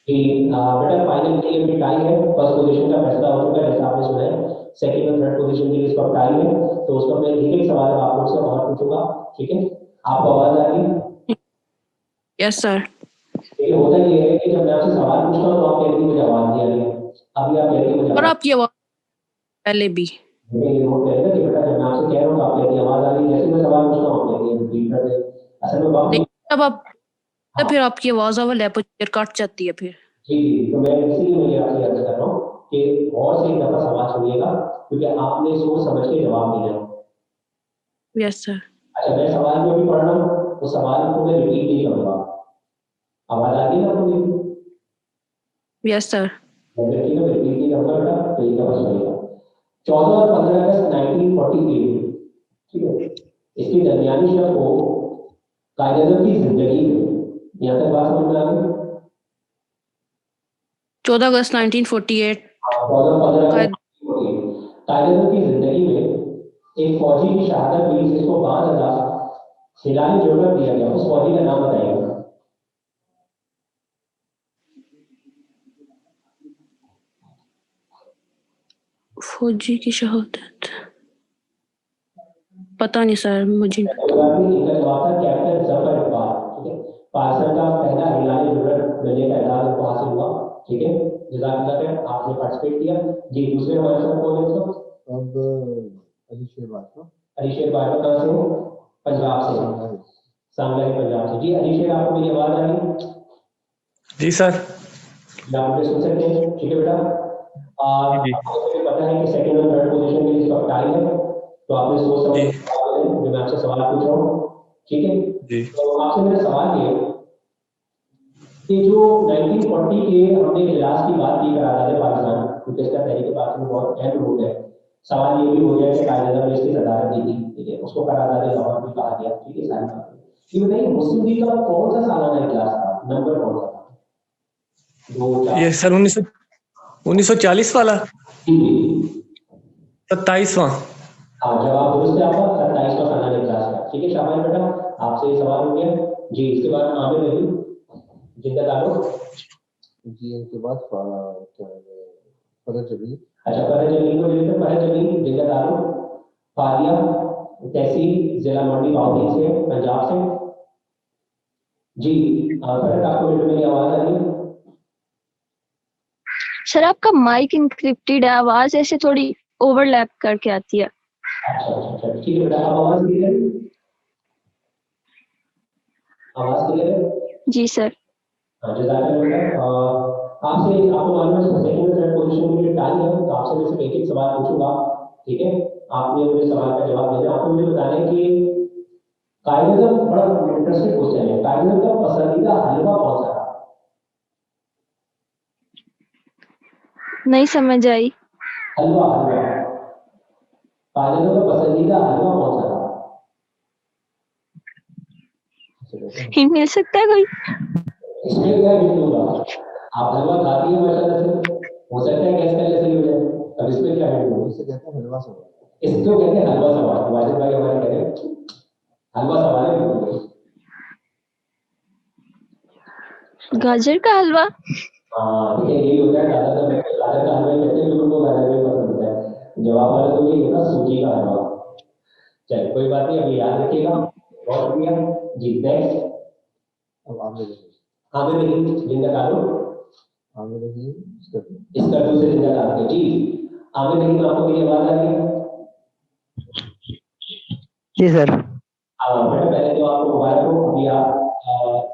बेटा फाइनल के लिए अभी टाई है, फर्स्ट पोजीशन का फैसला हो चुका है जैसा आपने सुना है। सेकंड और थर्ड पोजीशन के लिए इस वक्त टाई है, तो उसका मैं एक एक सवाल आप लोग से और पूछूंगा। ठीक है, आपको आवाज आ रही है? Yes sir. ये होता ये है कि जब मैं आपसे सवाल पूछता हूँ तो आप कहती हैं मुझे आवाज नहीं आ रही है। अभी आप कहती हैं मुझे और आपकी आवाज पहले भी ये नोट करेगा कि बेटा जब मैं आपसे कह रहा हूँ तो आप कहती हैं आवाज आ रही है, जैसे मैं सवाल पूछता हूँ आप कहती हैं रिपीट कर दे। असल में बात तब आप तब फिर आपकी आवाज और लेपोचर कट जाती है फिर। जी, तो मैं इसीलिए मैं आपसे अर्ज कर रहा हूँ कि और से एक दफा सवाल सुनिएगा, क्योंकि आपने सोच समझ के जवाब देना है। Yes sir. अच्छा, मैं सवाल जो भी पढ़ रहा हूँ वो सवाल को मैं रिपीट नहीं करूंगा। आवाज आ रही है आपको मेरी? Yes sir. मैं रिपीट नहीं करूंगा बेटा, तो एक दफा सुनिएगा। 14 और 15 अगस्त 1948, ठीक है, इसके दरमियानी शब्द को कायदे की जिंदगी में, यहाँ तक बात समझ में आ गई? 14 अगस्त 1948 कायदे की जिंदगी में एक फौजी की शहादत हुई जिसको बाद हिलाने जोड़ा दिया गया, उस फौजी का नाम बताइएगा। फौजी की शहादत पता नहीं सर, मुझे कैप्टन जफर इकबाल। ठीक है, पाकिस्तान का पहला हिलाने जोड़ा मिलने का एजाज उनको हासिल हुआ। ठीक है, जज़ाकल्लाह खैर, आपने पार्टिसिपेट किया। जी, दूसरे हमारे साथ कौन है? अब अली शेर बाजवा कहाँ से हो? पंजाब से। सांगला है पंजाब से। जी अलीशेर, आपको मेरी आवाज आ रही है? जी सर। आप मुझे सुन सकते हैं? ठीक है बेटा। जी। आपको मुझे पता है कि सेकंड और थर्ड पोजीशन के लिए इस वक्त टाइम है, तो आपने सोच समझ जी। के जवाब देना जो मैं आपसे सवाल पूछ रहा हूँ। ठीक है, जी। तो आपसे मेरा सवाल ये है कि जो 1940 के हमने इजलास की बात की करार पाकिस्तान, क्योंकि इसका तहरीक पाकिस्तान में बहुत अहम रोल है। सवाल ये भी हो गया कि कायदे ने इसकी सदारत दी थी, ठीक है, उसको करार लाहौर भी कहा गया, ठीक है, सारी बातें। ये बताइए मुस्लिम लीग का कौन सा सालाना इजलास था, नंबर कौन सा था? ये सर 1940 वाला, 27वां। हाँ, जवाब दुरुस्त है आपका, 27वां सालाना इजलास था। ठीक है, शाबाश बेटा, आपसे ये सवाल हो गया। जी, इसके बाद आमिर रहीम, जिंदा तारुफ। जी इनके बाद फरज जबीर। अच्छा, फरज जमील को लेकर, फरज जमील जिंदा तारुफ, फारिया तहसील जिला मंडी बाउदीन से, पंजाब से। जी फरज, आपको मेरी आवाज आ रही है? सर आपका माइक इंक्रिप्टेड है, आवाज ऐसे थोड़ी ओवरलैप करके आती है। अच्छा, ठीक है बेटा, अब आवाज क्लियर है? आवाज क्लियर है? जी सर। हाँ, जज़ाकल्लाह बेटा। आपसे आपको मालूम है सेकंड और थर्ड पोजीशन के लिए टाइम है, तो आपसे मैं सिर्फ एक एक सवाल पूछूंगा, ठीक है? आपने मुझे सवाल का जवाब देना। आपको मुझे बताना है कि कायदे बड़ा इंटरेस्टिंग क्वेश्चन है, कायदे का पसंदीदा हलवा कौन सा था? नहीं समझ आई। हलवा, कायदे का पसंदीदा हलवा कौन सा था? हिंट मिल सकता है कोई? इसमें क्या हिंट दूंगा? आप हलवा खाती हो माशाल्लाह से, हो सकता है गैस करने से ही हो जाए। अब इसमें क्या हिंट दूंगा? इसे कहते हैं हलवा सवाल। इसको कहते हैं हलवा सवाल। वाजिद भाई हमारे कह रहे हैं हलवा सवाल है बिल्कुल। गाजर का हलवा। हाँ, देखिए यही होता है, गाजर का हलवा कहते हैं, बिल्कुल वो गाजर में पसंद होता है। जवाब वाला तो ये होगा सूजी का हलवा। चलिए कोई बात नहीं, अभी याद रखिएगा। बहुत शुक्रिया जी। नेक्स्ट अब आमिर रहीम। आमिर रहीम, जिंदा तारुफ। आमिर रहीम इसका दूसरे जिंदा तारुफ। जी आमिर रहीम, आपको मेरी आवाज आ रही है? जी सर। बेटा पहले तो आपको मुबारक हो, अभी आप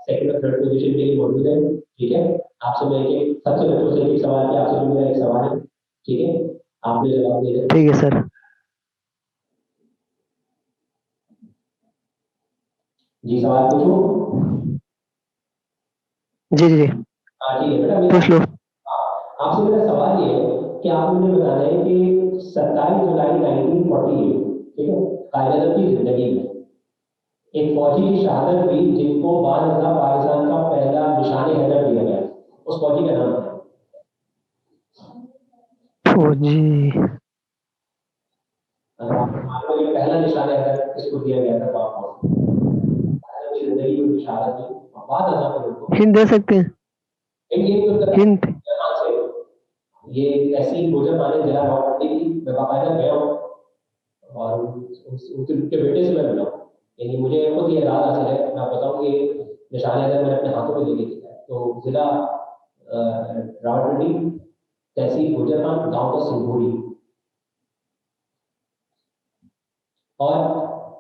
सेकंड और थर्ड पोजीशन के लिए मौजूद है, ठीक है? आपसे मैं एक सबसे बच्चों से एक सवाल किया, आपसे भी मेरा एक सवाल है, ठीक है? आपने जवाब दे दिया। ठीक है सर। जी सवाल पूछूं? जी जी जी हाँ ठीक है बेटा, पूछ लो। आपसे मेरा सवाल ये है कि आप मुझे बताना है कि 27 जुलाई 1948, ठीक है, कायदे की जिंदगी में एक फौजी की शहादत हुई जिनको बाद में पाकिस्तान का पहला निशाने हैदर दिया गया, उस फौजी का नाम है? फौजी। अगर आपको मालूम है कि पहला निशाने हैदर किसको दिया गया था, तो आप कायदे की जिंदगी में उनकी शहादत हुई, बाद में उनको हिंट दे सकते हैं? ये तो हिंट। ये तहसील भोजन पाने जिला रावलपिंडी की, मैं बाकायदा गया हूँ और उनके बेटे से मैं मिला हूँ, यानी मुझे खुद ये राज हासिल है। मैं बताऊँ कि निशान हैदर मैंने अपने हाथों में लेके दिखा है। तो जिला रावलपिंडी, तहसील भोजन, गांव का सिंघोड़ी, और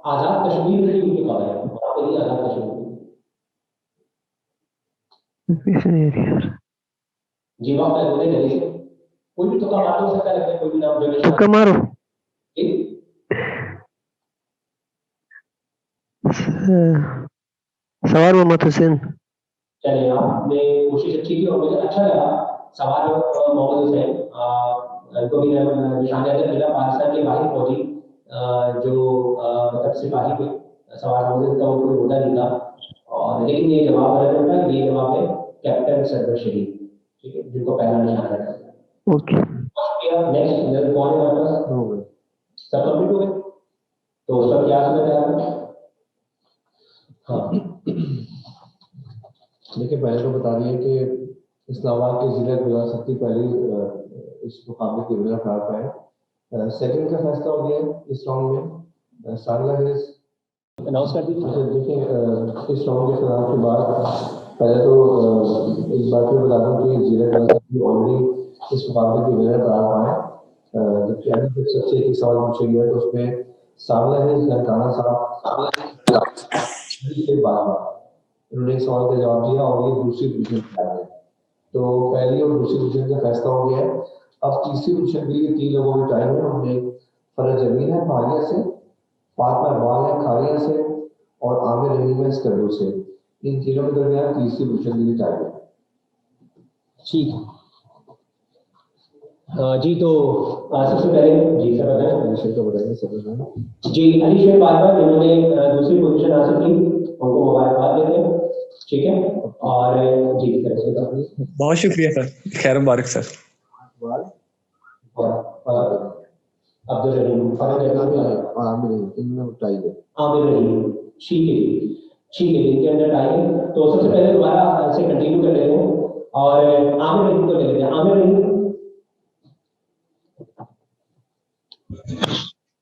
आजाद कश्मीर में भी उनकी खबर है, वहाँ पे ही आजाद कश्मीर में। जी वक्त है, बोले जल्दी से, कोई भी तुक्का मार हो सकता है, कोई भी नाम जो निशान। तुक्का मारो। सवार मोहम्मद हुसैन। चलिए आपने कोशिश अच्छी की और मुझे अच्छा लगा सवाल मोहम्मद हुसैन। उनको भी निशान हैदर मिला, पाकिस्तान के वाहिद फौजी जो मतलब सिपाही थे, सवाल मोहम्मद का वो कोई होता नहीं था। और लेकिन ये जवाब गलत होता है, ये जवाब है कैप्टन सरवर शरीफ, ठीक है, जिनको पहला निशान है। ओके। शुक्रिया। नेक्स्ट कौन है हमारे पास? हो गए। सब कंप्लीट हो गए, तो उसका क्या समझ आया? हाँ देखिए पहले तो बता दिए कि इस्लामाबाद के जिले 2007 पहले इस मुकाबले के विनर करार पाए। सेकंड का फैसला हो गया इस राउंड में सांगला हिल्स। अनाउंस कर दीजिए। देखिए इस राउंड के खिलाफ के बाद पहले तो एक बार फिर बता दूं कि जिला ऑलरेडी इस मुकाबले के विनर करार पाए। जबकि अभी सबसे एक सवाल पूछा गया तो उसमें सांगला हिल्स ननकाना साहब से 12 उन्होंने एक सवाल का जवाब दिया और ये दूसरी पोजीशन पे आ गए। तो पहली और दूसरी पोजीशन का फैसला हो गया है। अब तीसरी पोजीशन के लिए 3 लोगों की टाइम है। उनमें फरज जमीन है फारिया से, फातिमा इकबाल है खारिया से और आमिर रहीम है स्कर्दू से। इन तीनों के दरमियान तीसरी पोजीशन के लिए टाइम है। ठीक है। जी तो सबसे पहले जी सर बताएं। जी अलीशेर बारबार जिन्होंने दूसरी पोजीशन हासिल की उनको मुबारकबाद देते हैं। ठीक है और जी सर बहुत शुक्रिया सर, खैर मुबारक सर। अब्दुल रहीम आमिर रहीम ठीक है ठीक है इनके अंदर टाई है। तो सबसे पहले दोबारा से कंटिन्यू कर लेते हैं और आमिर रहीम को ले लेते हैं। आमिर रहीम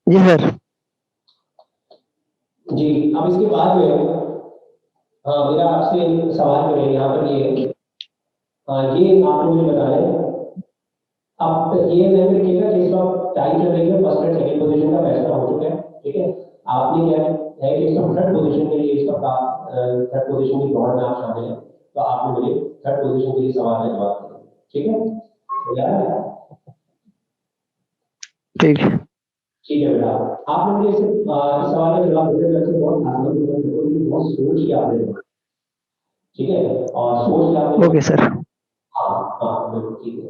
जी सर। जी अब इसके बाद में मेरा आपसे सवाल जो है यहाँ पर ये आप मुझे बताएं। अब ये मैं देखिएगा कि इस वक्त टाइम चल रही है, फर्स्ट एंड सेकंड पोजीशन का फैसला हो चुका है। ठीक है आपने क्या है कि इस वक्त थर्ड पोजीशन के लिए इस वक्त आप थर्ड पोजीशन की दौड़ में आप शामिल हैं। तो आपने मुझे थर्ड पोजीशन के लिए सवाल का जवाब दिया। ठीक है ठीक है ठीक है बेटा आपने मुझे इस सवाल का जवाब देते हुए बहुत आसान बहुत सोच के आपने दिया। ठीक है और सोच के आपने ओके सर। हाँ बिल्कुल ठीक है।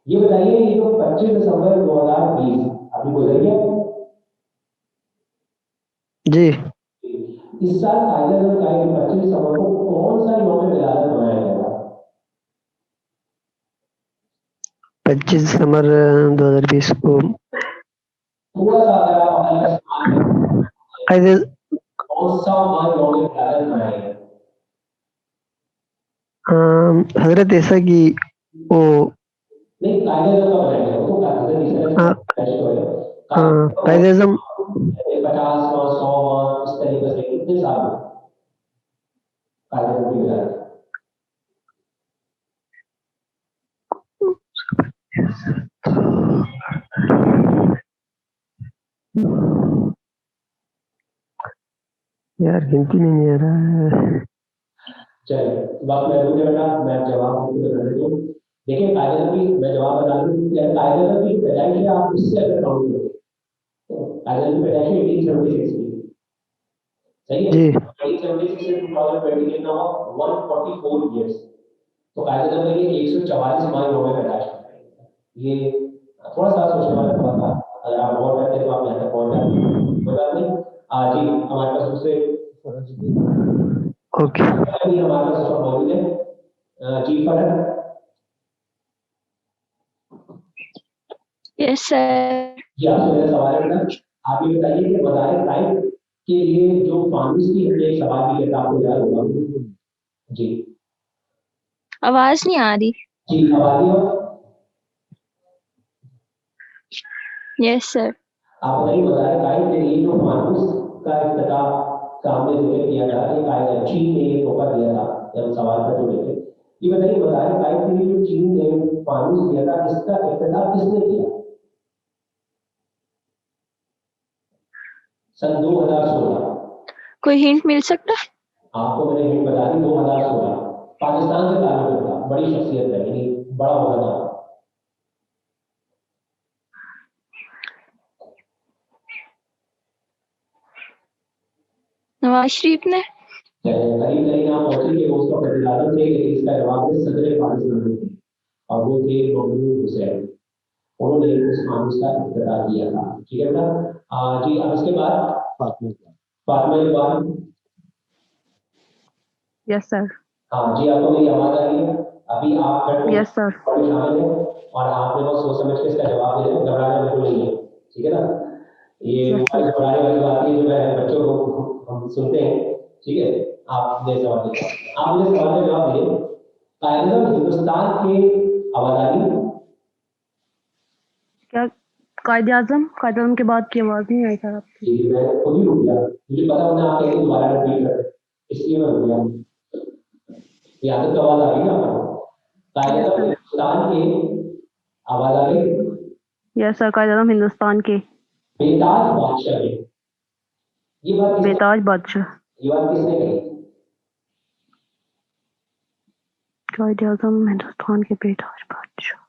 ये बताइए ये जो 25 दिसंबर 2020 अभी गुजर गया जी। इस साल कायदे का 25 दिसंबर को कौन सा यौम विलादत मनाया गया था? 25 दिसंबर 2020 को थोड़ा सा अगर आप कौन सा यौम विलादत मनाया गया? हजरत ऐसा कि वो नहीं कायदे का बनाया गया वो कायदे आज़म 50 और 100 और इस तरीके से कितने साल में कायदे की विलादत यार गिनती नहीं आ रहा है। चलिए वक्त महदूद है बेटा मैं जवाब आपको बता देता हूँ। देखिए कायदे की मैं जवाब बता दूँ कायदे की पैदाइश है आप इससे अगर काउंट करें तो कायदे की पैदाइश है 1876 की सही है। जी 1876 से 2020 कितना हुआ 144 इयर्स। तो कायदे में ये 144 माह हो गए पैदाइश ये थोड़ा सा सोचने वाला बात था। अगर आप गौर करते तो आप यहाँ तक पहुंच जाते कोई बात नहीं। जी हमारे पास दूसरे ओके हमारे पास इस वक्त मौजूद है जी फरहत। Yes sir. जी आपसे मेरा सवाल है बेटा आप ये बताइए कि मज़ार कायम के लिए जो फानूस की हमने एक सवाल भी किया था आपको याद होगा जी आवाज नहीं आ रही। जी आवाज़ यस सर। आप बताइए मज़ार कायम के लिए जो फानूस का इफ्तिताह का हमने जिक्र किया था ये कायदा चीन ने ये मौका दिया था जब सवाल पर जुड़े थे। ये बताइए मज़ार कायम के लिए जो चीन ने फानूस दिया था इसका इफ्तिताह किसने किया? सन 2016। कोई हिंट मिल सकता? आपको मैंने हिंट बता दी 2016 पाकिस्तान से ताल्लुक रखता बड़ी शख्सियत है यानी बड़ा होगा था। नवाज शरीफ ने। करीब करीब आप पहुंचे कि उसका प्रतिलादत थे लेकिन इसका जवाब है सदर पाकिस्तान थे और वो थे महमूद हुसैन। उन्होंने उस मामूस का इफ्तिताह किया था। ठीक है बेटा जी अब इसके बाद फातिमा इकबाल। Yes sir. हाँ जी आपको मेरी आवाज आ रही है अभी आप यस सर। शामिल हैं और आपने बहुत सोच समझ के इसका जवाब दे रहे हैं घबराना बिल्कुल नहीं है। ठीक है ना ये घबराने वाली बात है जो है बच्चों को हम सुनते हैं। ठीक है आप दे सवाल दे आप मुझे सवाल का जवाब दिए कायदे हिंदुस्तान के हवादारी क्या कायदे आज़म के बाद की आवाज नहीं आई सर आपकी। जी मैं खुद ही रुक गया मुझे पता होना आप कहेंगे दोबारा रिपीट कर इसलिए मैं रुक गया। ये आदत तो आवाज आ रही है आपको कायदे हिंदुस्तान के हवादारी यस सर। कायदे आज़म हिंदुस्तान के बेताज बादशाह है ये बात बेताज बादशाह। ये बात किसने कही? कायद आजम हिंदुस्तान के बेताज बादशाह।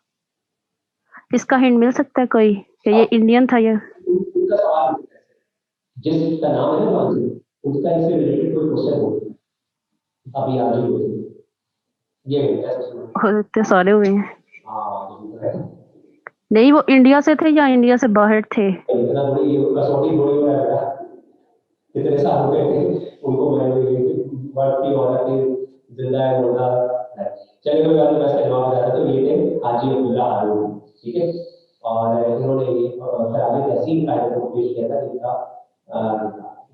इसका हिंट मिल सकता है कोई कि ये इंडियन था या? उनका सवाल जिसका नाम है ना उसका इससे रिलेटेड कोई क्वेश्चन हो अभी आज ही ये इतने सारे हुए हैं। हाँ नहीं, वो इंडिया से थे या इंडिया से बाहर थे? इतना बड़ी ये कसौटी थोड़ी हो रहा है, इतने साल हो गए थे उनको वर्ड की औरत जिंदा है मुर्दा है। चलिए कोई बात नहीं, मैं इसका जवाब बता रहा था। ये थे हाजी अब्दुल्ला हारून, ठीक है। और इन्होंने ये फराग तहसील कायदे को पेश किया था जिनका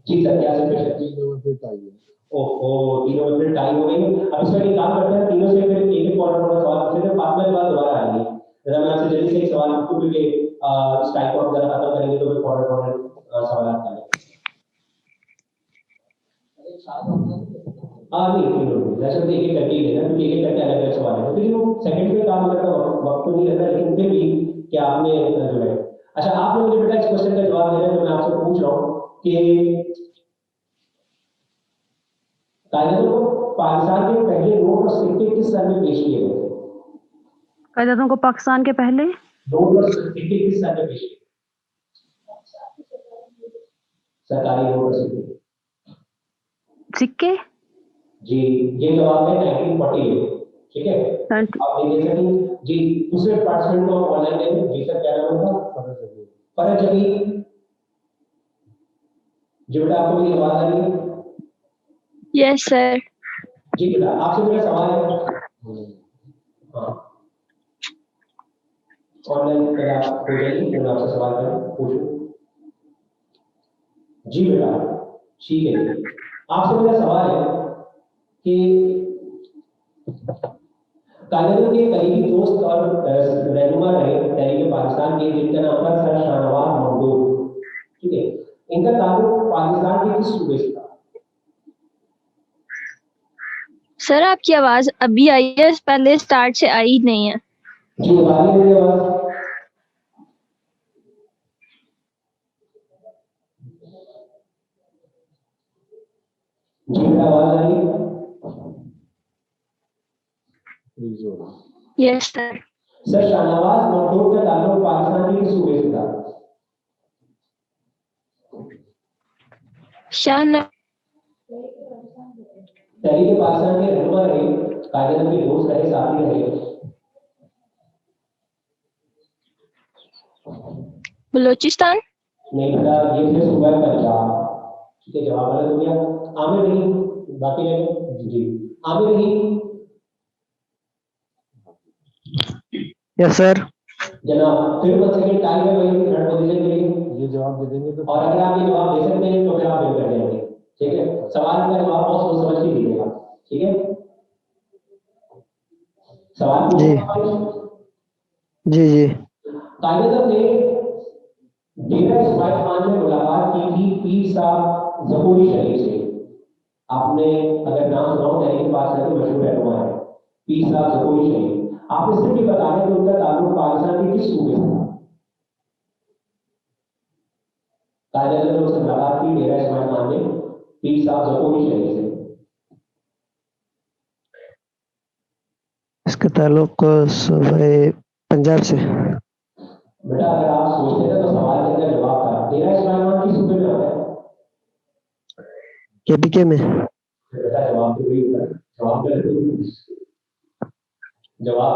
जी सर क्या सिचुएशन? ओहो, तीनों में फिर टाइम हो गई। अब इसमें एक काम करते हैं, तीनों से फिर एक एक पॉइंट पर सवाल पूछते हैं, फातिमा के बाद दोबारा आएंगे। जरा मैं आपसे जल्दी से एक सवाल पूछूं क्योंकि स्ट्राइक आउट जरा खत्म करेंगे तो फिर फॉरवर्ड सवाल करेंगे। नहीं तीनों जैसे एक एक करके ही लेना क्योंकि एक एक करके अलग अलग सवाल है, क्योंकि वो सेकंड पे काम करता वक्त तो नहीं रहता, लेकिन फिर भी क्या आपने जो है। अच्छा, आपने मुझे बेटा इस क्वेश्चन का जवाब देना है जो मैं आपसे पूछ रहा हूँ कि कायदे को पाकिस्तान के पहले नोट और सिक्के किस सन में पेश किए गए थे? कायदे को पाकिस्तान के पहले नोट और सिक्के किस सन में पेश किए? सरकारी नोट और सिक्के जी, ये जवाब है 1948, ठीक है। आप देख सकते जी। दूसरे पार्टिसिपेंट को ऑनलाइन देंगे जी सर, क्या नाम होगा? फरज जमील जी, बेटा आपको मेरी आवाज आ रही है? Yes sir. जी बेटा, आपसे मेरा सवाल है। हाँ, ऑनलाइन पहले आप हो जाइए, फिर मैं आपसे सवाल करूँ, पूछूं। जी बेटा, ठीक है। आपसे मेरा सवाल है कि कायदे के करीबी दोस्त और रहनुमा रहे तहरीक पाकिस्तान के, जिनका नाम था सर शाहनवाज मंडोर, ठीक है। इनका ताल्लुक पाकिस्तान के किस सूबे से था? सर आपकी आवाज अभी आई है, पहले स्टार्ट से आई नहीं है। जी आ रही है मेरी आवाज? जी बेटा आवाज आ रही है? Yes sir. Sir Shahnawaz Mandore का ताल्लुक पाकिस्तान के किस सूबे से था? तहरीक पाकिस्तान के रहनुमा रहे, कायदे के दोस्त रहे, साथी रहे। बलूचिस्तान? नहीं बेटा, ये थे सूबा पंजाब, ठीक है। जवाब गलत हो गया। आमिर रहीम, बाकी रहे जी। आमिर रहीम यस सर। जनाब, फिर 1 सेकंड टाइम है वही थर्ड पोजीशन के लिए। ये जवाब दे देंगे तो, और अगर आप ये जवाब दे सकते हैं तो फिर आप विन कर जाएंगे, ठीक है। सवाल का जवाब बहुत सोच समझ के दीजिएगा, ठीक है। सवाल जी जी जी। कायदे ने डेरा इस्माइल खान में मुलाकात की थी पीर साहब ज़हूरी शरीफ से। आपने अगर नाम सुना हो, तहरीक पाकिस्तान के मशहूर रहनुमा है पीर साहब ज़हूरी शरीफ। आप इससे भी बता दें कि उनका ताल्लुक पाकिस्तान के किस सूबे से था? कायदे ने उससे मुलाकात की डेरा इस्माइल खान ने पीर साहब ज़हूरी शरीफ से। इसका ताल्लुक सूबे पंजाब से। बेटा अगर आप सोचते हैं तो सवाल के अंदर जवाब था। डेरा इस्माइल खान किस सूबे में आता है? केपीके में। बेटा जवाब तो वही होगा, जवाब गलत हो गया। जवाब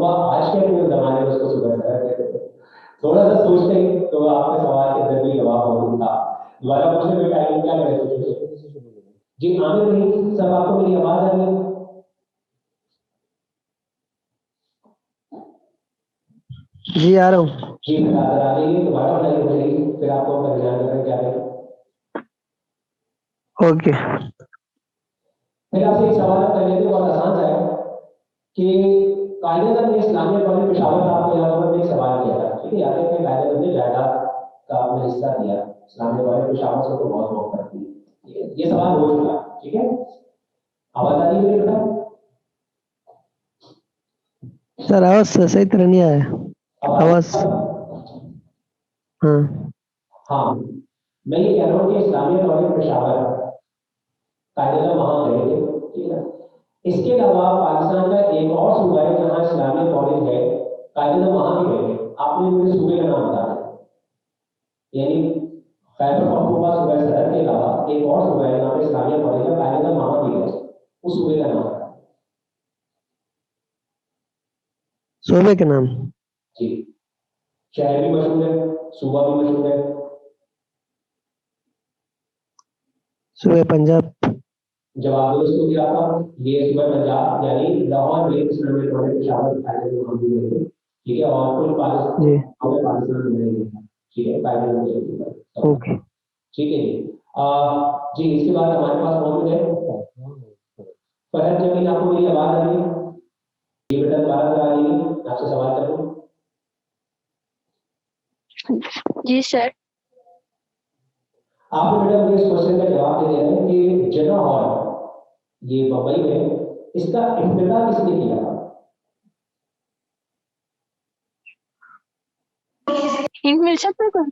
का आज के जमाने में उसको सुधरता है, थोड़ा सा सोचते हैं तो आपके सवाल के अंदर भी जवाब मौजूद था। दोबारा पूछने में टाइम क्या करें? जी आमिर रहीम सब, आपको मेरी आवाज आ रही है? जी आ रहा हूँ। जी बेटा अगर आ रही है दोबारा बताइए मुझे, फिर आपको अपना ध्यान रखना क्या है। ओके। फिर आपसे एक सवाल कर लेते हैं, बहुत आसान सा है कि कायदे ने इस्लामिया कॉलेज पेशावर का आपको यहाँ पर एक सवाल किया था, ठीक है। याद है कि कायदे ने जायदाद का आपने हिस्सा दिया, इस्लामिया कॉलेज पेशावर से तो बहुत मोहब्बत थी, ठीक है। ये सवाल हो चुका, ठीक है। आवाज आ रही है बेटा? सर आवाज सही तरह नहीं आया। आवाज हाँ हाँ, मैं ये कह रहा हूँ कि इस्लामिया कॉलेज पेशावर कायदा वहां गए थे, ठीक है। इसके अलावा पाकिस्तान का एक और सूबा है जहां इस्लामिक कॉलेज है, कायदा वहां भी गए थे। आपने मुझे सूबे का नाम बताया, यानी खैबर पख्तूनख्वा सूबा सदर के अलावा एक और सूबा है जहां पे इस्लामिक कॉलेज है, कायदा वहां भी गए, उस सूबे का नाम बताया। सूबे के नाम? जी, शहर भी मशहूर है, सूबा भी मशहूर है। सूबे पंजाब। जवाब दो इसको दिया आपका, ये सूबा पंजाब यानी लाहौर में इस्लामिक कॉलेज पेशावर कायदे में हम भी गए थे, ठीक है। और कुछ पाकिस्तान में गए थे, ठीक है, कायदे में। ओके, ठीक है जी। जी, इसके बाद हमारे पास मौजूद है फरहत जमील। आपको मेरी आवाज आ रही है? ये बेटा दोबारा करा लीजिए, आपसे सवाल करूं। जी सर। आपने बेटा मुझे इस क्वेश्चन का जवाब दे दिया है कि जिन्ना हॉल ये मुंबई में, इसका इफ्तिताह किसने किया था? हिंट मिल सकता है?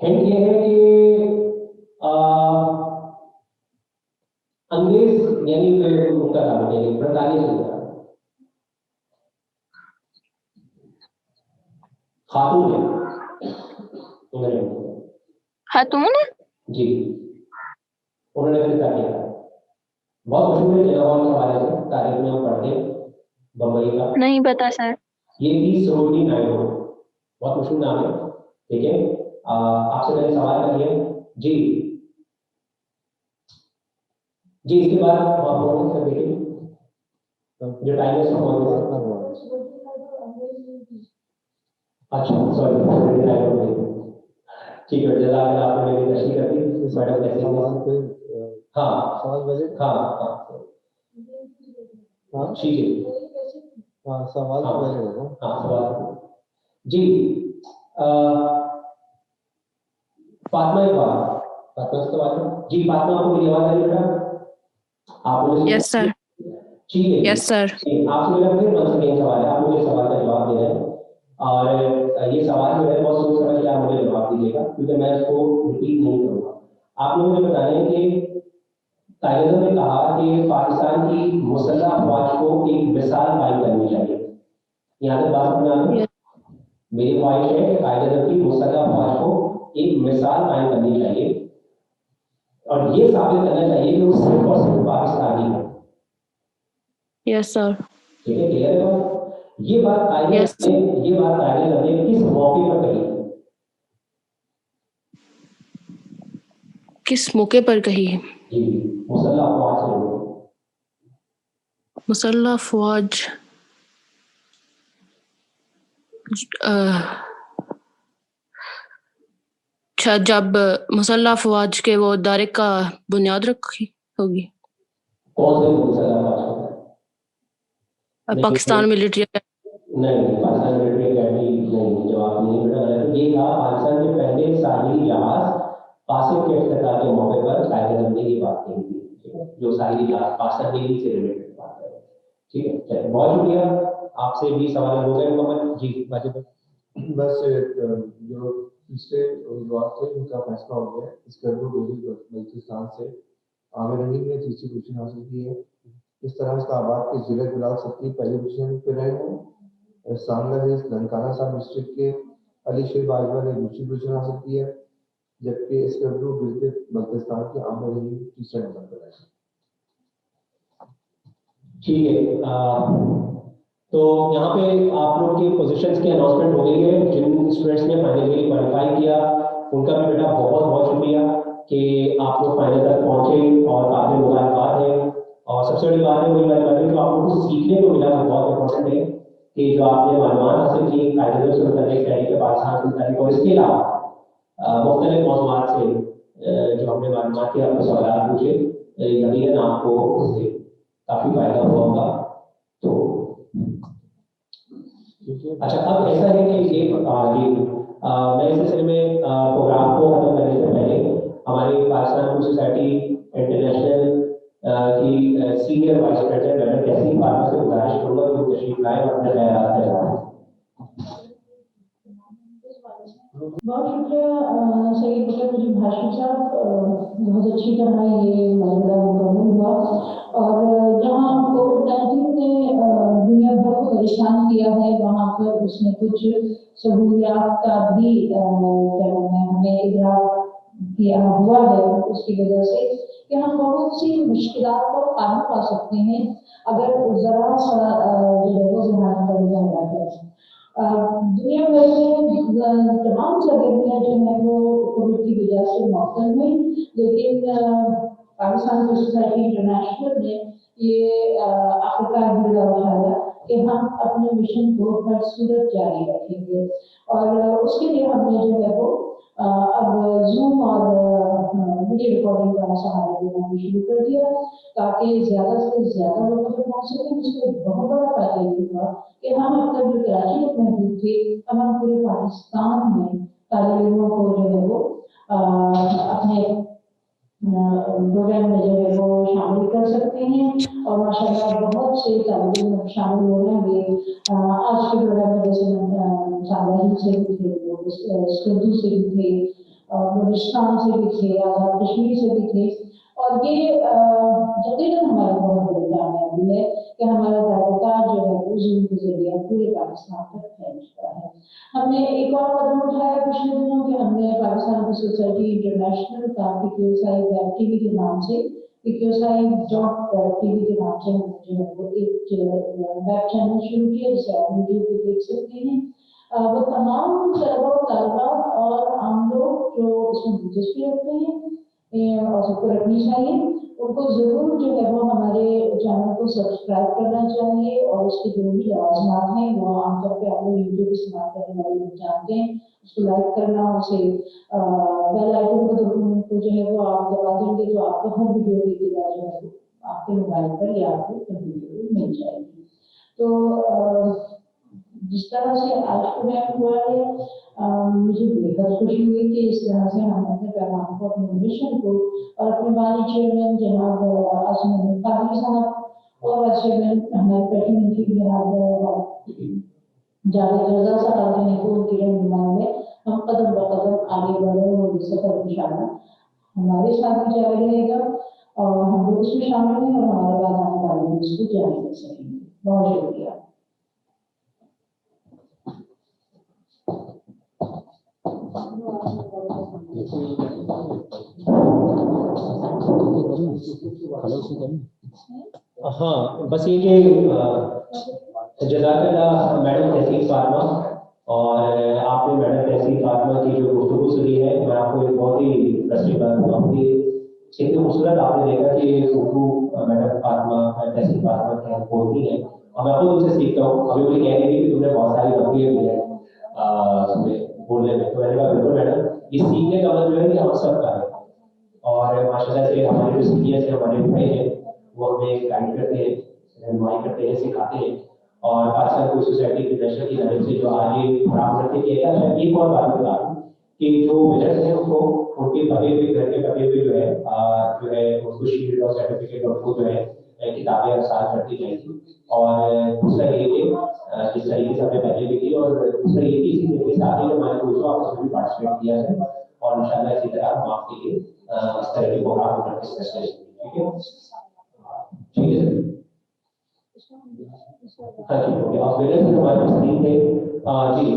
हिंट ये है कि अंग्रेज यानी उनका नाम है, ब्रिटानिया का खातून है उन्होंने, खातून है जी, उन्होंने इफ्तिताह किया था। बहुत मशहूर है जलावाल के हवाले से, तारीख में हम पढ़ते हैं बम्बई का। नहीं पता सर। ये थी सरोजिनी नायडू, बहुत मशहूर नाम है, ठीक है। आपसे मैंने सवाल कर लिया जी। जी, इसके बाद आप बोल सकते देखिए जो टाइम है अच्छा, सॉरी, ठीक है, जज़ाकल्लाह, आपने मेरी तशरीह कर दी मैडम, कैसे? हाँ सवाल पहले, हाँ, ठीक है, सवाल हाँ पहले होगा। हाँ, सवाल जी। फातिमा इकबाल, फातिमा से सवाल है जी। फातिमा, आपको मेरी आवाज आ रही है बेटा? आप मुझे यस सर। ठीक है, यस सर। आपसे मेरा फिर वन सेकेंड सवाल है, आप मुझे सवाल का जवाब दे रहे हैं, और ये सवाल जो है बहुत सोच समझ के आप मुझे जवाब दीजिएगा, क्योंकि मैं इसको रिपीट नहीं करूंगा। आपने मुझे बताया कि कायदे ने कहा कि पाकिस्तान की मुसल्लह अफवाज को एक मिसाल कायम करनी चाहिए। यहाँ तक बात समझ आ रही है? मेरी ख्वाहिश है कि कायदे की मुसल्लह अफवाज को एक मिसाल कायम करनी चाहिए, और ये साबित करना चाहिए कि वो सिर्फ और सिर्फ पाकिस्तानी है। Yes sir. ठीक है, क्लियर है बात? ये बात कायदे ने किस मौके पर कही? किस मौके पर कही? जी, मुसल्लह अफवाज से जुड़ी। मुसल्लह फौज, अच्छा, जब मुसल्लह फौज के वो दायरे का बुनियाद रखी होगी। कौन से मुसल्लह अफवाज को? पाकिस्तान मिलिट्री। नहीं, पाकिस्तान मिलिट्री अकेडमी नहीं, जवाब नहीं बेटा, गलत। ये था पाकिस्तान के पहले साहिली जहाज कासिम के इफ्तिताह के मौके पर कायदे ने ये बात कही थी, ठीक है, जो साहिली जहाज पाकिस्तान नेवी से रिलेटेड बात है, ठीक है। चलिए, बहुत शुक्रिया, आपसे भी सवाल हो गए मुकम्मल जी। बाकी बस जो पिछले उम्मीदवार थे उनका फैसला हो गया। इस गर्दो बल्तिस्तान से आमिर रहीम ने तीसरी पोजीशन हासिल की है। इस तरह इस्लामाबाद के जिले बिलाल सत्ती पहली पोजीशन पर रहे हैं। सांगल ननकाना साहब डिस्ट्रिक्ट के अली शेर बाजवा ने दूसरी पोजीशन हासिल की है, जबकि इस गर्दो बल्तिस्तान के आमिर रहीम तीसरे नंबर पर रहे। ठीक है, तो यहाँ पे आप लोग की पोजीशंस की अनाउंसमेंट हो गई है। जिन स्टूडेंट्स ने फाइनल के लिए क्वालिफाई किया उनका भी बेटा बहुत बहुत शुक्रिया कि आप लोग फाइनल तक पहुंचे, और काफी मुबारकबाद है। और सबसे बड़ी बात है वही बात है जो आप लोगों को सीखने को मिला, वो बहुत इंपॉर्टेंट है कि जो आपने मालूमात हासिल की कायदे से मुतल्लिक तहरीक पाकिस्तान से मुतल्लिक, और इसके अलावा मुख्तलिफ मौज़ूआत से जो हमने मालूमात की, आपको सवाल पूछे, यकीनन आपको उससे काफी फायदा हुआ होगा। तो अच्छा, अब ऐसा है कि मैं इस सिलसिले में प्रोग्राम को खत्म करने से पहले हमारी पाकिस्तान सोसाइटी इंटरनेशनल की सीनियर वाइस प्रेसिडेंट मैडम तहसीन फारमा से गुजारिश करूंगा कि वो तशरीफ लाए और अपने ख्यालात का जवाब दें। बहुत शुक्रिया सईद बकर मुझे भाषण साहब, बहुत अच्छी तरह ये मसला मुकम्मल हुआ। और जहाँ कोविड-19 ने दुनिया भर को परेशान किया है, वहाँ पर उसने कुछ सहूलियात का भी क्या कहते हैं हमें इजहार किया हुआ है, उसकी वजह से कि हम बहुत सी मुश्किलात पर काबू पा सकते हैं अगर जरा सा जो है वो ध्यान कर दुनिया भर में तमाम सरगर्मियाँ जो है वो कोविड की वजह से मौसम हुई, लेकिन पाकिस्तान फिल्म सोसाइटी इंटरनेशनल ने ये आखिरकार मुद्दा उठाया कि हम अपने मिशन को हर सूरत जारी रखेंगे। और उसके लिए हमने जो है वो अब जूम और वीडियो रिकॉर्डिंग का सहारा लेना भी शुरू कर दिया ताकि ज़्यादा से ज़्यादा लोगों तक पहुँच सकें। जिसका एक बहुत बड़ा फायदा ये हुआ कि हम अब तक जो कराची में महदूद थे, अब हम पूरे पाकिस्तान में तालिब इल्मों को जो है वो अपने प्रोग्राम में जो है वो शामिल कर सकते हैं। और माशाल्लाह बहुत से तालिब इल्म शामिल हो रहे हैं। आज के प्रोग्राम में जैसे सादाही से भी थे, स्कर्दू से भी थे, बलूचिस्तान से भी थे, आज़ाद कश्मीर से भी थे। और ये यकीनन हमारी बहुत बड़ी कामयाबी है कि हमारा दारोकार जो है वो जूम के जरिए पूरे पाकिस्तान तक फैल चुका है। हमने एक और कदम उठाया पिछले दिनों कि हमने पाकिस्तान फिल्म सोसाइटी इंटरनेशनल का PQSI वेब टीवी के नाम से PQSI.TV के नाम से हमने जो है वो एक वेब चैनल शुरू किया जिसे आप यूट्यूब पे देख सकते हैं। वो तमाम तलबा तालिबात और आम लोग जो उसमें दिलचस्पी रखते हैं और सबको रखनी चाहिए, उनको जरूर जो है वो हमारे चैनल को सब्सक्राइब करना चाहिए। और उसके जो भी लवाजमात हैं वो आमतौर पे आप लोग यूट्यूब इस्तेमाल करने वाले लोग जानते हैं, उसको लाइक करना, उसे बेल आइकन को जो है वो आप दबा देंगे तो आपको हर वीडियो की इत्तला जो है आपके मोबाइल पर या आपके कंप्यूटर पर मिल जाएगी। तो जिस तरह से आज प्रोग्राम हुआ है, मुझे बेहद खुशी हुई कि इस तरह से हम अपने पैगाम को, अपने मिशन को और अपने बानी चेयरमैन जनाब आसमान कादरी साहब और चेयरमैन हमारे प्रेसिडेंट की जनाब जावेद रजा साहब ने को उनकी रहनुमाई में हम कदम ब कदम आगे बढ़ रहे हैं। ये सफर इंशाल्लाह हमारे साथ भी जारी रहेगा और हम लोग इसमें शामिल हैं और हमारे बाद आने वाले भी इसको जारी रख सकेंगे। बहुत शुक्रिया। हाँ, बस ये कि जज़ाकल्लाह मैडम तहसीन फातिमा, और आपने मैडम तहसीन फातिमा की जो गुफ्तगू सुनी है, मैं आपको एक बहुत ही इंटरेस्टिंग बात बताऊँ कि कितनी खूबसूरत आपने देखा कि उर्दू मैडम फातिमा तहसीन फातिमा क्या बोलती है और मैं खुद उनसे सीखता हूँ। अभी मुझे कह रही थी कि तुमने बहुत सारी गलतियाँ की है बोलने में, तो मैंने कहा बिल्कुल मैडम, ये सीखने का मतलब जो है कि हम सब का है। और माशाल्लाह से हमारे जो सीनियर्स हैं, हमारे भाई हैं, वो हमें गाइड करते हैं, रहनुमाई करते हैं, सिखाते हैं। और पाकिस्तान फिल्म सोसाइटी इंटरनेशनल की तरफ से जो आज ये प्रोग्राम करते किया गया है, एक और बात बता दूं कि जो विनर्स हैं उनको उनके पते पे, घर के पते पे जो है उनको शील्ड और सर्टिफिकेट और जो है किताबें और साथ करती जाएंगी। और दूसरा ये कि जिस तरीके से हमने पहले भी की, और दूसरा ये कि इसी तरीके से आगे हमारे दोस्तों आपने भी पार्टिसिपेट किया है और इंशाल्लाह इसी तरह हम आपके लिए इस तरह के प्रोग्राम करके करेंगे। ठीक है, ठीक है सर। हाँ जी, ओके। आप मेरे से हमारे पास तीन थे जी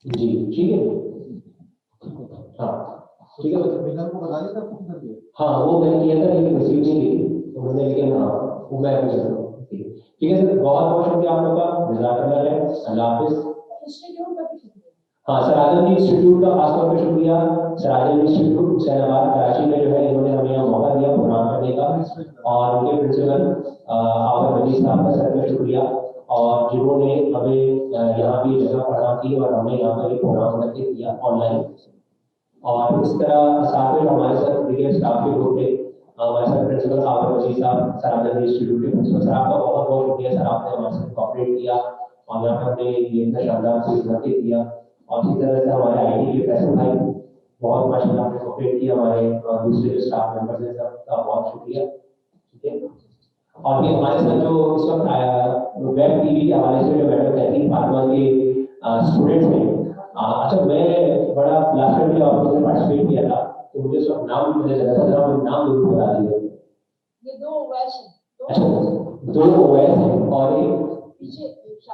जी, ठीक है। हाँ ठीक है, को बता दिया था। हाँ वो मैंने किया था लेकिन रिसीव नहीं की तो मैंने, लेकिन हाँ वो मैं ठीक है सर। बहुत बहुत शुक्रिया आप लोगों का, जज़ाकल्लाह है, अल्लाह हाफिज़। हाँ, सराजन इंस्टीट्यूट का खासतौर पर शुक्रिया। सराजन इंस्टीट्यूट हुसैनाबाद कराची में जो है इन्होंने हमें यहाँ मौका दिया प्रोग्राम करने का, और उनके प्रिंसिपल आवर वजीर साहब का सर का शुक्रिया, और जिन्होंने हमें यहाँ भी जगह प्रदान की और हमने यहाँ पर एक प्रोग्राम करके किया ऑनलाइन। और इस तरह साथ में हमारे साथ देखिए स्टाफ के ग्रुप थे, हमारे साथ प्रिंसिपल आवर वजीर साहब सराजन इंस्टीट्यूट के प्रिंसिपल सर, आपका बहुत बहुत शुक्रिया सर, आपने हमारे साथ कोऑपरेट किया और यहाँ पर हमने ये शानदार चीज करके किया। और इसी तरह से हमारे IT के फैसल भाई बहुत माशाल्लाह आपने कोऑपरेट किया, हमारे दूसरे जो स्टाफ मेंबर्स हैं सबका बहुत शुक्रिया। ठीक है, और ये हमारे साथ जो इस वक्त वेब टीवी के हवाले से जो मैडम कहती फातिमा के स्टूडेंट्स हैं। अच्छा, मैं बड़ा लास्ट में और पार्टिसिपेट किया था, तो मुझे सब नाम मुझे जरा जरा नाम जरूर बता दीजिए। ये दो वैसे अच्छा, दो ओएस हैं और एक पीछे